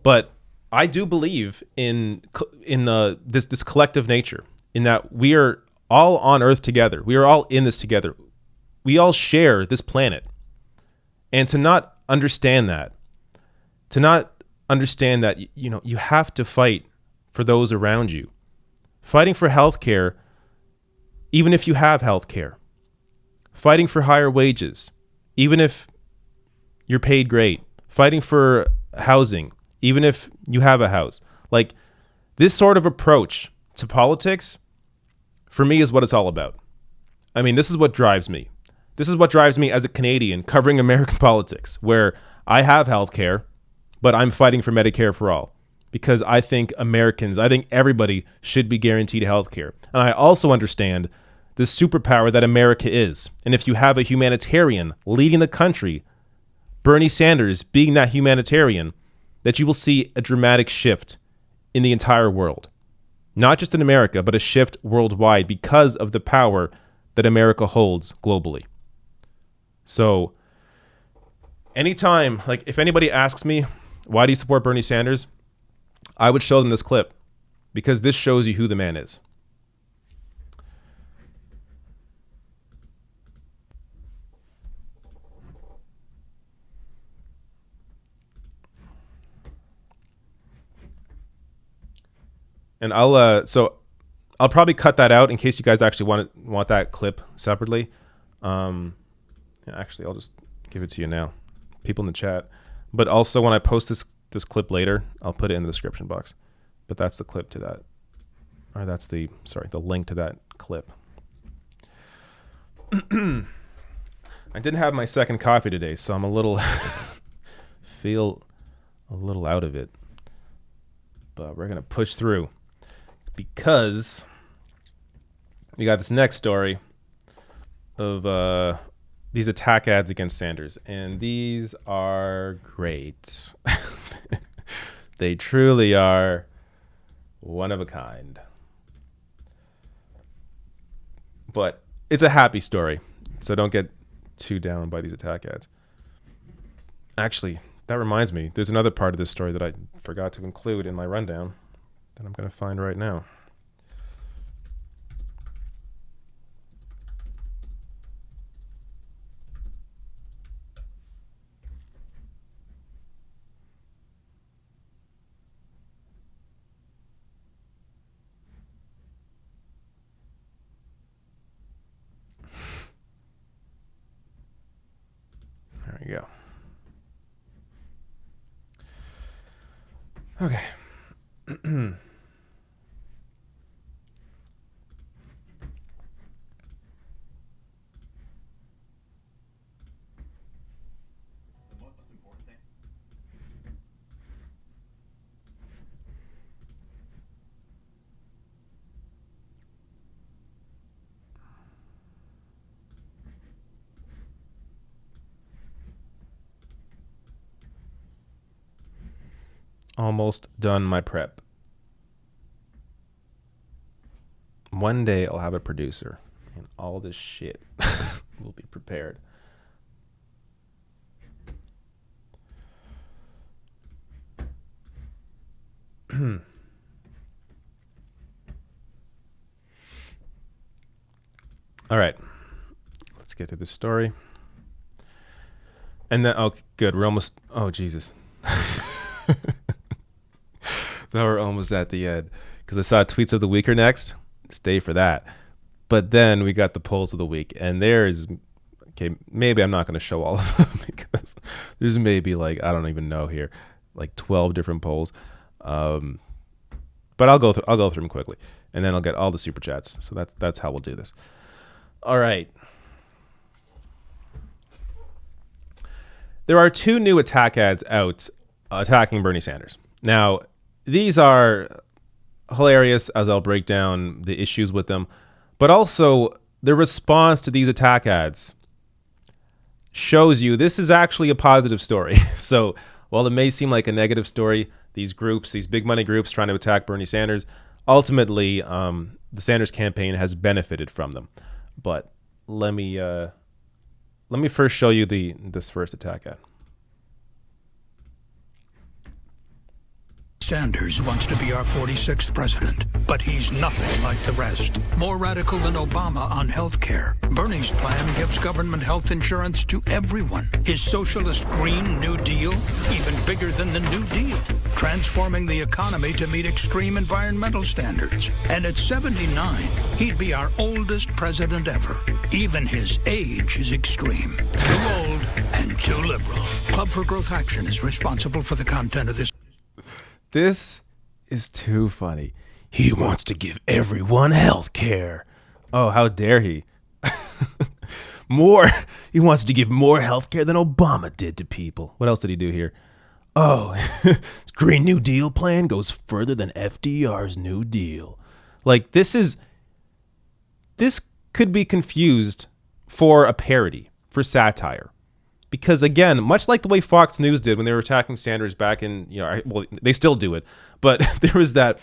A: But I do believe in this collective nature, in that we are all on Earth together. We are all in this together. We all share this planet. And to not understand that, you have to fight for those around you. Fighting for healthcare, even if you have healthcare. Fighting for higher wages, even if you're paid great. Fighting for housing, even if you have a house. Like, this sort of approach to politics, for me, is what it's all about. I mean, this is what drives me. This is what drives me as a Canadian covering American politics, where I have healthcare, but I'm fighting for Medicare for all. Because I think everybody should be guaranteed healthcare. And I also understand the superpower that America is. And if you have a humanitarian leading the country, Bernie Sanders being that humanitarian, that you will see a dramatic shift in the entire world. Not just in America, but a shift worldwide because of the power that America holds globally. So, anytime, like, if anybody asks me, why do you support Bernie Sanders? I would show them this clip, because this shows you who the man is. And I'll probably cut that out in case you guys actually want that clip separately. Actually, I'll just give it to you now, people in the chat. But also, when I post this clip later, I'll put it in the description box. But that's the clip to that, or that's the link to that clip. I didn't have my second coffee today, so I'm feel a little out of it. But we're gonna push through, because we got this next story of these attack ads against Sanders, and these are great. They truly are one of a kind. But it's a happy story, so don't get too down by these attack ads. Actually, that reminds me, there's another part of this story that I forgot to include in my rundown that I'm going to find right now. There you go. Okay. almost done my prep. One day I'll have a producer and all this shit will be prepared. All right, let's get to this story. And then, oh, good. We're almost, oh, Jesus. Now we're almost at the end because I saw tweets of the week are next. Stay for that. But then we got the polls of the week, and there's, okay, maybe I'm not going to show all of them because there's maybe like, I don't even know here, like 12 different polls. But I'll go through them quickly, and then I'll get all the super chats. So that's how we'll do this. All right. There are 2 new attack ads out attacking Bernie Sanders. Now, these are hilarious as I'll break down the issues with them, but also the response to these attack ads shows you this is actually a positive story. So while it may seem like a negative story, these groups, these big money groups trying to attack Bernie Sanders, ultimately the Sanders campaign has benefited from them. But let me first show you this first attack ad.
O: Sanders wants to be our 46th president, but he's nothing like the rest. More radical than Obama on health care. Bernie's plan gives government health insurance to everyone. His socialist Green New Deal, even bigger than the New Deal, transforming the economy to meet extreme environmental standards. And at 79, he'd be our oldest president ever. Even his age is extreme. Too old and too liberal. Club for Growth Action is responsible for the content of this.
A: This is too funny. He wants to give everyone health care. Oh, how dare he? He wants to give more health care than Obama did to people. What else did he do here? Oh, his Green New Deal plan goes further than FDR's New Deal. Like, this could be confused for a parody, for satire. Because again, much like the way Fox News did when they were attacking Sanders back in, well, they still do it, but there was that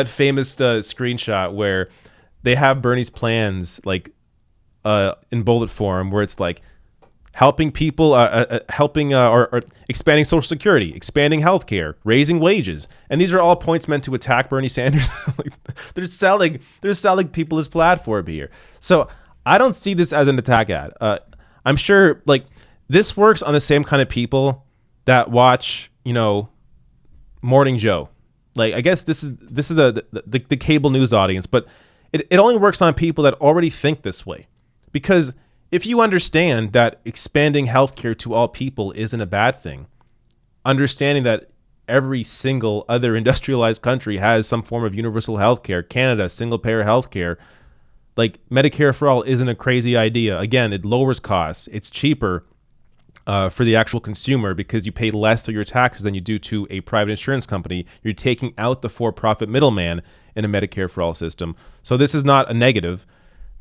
A: famous screenshot where they have Bernie's plans like in bullet form, where it's like helping people, or expanding Social Security, expanding healthcare, raising wages, and these are all points meant to attack Bernie Sanders. they're selling people his platform here. So I don't see this as an attack ad. I'm sure like. This works on the same kind of people that watch, Morning Joe. Like, I guess this is the cable news audience, but it only works on people that already think this way. Because if you understand that expanding healthcare to all people isn't a bad thing, understanding that every single other industrialized country has some form of universal healthcare, Canada, single-payer healthcare, like Medicare for all isn't a crazy idea. Again, it lowers costs. It's cheaper. For the actual consumer, because you pay less for your taxes than you do to a private insurance company. You're taking out the for-profit middleman in a Medicare for all system. So this is not a negative.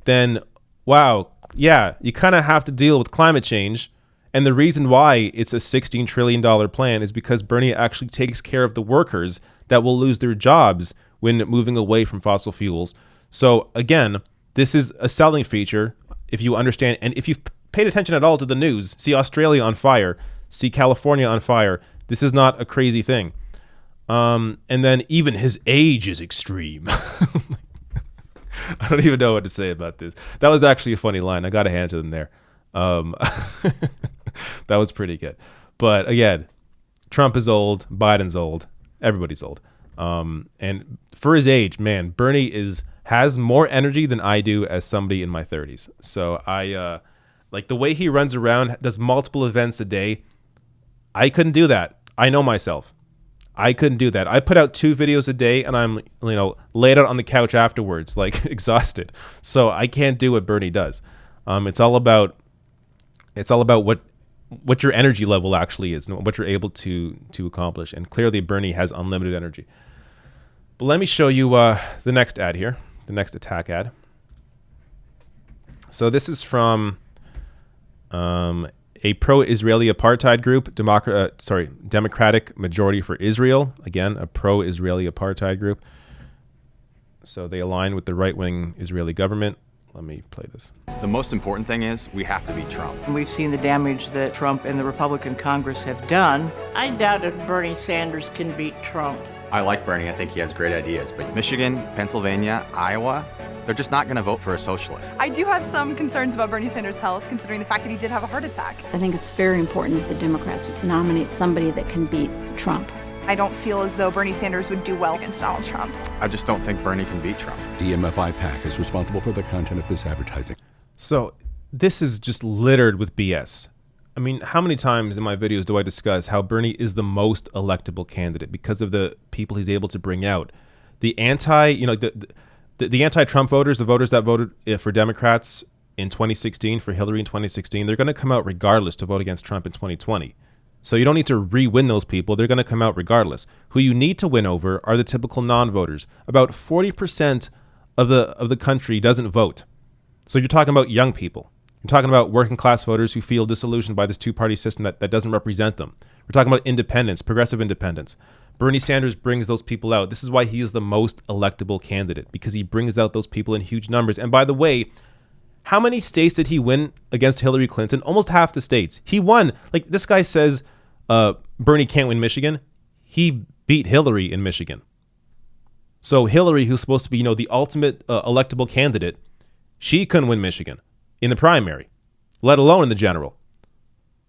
A: Then, wow, yeah, you kind of have to deal with climate change. And the reason why it's a $16 trillion plan is because Bernie actually takes care of the workers that will lose their jobs when moving away from fossil fuels. So again, this is a selling feature if you understand, and if you've paid attention at all to the news, see Australia on fire, see California on fire. This is not a crazy thing. And then even his age is extreme. I don't even know what to say about this. That was actually a funny line. I got to hand it to them there. That was pretty good. But again, Trump is old, Biden's old, everybody's old. And for his age, man, Bernie has more energy than I do as somebody in my 30s. So like the way he runs around, does multiple events a day. I couldn't do that. I know myself. I couldn't do that. I put out 2 videos a day and I'm, laid out on the couch afterwards, like exhausted. So I can't do what Bernie does. It's all about what your energy level actually is and what you're able to accomplish. And clearly Bernie has unlimited energy. But let me show you the next ad here, the next attack ad. So this is from a pro-Israeli apartheid group, Democratic Majority for Israel. Again, a pro-Israeli apartheid group. So they align with the right-wing Israeli government. Let me play this.
P: The most important thing is we have to beat Trump.
I: We've seen the damage that Trump and the Republican Congress have done.
Q: I doubt if Bernie Sanders can beat Trump.
P: I like Bernie. I think he has great ideas. But Michigan, Pennsylvania, Iowa, they're just not going to vote for a socialist.
R: I do have some concerns about Bernie Sanders' health, considering the fact that he did have a heart attack.
D: I think it's very important that the Democrats nominate somebody that can beat Trump.
R: I don't feel as though Bernie Sanders would do well against Donald Trump.
P: I just don't think Bernie can beat Trump.
S: DMFI PAC is responsible for the content of this advertising.
A: So this is just littered with BS. I mean, how many times in my videos do I discuss how Bernie is the most electable candidate because of the people he's able to bring out? The anti-Trump voters, the voters that voted for Democrats in 2016, for Hillary in 2016, they're going to come out regardless to vote against Trump in 2020. So you don't need to re-win those people. They're going to come out regardless. Who you need to win over are the typical non-voters. About 40% of the country doesn't vote. So you're talking about young people. You're talking about working class voters who feel disillusioned by this two-party system that doesn't represent them. We're talking about independents, progressive independents. Bernie Sanders brings those people out. This is why he is the most electable candidate, because he brings out those people in huge numbers. And by the way, how many states did he win against Hillary Clinton? Almost half the states. He won. Like, this guy says Bernie can't win Michigan. He beat Hillary in Michigan. So Hillary, who's supposed to be, the ultimate electable candidate, she couldn't win Michigan in the primary, let alone in the general.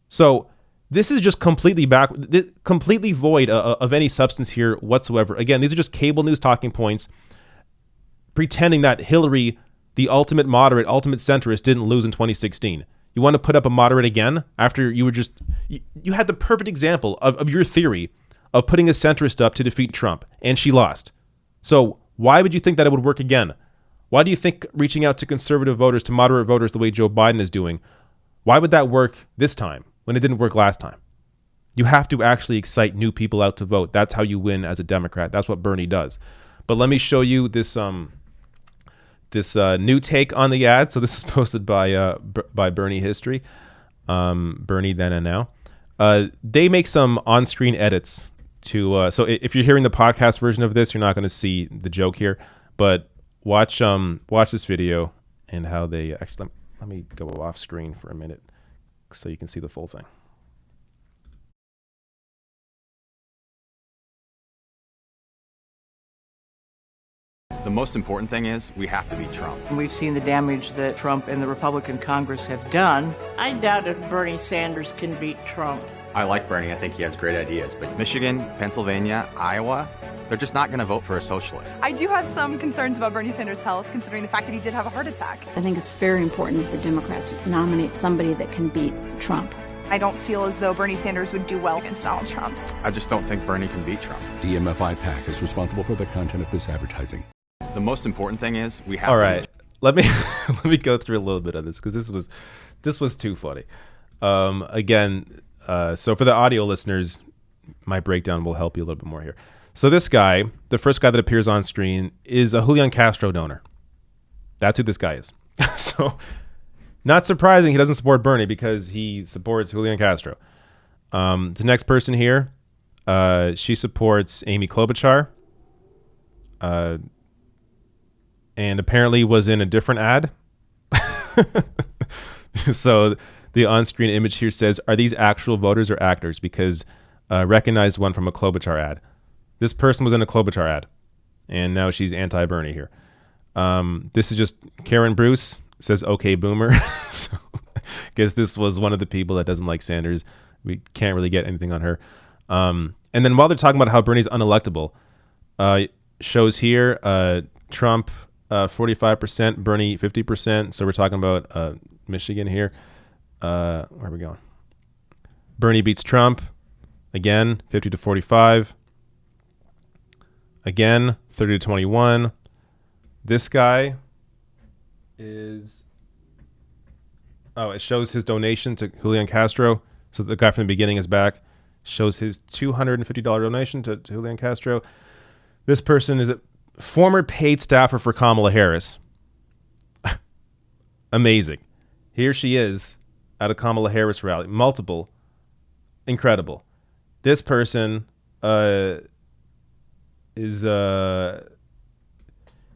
A: So this is just completely completely void of any substance here whatsoever. Again, these are just cable news talking points, pretending that Hillary, the ultimate moderate, ultimate centrist, didn't lose in 2016. You want to put up a moderate again after you had the perfect example of your theory of putting a centrist up to defeat Trump, and she lost. So why would you think that it would work again? Why do you think reaching out to conservative voters, to moderate voters the way Joe Biden is doing, why would that work this time when it didn't work last time? You have to actually excite new people out to vote. That's how you win as a Democrat. That's what Bernie does. But let me show you this new take on the ad. So this is posted by Bernie History, Bernie Then and Now. They make some on-screen edits to. So if you're hearing the podcast version of this, you're not going to see the joke here. But watch this video and how they actually. Let me go off screen for a minute so you can see the full thing.
P: The most important thing is we have to beat Trump.
I: We've seen the damage that Trump and the Republican Congress have done.
Q: I doubt if Bernie Sanders can beat Trump.
P: I like Bernie. I think he has great ideas. But Michigan, Pennsylvania, Iowa, they're just not going to vote for a socialist.
R: I do have some concerns about Bernie Sanders' health, considering the fact that he did have a heart attack.
D: I think it's very important that the Democrats nominate somebody that can beat Trump.
R: I don't feel as though Bernie Sanders would do well against Donald Trump.
P: I just don't think Bernie can beat Trump.
S: DMFI PAC is responsible for the content of this advertising.
P: The most important thing is we have
A: All
P: to
A: right. Let me go through a little bit of this because this was too funny. Again, so for the audio listeners, my breakdown will help you a little bit more here. So this guy, the first guy that appears on screen, is a Julian Castro donor. That's who this guy is. So not surprising he doesn't support Bernie because he supports Julian Castro. The next person here, she supports Amy Klobuchar. And apparently was in a different ad. So the on-screen image here says, are these actual voters or actors? Because recognized one from a Klobuchar ad. This person was in a Klobuchar ad. And now she's anti-Bernie here. This is just Karen Bruce. Says, okay, boomer. So guess this was one of the people that doesn't like Sanders. We can't really get anything on her. And then while they're talking about how Bernie's unelectable, shows here Trump 45%, Bernie 50%. So we're talking about Michigan here. Where are we going? Bernie beats Trump again, 50 to 45. Again, 30 to 21. This guy is. Oh, it shows his donation to Julian Castro. So the guy from the beginning is back. Shows his $250 donation to Julian Castro. This person is a former paid staffer for Kamala Harris. Amazing. Here she is at a Kamala Harris rally. Multiple. Incredible. This person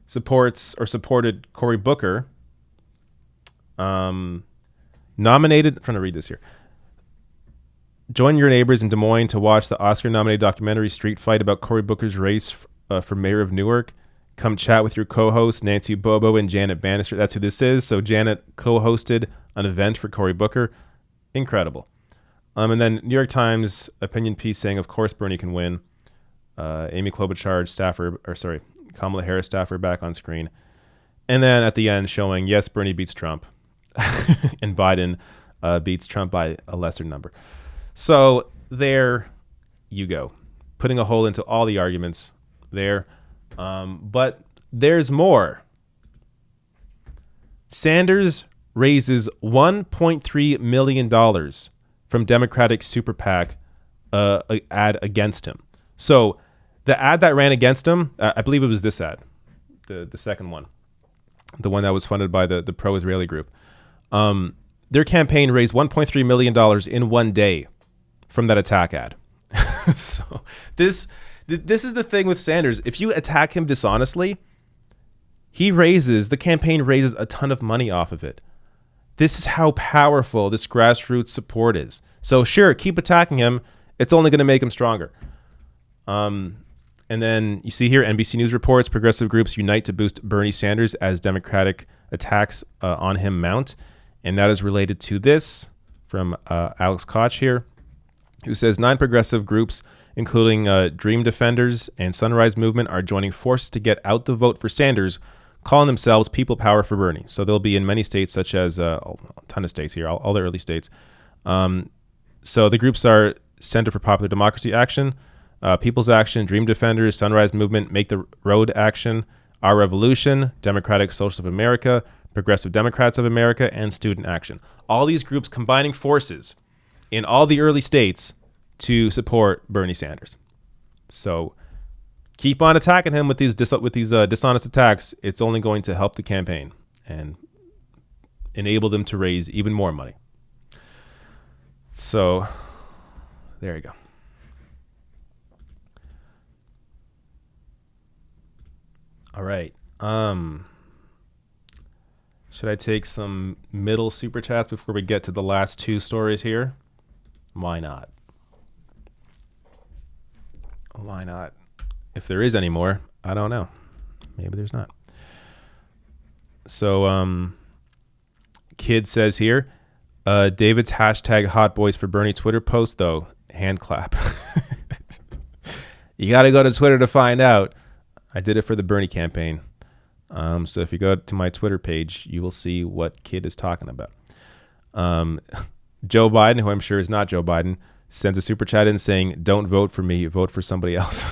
A: supported Cory Booker. Nominated. I'm trying to read this here. Join your neighbors in Des Moines to watch the Oscar-nominated documentary Street Fight about Cory Booker's race for mayor of Newark. Come chat with your co-hosts, Nancy Bobo and Janet Bannister. That's who this is. So Janet co-hosted an event for Cory Booker. Incredible. And then New York Times opinion piece saying, of course, Bernie can win. Amy Klobuchar Kamala Harris staffer back on screen. And then at the end showing, yes, Bernie beats Trump. And Biden beats Trump by a lesser number. So there you go. Putting a hole into all the arguments there. But there's more. Sanders raises $1.3 million from Democratic super PAC ad against him. So the ad that ran against him, I believe it was this ad, the second one, the one that was funded by the pro-Israeli group. Their campaign raised $1.3 million in one day from that attack ad. So this is the thing with Sanders. If you attack him dishonestly, the campaign raises a ton of money off of it. This is how powerful this grassroots support is. So sure, keep attacking him. It's only going to make him stronger. And then you see here, NBC News reports progressive groups unite to boost Bernie Sanders as Democratic attacks on him mount. And that is related to this from Alex Koch here, who says 9 progressive groups, including Dream Defenders and Sunrise Movement, are joining forces to get out the vote for Sanders, calling themselves People Power for Bernie. So they'll be in many states, such as a ton of states here, all the early states. So the groups are Center for Popular Democracy Action, People's Action, Dream Defenders, Sunrise Movement, Make the Road Action, Our Revolution, Democratic Socialists of America, Progressive Democrats of America, and Student Action. All these groups combining forces in all the early states to support Bernie Sanders. So keep on attacking him with these dishonest attacks. It's only going to help the campaign and enable them to raise even more money. So there you go. All right. Should I take some middle super chats before we get to the last 2 stories here? Why not? Why not? If there is any more, I don't know. Maybe there's not. So, Kid says here, David's hashtag Hot Boys for Bernie Twitter post, though, hand clap. You got to go to Twitter to find out. I did it for the Bernie campaign. So if you go to my Twitter page, you will see what Kid is talking about. Joe Biden, who I'm sure is not Joe Biden, sends a super chat in saying, don't vote for me, vote for somebody else.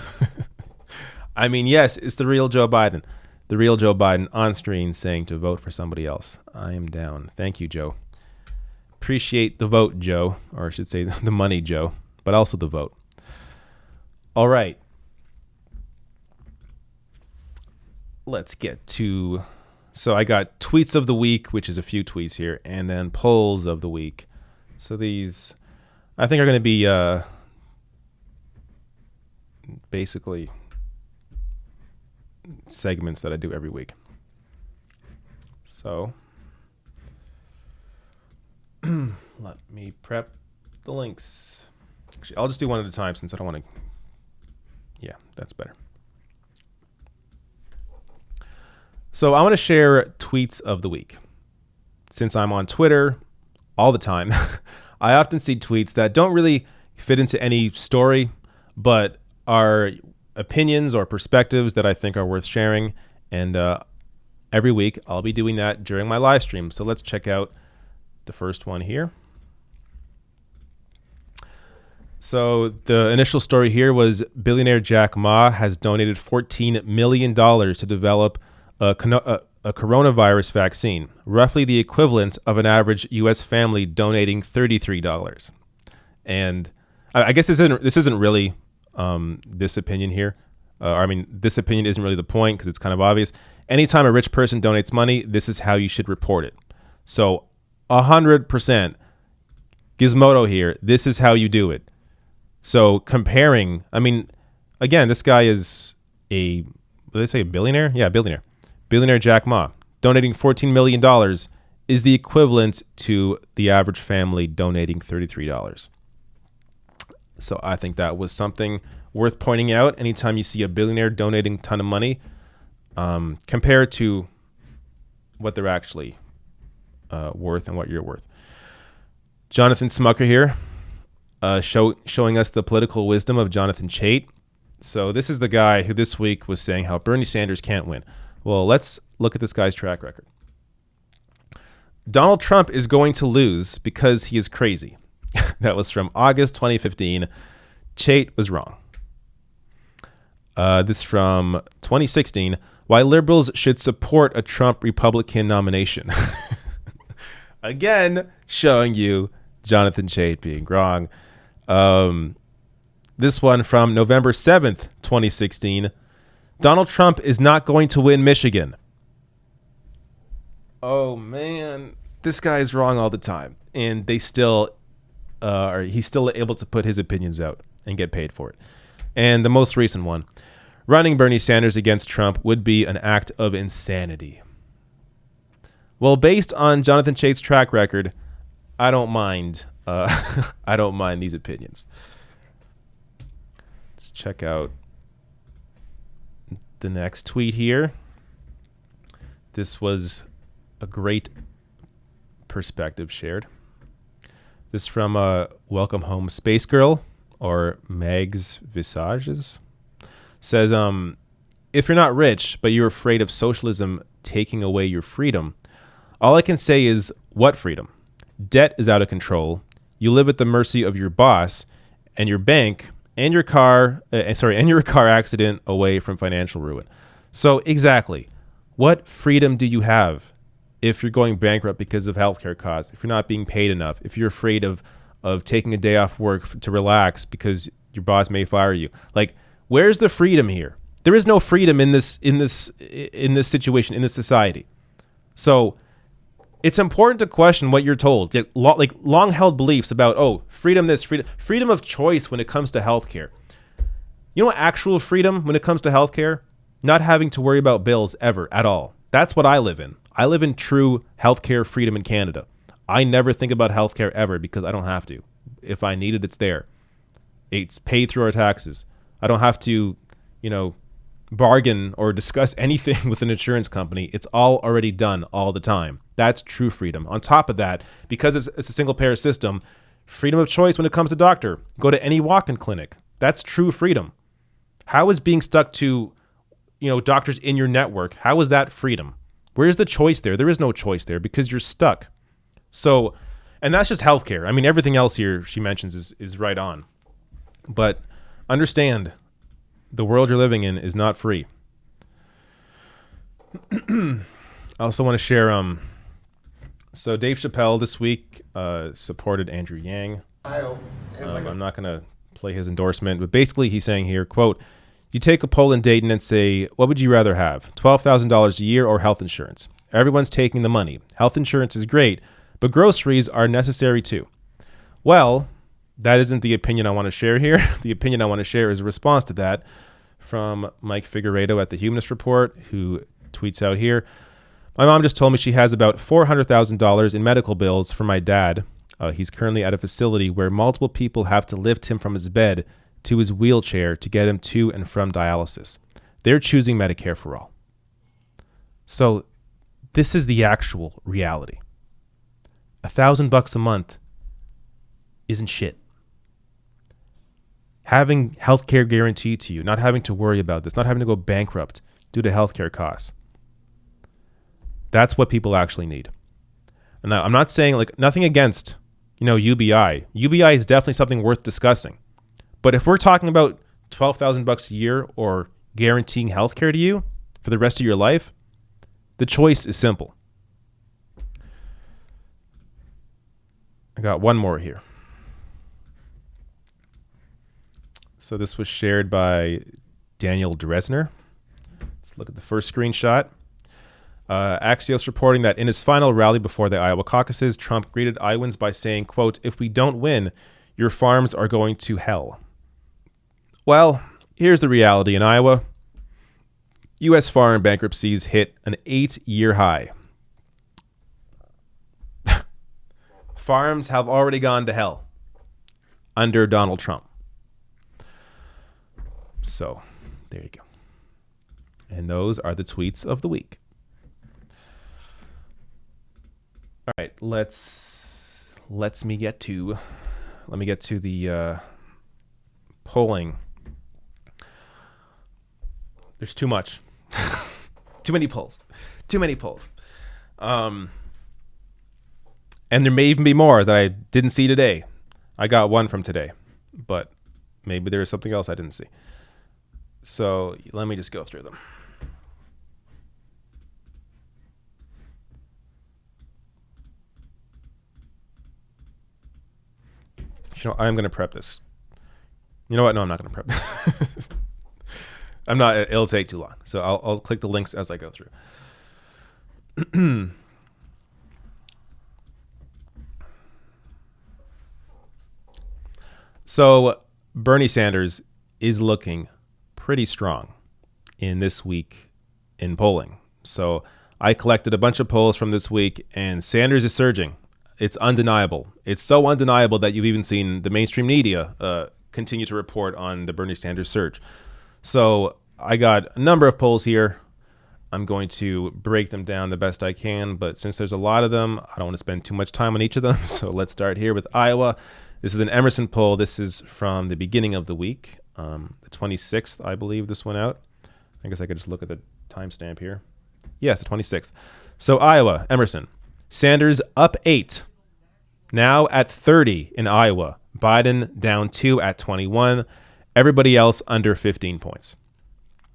A: I mean, yes, it's the real Joe Biden. The real Joe Biden on screen saying to vote for somebody else. I am down. Thank you, Joe. Appreciate the vote, Joe. Or I should say the money, Joe. But also the vote. All right. Let's get to... So I got tweets of the week, which is a few tweets here, and then polls of the week. So these, I think, are going to be basically segments that I do every week. So let me prep the links. Actually, I'll just do one at a time since I don't want to... Yeah, that's better. So I want to share tweets of the week. Since I'm on Twitter all the time, I often see tweets that don't really fit into any story, but are opinions or perspectives that I think are worth sharing. And every week I'll be doing that during my live stream. So let's check out the first one here. So the initial story here was billionaire Jack Ma has donated $14 million to develop a coronavirus vaccine, roughly the equivalent of an average U.S. family donating $33. And I guess this isn't really this opinion here. This opinion isn't really the point because it's kind of obvious. Anytime a rich person donates money, this is how you should report it. So 100% Gizmodo here. This is how you do it. So comparing, I mean, again, this guy is what did they say, a billionaire? Yeah, billionaire. Billionaire Jack Ma. Donating $14 million is the equivalent to the average family donating $33. So I think that was something worth pointing out. Anytime you see a billionaire donating a ton of money, compared to what they're actually worth and what you're worth. Jonathan Smucker here, showing us the political wisdom of Jonathan Chait. So this is the guy who this week was saying how Bernie Sanders can't win. Well, let's look at this guy's track record. Donald Trump is going to lose because he is crazy. That was from August 2015. Chait was wrong. This from 2016. Why liberals should support a Trump Republican nomination. Again, showing you Jonathan Chait being wrong. This one from November 7th, 2016. Donald Trump is not going to win Michigan. Oh, man. This guy is wrong all the time. And they still he's still able to put his opinions out and get paid for it. And the most recent one. Running Bernie Sanders against Trump would be an act of insanity. Well, based on Jonathan Chait's track record, I don't mind. I don't mind these opinions. Let's check out the next tweet here. This was a great perspective shared. This from Welcome Home Space Girl, or Meg's Visages. Says, if you're not rich, but you're afraid of socialism taking away your freedom, all I can say is, what freedom? Debt is out of control. You live at the mercy of your boss and your bank and your car, and your car accident away from financial ruin. So exactly, what freedom do you have if you're going bankrupt because of healthcare costs, if you're not being paid enough, if you're afraid of taking a day off work to relax because your boss may fire you? Like, where's the freedom here? There is no freedom in this situation, in this society. So it's important to question what you're told. Like long-held beliefs about, freedom this, freedom of choice when it comes to healthcare. You know what actual freedom when it comes to healthcare? Not having to worry about bills ever at all. That's what I live in. I live in true healthcare freedom in Canada. I never think about healthcare ever because I don't have to. If I need it, it's there. It's paid through our taxes. I don't have to, bargain or discuss anything with an insurance company. It's all already done all the time. That's true freedom. On top of that, because it's a single payer system, freedom of choice when it comes to doctor. Go to any walk-in clinic. That's true freedom. How is being stuck to, doctors in your network, how is that freedom? Where's the choice there? There is no choice there because you're stuck. So, and that's just healthcare. I mean, everything else here she mentions is right on. But understand, the world you're living in is not free. I also want to share, so Dave Chappelle this week supported Andrew Yang. I'm not going to play his endorsement, but basically he's saying here, quote, you take a poll in Dayton and say, what would you rather have, $12,000 a year or health insurance? Everyone's taking the money. Health insurance is great, but groceries are necessary too. Well, that isn't the opinion I want to share here. The opinion I want to share is a response to that from Mike Figueredo at the Humanist Report, who tweets out here, my mom just told me she has about $400,000 in medical bills for my dad. He's currently at a facility where multiple people have to lift him from his bed to his wheelchair to get him to and from dialysis. They're choosing Medicare for all. So this is the actual reality. $1,000 a month isn't shit. Having healthcare guaranteed to you, not having to worry about this, not having to go bankrupt due to healthcare costs. That's what people actually need. And I'm not saying nothing against, UBI. UBI is definitely something worth discussing. But if we're talking about $12,000 a year or guaranteeing healthcare to you for the rest of your life, the choice is simple. I got one more here. So this was shared by Daniel Dresner. Let's look at the first screenshot. Axios reporting that in his final rally before the Iowa caucuses, Trump greeted Iowans by saying, quote, "If we don't win, your farms are going to hell." Well, here's the reality in Iowa. U.S. farm bankruptcies hit an 8-year high. Farms have already gone to hell under Donald Trump. So, there you go. And those are the tweets of the week. All right, let me get to the polling. There's too much. Too many polls. And there may even be more that I didn't see today. I got one from today, but maybe there is something else I didn't see. So let me just go through them. You know, I'm going to prep this. You know what? No, I'm not going to prep this. I'm not. It'll take too long. So I'll click the links as I go through. So Bernie Sanders is looking pretty strong in this week in polling. So I collected a bunch of polls from this week, and Sanders is surging. It's undeniable. It's so undeniable that you've even seen the mainstream media continue to report on the Bernie Sanders surge. So I got a number of polls here. I'm going to break them down the best I can, but since there's a lot of them, I don't want to spend too much time on each of them. So let's start here with Iowa. This is an Emerson poll. This is from the beginning of the week, the 26th, I believe this went out. I guess I could just look at the timestamp here. Yes, the 26th. So Iowa, Emerson. Sanders up 8, now at 30 in Iowa. Biden down 2 at 21. Everybody else under 15 points.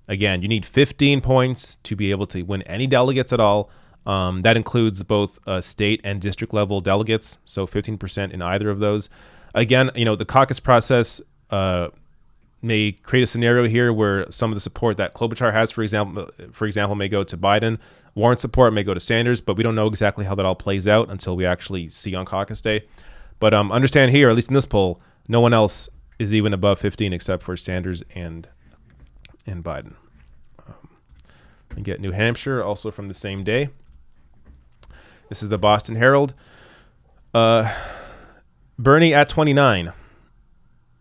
A: Again, you need 15 points to be able to win any delegates at all. That includes both state and district level delegates, so 15% in either of those. Again, you know, the caucus process may create a scenario here where some of the support that Klobuchar has, for example, may go to Biden. Warren support may go to Sanders, but we don't know exactly how that all plays out until we actually see on caucus day. But understand here, at least in this poll, no one else is even above 15 except for Sanders and Biden. We get New Hampshire, also from the same day. This is the Boston Herald. Bernie at 29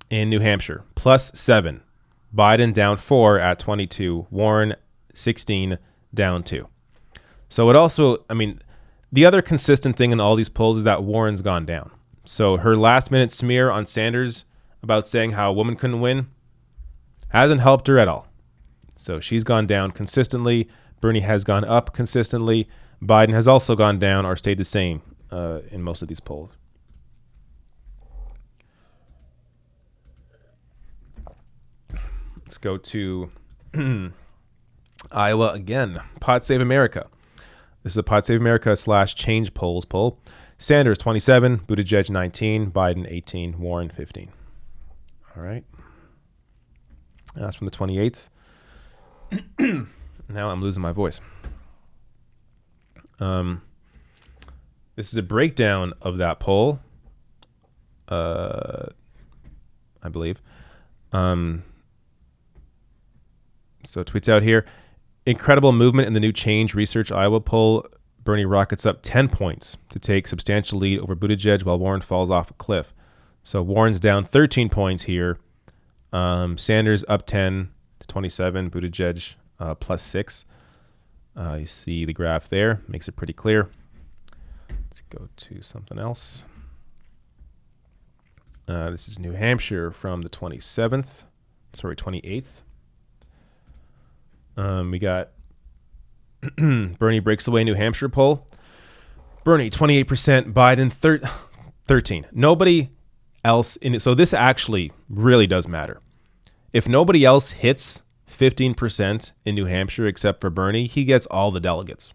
A: in New Hampshire, +7. Biden down 4 at 22. Warren 16, down 2. So it also, I mean, the other consistent thing in all these polls is that Warren's gone down. So her last-minute smear on Sanders about saying how a woman couldn't win hasn't helped her at all. So she's gone down consistently. Bernie has gone up consistently. Biden has also gone down or stayed the same in most of these polls. Let's go to Iowa again. Pod Save America. This is a Pod Save America / Change Polls poll. Sanders 27, Buttigieg 19, Biden 18, Warren 15. All right. That's from the 28th. Now I'm losing my voice. This is a breakdown of that poll, I believe. So it tweets out here, incredible movement in the new Change Research Iowa poll. Bernie rockets up 10 points to take substantial lead over Buttigieg while Warren falls off a cliff. So Warren's down 13 points here. Sanders up 10 to 27. Buttigieg +6. You see the graph there. Makes it pretty clear. Let's go to something else. This is New Hampshire from the 28th. We got Bernie breaks away New Hampshire poll. Bernie 28%, Biden 13. Nobody else in it. So this actually really does matter. If nobody else hits 15% in New Hampshire except for Bernie, he gets all the delegates.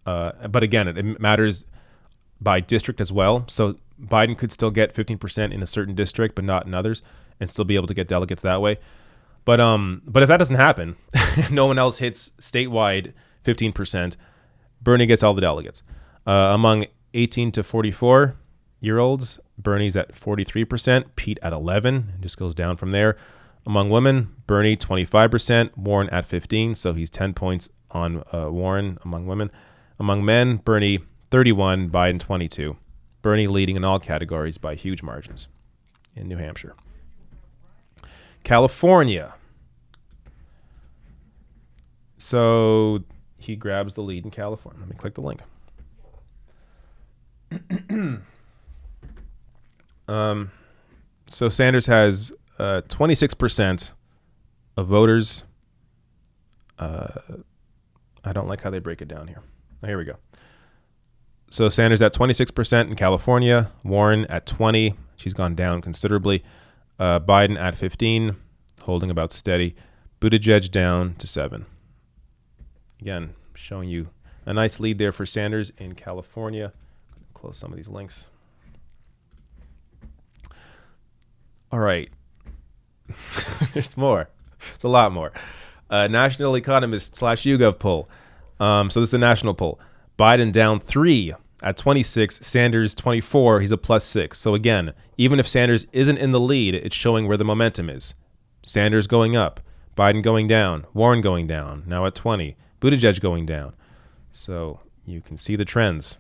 A: But again, it matters by district as well. So Biden could still get 15% in a certain district, but not in others, and still be able to get delegates that way. But if that doesn't happen, no one else hits statewide 15%, Bernie gets all the delegates. Among 18 to 44-year-olds, Bernie's at 43%, Pete at 11%, it just goes down from there. Among women, Bernie 25%, Warren at 15%, so he's 10 points on Warren among women. Among men, Bernie 31%, Biden 22%. Bernie leading in all categories by huge margins in New Hampshire. California. So he grabs the lead in California. Let me click the link. So Sanders has 26% of voters. I don't like how they break it down here. Oh, here we go. So Sanders at 26% in California. Warren at 20%. She's gone down considerably. Biden at 15%, holding about steady. Buttigieg down to 7%. Again, showing you a nice lead there for Sanders in California. Close some of these links. All right. There's more. It's a lot more. National Economist / YouGov poll. So this is a national poll. Biden down 3 at 26, Sanders 24. He's a +6. So again, even if Sanders isn't in the lead, it's showing where the momentum is. Sanders going up, Biden going down, Warren going down, now at 20, Buttigieg going down. So you can see the trends.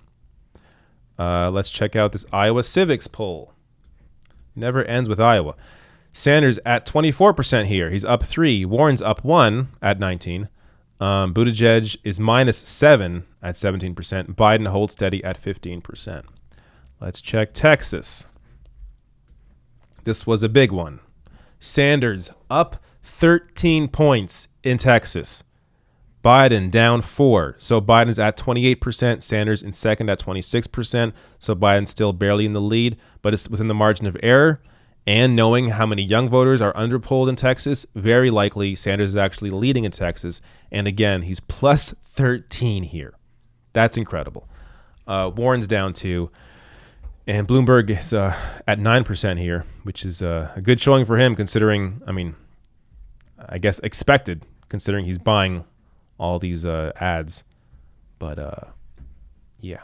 A: Let's check out this Iowa Civics poll. Never ends with Iowa. Sanders at 24% here. He's up 3. Warren's up 1 at 19. Buttigieg is -7 at 17%. Biden holds steady at 15%. Let's check Texas. This was a big one. Sanders up 13 points in Texas. Biden down 4. So Biden's at 28%. Sanders in second at 26%. So Biden's still barely in the lead, but it's within the margin of error. And knowing how many young voters are underpolled in Texas, very likely Sanders is actually leading in Texas. And again, he's +13 here. That's incredible. Warren's down 2. And Bloomberg is at 9% here, which is a good showing for him considering, I guess expected, considering he's buying all these ads. But yeah.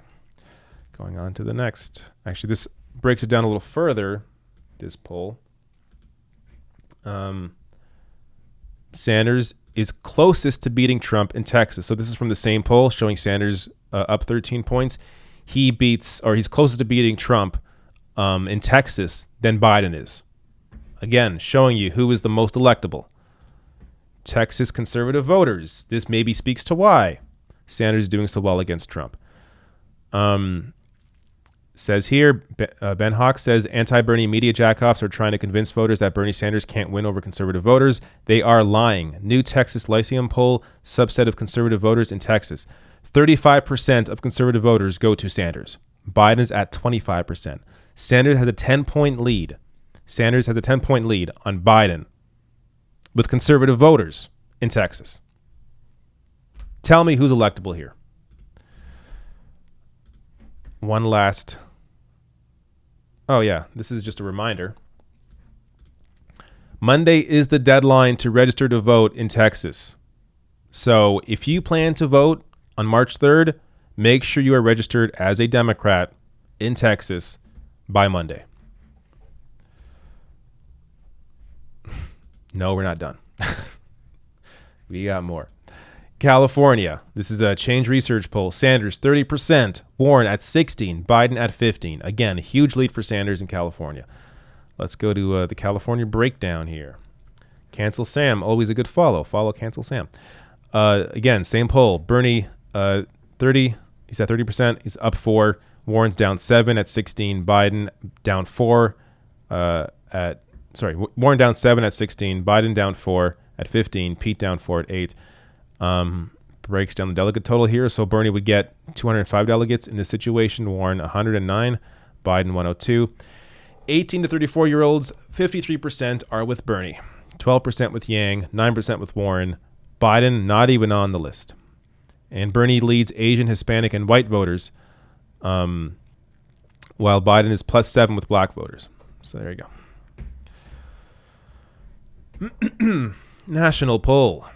A: Going on to the next. Actually, this breaks it down a little further. This poll. Sanders is closest to beating Trump in Texas. So this is from the same poll showing Sanders up 13 points. He's closest to beating Trump in Texas than Biden is. Again, showing you who is the most electable. Texas conservative voters. This maybe speaks to why Sanders is doing so well against Trump. Says here, Ben Hawk says anti-Bernie media jackoffs are trying to convince voters that Bernie Sanders can't win over conservative voters. They are lying. New Texas Lyceum poll, subset of conservative voters in Texas. 35% of conservative voters go to Sanders. Biden's at 25%. Sanders has a 10-point lead. Sanders has a 10-point lead on Biden with conservative voters in Texas. Tell me who's electable here. One last. Oh, yeah. This is just a reminder. Monday is the deadline to register to vote in Texas. So if you plan to vote on March 3rd, make sure you are registered as a Democrat in Texas by Monday. No, we're not done. We got more. California. This is a Change Research poll. Sanders 30%, Warren at 16%, Biden at 15%. Again, a huge lead for Sanders in California. Let's go to the California breakdown here. Cancel Sam, always a good follow. Follow Cancel Sam. Again, same poll. Bernie 30. He's at 30%. He's up 4. Warren's down 7 at 16. Biden down 4 Warren down 7 at 16. Biden down 4 at 15. Pete down 4 at 8. Breaks down the delegate total here. So Bernie would get 205 delegates in this situation. Warren 109. Biden 102. 18 to 34-year-olds, 53% are with Bernie. 12% with Yang. 9% with Warren. Biden not even on the list. And Bernie leads Asian, Hispanic, and white voters, while Biden is +7 with black voters. So there you go. National poll.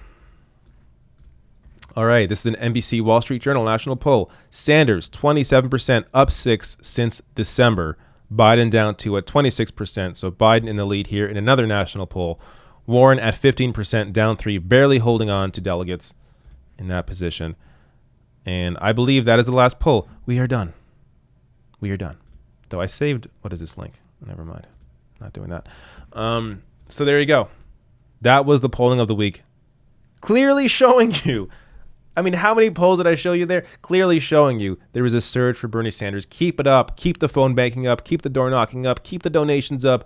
A: All right, this is an NBC Wall Street Journal national poll. Sanders, 27%, up 6 since December. Biden down to 26%, so Biden in the lead here in another national poll. Warren at 15%, down 3, barely holding on to delegates in that position. And I believe that is the last poll. We are done. We are done. Though I saved, what is this link? Never mind. Not doing that. So there you go. That was the polling of the week. Clearly showing you. I mean, how many polls did I show you there? Clearly showing you there was a surge for Bernie Sanders. Keep it up. Keep the phone banking up. Keep the door knocking up. Keep the donations up.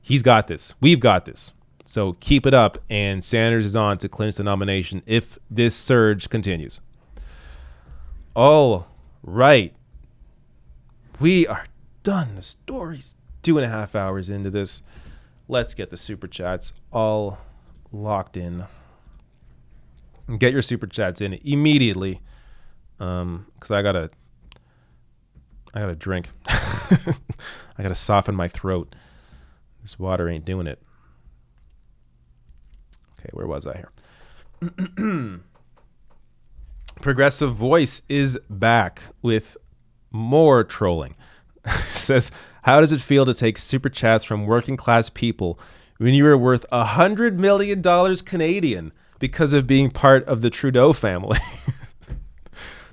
A: He's got this. We've got this. So keep it up. And Sanders is on to clinch the nomination if this surge continues. All right. We are done. The story's 2.5 hours into this. Let's get the super chats all locked in. Get your super chats in immediately, because I gotta drink. I gotta soften my throat. This water ain't doing it. Okay, where was I here? Progressive Voice is back with more trolling. Says, how does it feel to take super chats from working class people when you are worth $100 million Canadian because of being part of the Trudeau family?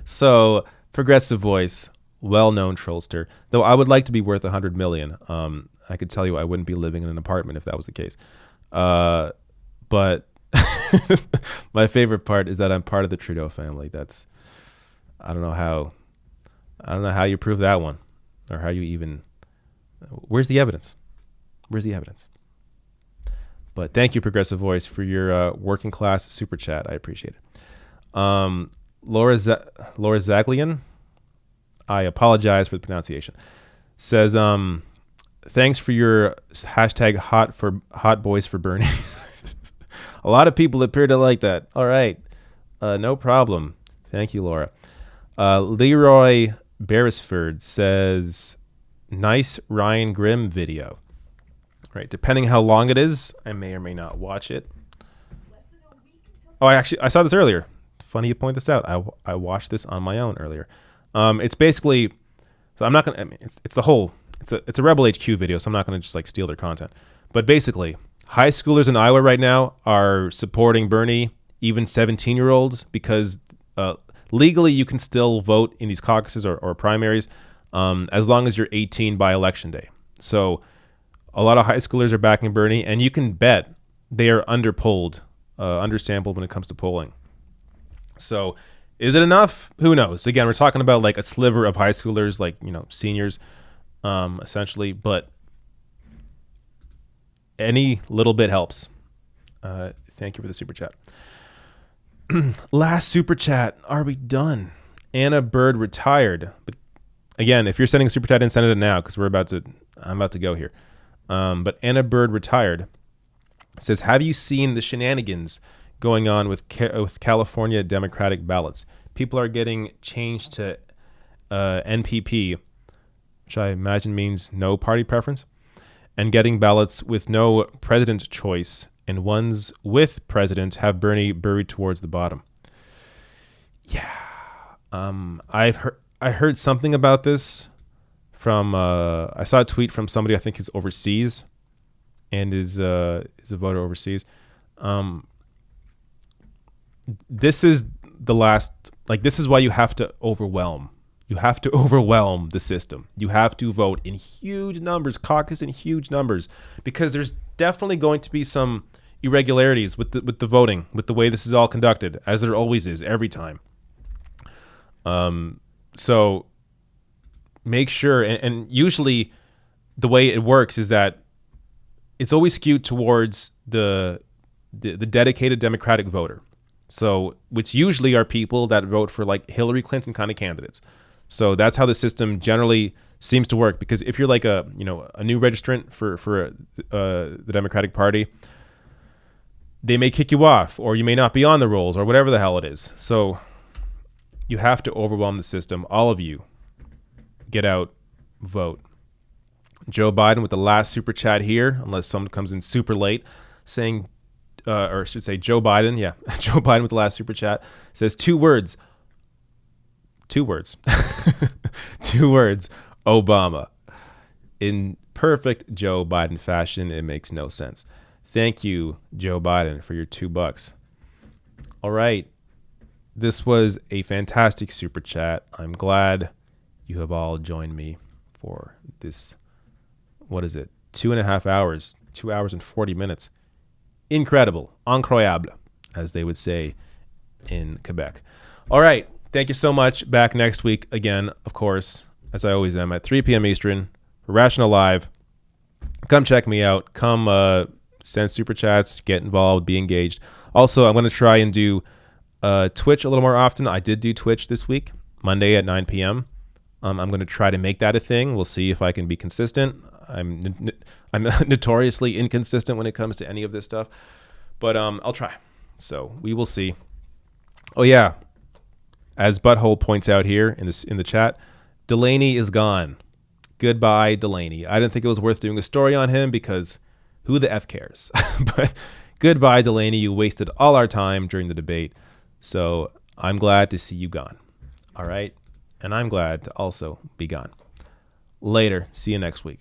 A: So, Progressive Voice, well-known trollster, though I would like to be worth $100 million. I could tell you I wouldn't be living in an apartment if that was the case. But my favorite part is that I'm part of the Trudeau family. That's, I don't know how you prove that one, or how you even, where's the evidence? Where's the evidence? But thank you, Progressive Voice, for your working class super chat. I appreciate it. Laura Zaglian, I apologize for the pronunciation, says, thanks for your hashtag hot boys for Bernie. A lot of people appear to like that. All right. No problem. Thank you, Laura. Leroy Beresford says, nice Ryan Grimm video. Right. Depending how long it is, I may or may not watch it. Oh, I saw this earlier. Funny you point this out. I watched this on my own earlier. It's basically, so I'm not going to, I mean, it's a Rebel HQ video, so I'm not going to just like steal their content. But basically, high schoolers in Iowa right now are supporting Bernie, even 17-year-olds, because legally you can still vote in these caucuses or primaries as long as you're 18 by election day. So a lot of high schoolers are backing Bernie, and you can bet they are underpolled, undersampled when it comes to polling. So is it enough? Who knows? Again, we're talking about like a sliver of high schoolers, like, you know, seniors, essentially, but any little bit helps. Thank you for the super chat. Last super chat. Are we done? Anna Bird retired. But again, if you're sending a super chat in, send it now, because I'm about to go here. But Anna Bird retired. Says, have you seen the shenanigans going on with California Democratic ballots? People are getting changed to NPP, which I imagine means no party preference, and getting ballots with no president choice, and ones with president have Bernie buried towards the bottom. Yeah. I heard something about this from, I saw a tweet from somebody I think is overseas and is a voter overseas. This is the last, like, this is why you have to overwhelm. You have to overwhelm the system. You have to vote in huge numbers, caucus in huge numbers, because there's definitely going to be some irregularities with the voting, with the way this is all conducted, as there always is every time. So make sure, and usually the way it works is that it's always skewed towards the dedicated Democratic voter. So, which usually are people that vote for like Hillary Clinton kind of candidates. So that's how the system generally seems to work. Because if you're like a new registrant for the Democratic Party, they may kick you off, or you may not be on the rolls, or whatever the hell it is. So you have to overwhelm the system. All of you, get out, vote. Joe Biden with the last super chat here, unless someone comes in super late, saying, or I should say Joe Biden. Yeah, Joe Biden with the last super chat says 2 words. 2 words. 2 words. Obama. In perfect Joe Biden fashion, it makes no sense. Thank you, Joe Biden, for your $2. All right. This was a fantastic super chat. I'm glad you have all joined me for this. What is it? 2.5 hours, 2 hours and 40 minutes. Incredible. Incroyable, as they would say in Quebec. All right. Thank you so much. Back next week again, of course, as I always am, at 3 p.m. Eastern for Rational Live. Come check me out. Come send super chats, get involved, be engaged. Also, I'm going to try and do Twitch a little more often. I did do Twitch this week, Monday at 9 p.m. I'm going to try to make that a thing. We'll see if I can be consistent. I'm notoriously inconsistent when it comes to any of this stuff, but I'll try. So we will see. Oh yeah, as Butthole points out here in the chat, Delaney is gone. Goodbye, Delaney. I didn't think it was worth doing a story on him because who the F cares? But goodbye, Delaney. You wasted all our time during the debate. So I'm glad to see you gone. All right. And I'm glad to also be gone. Later. See you next week.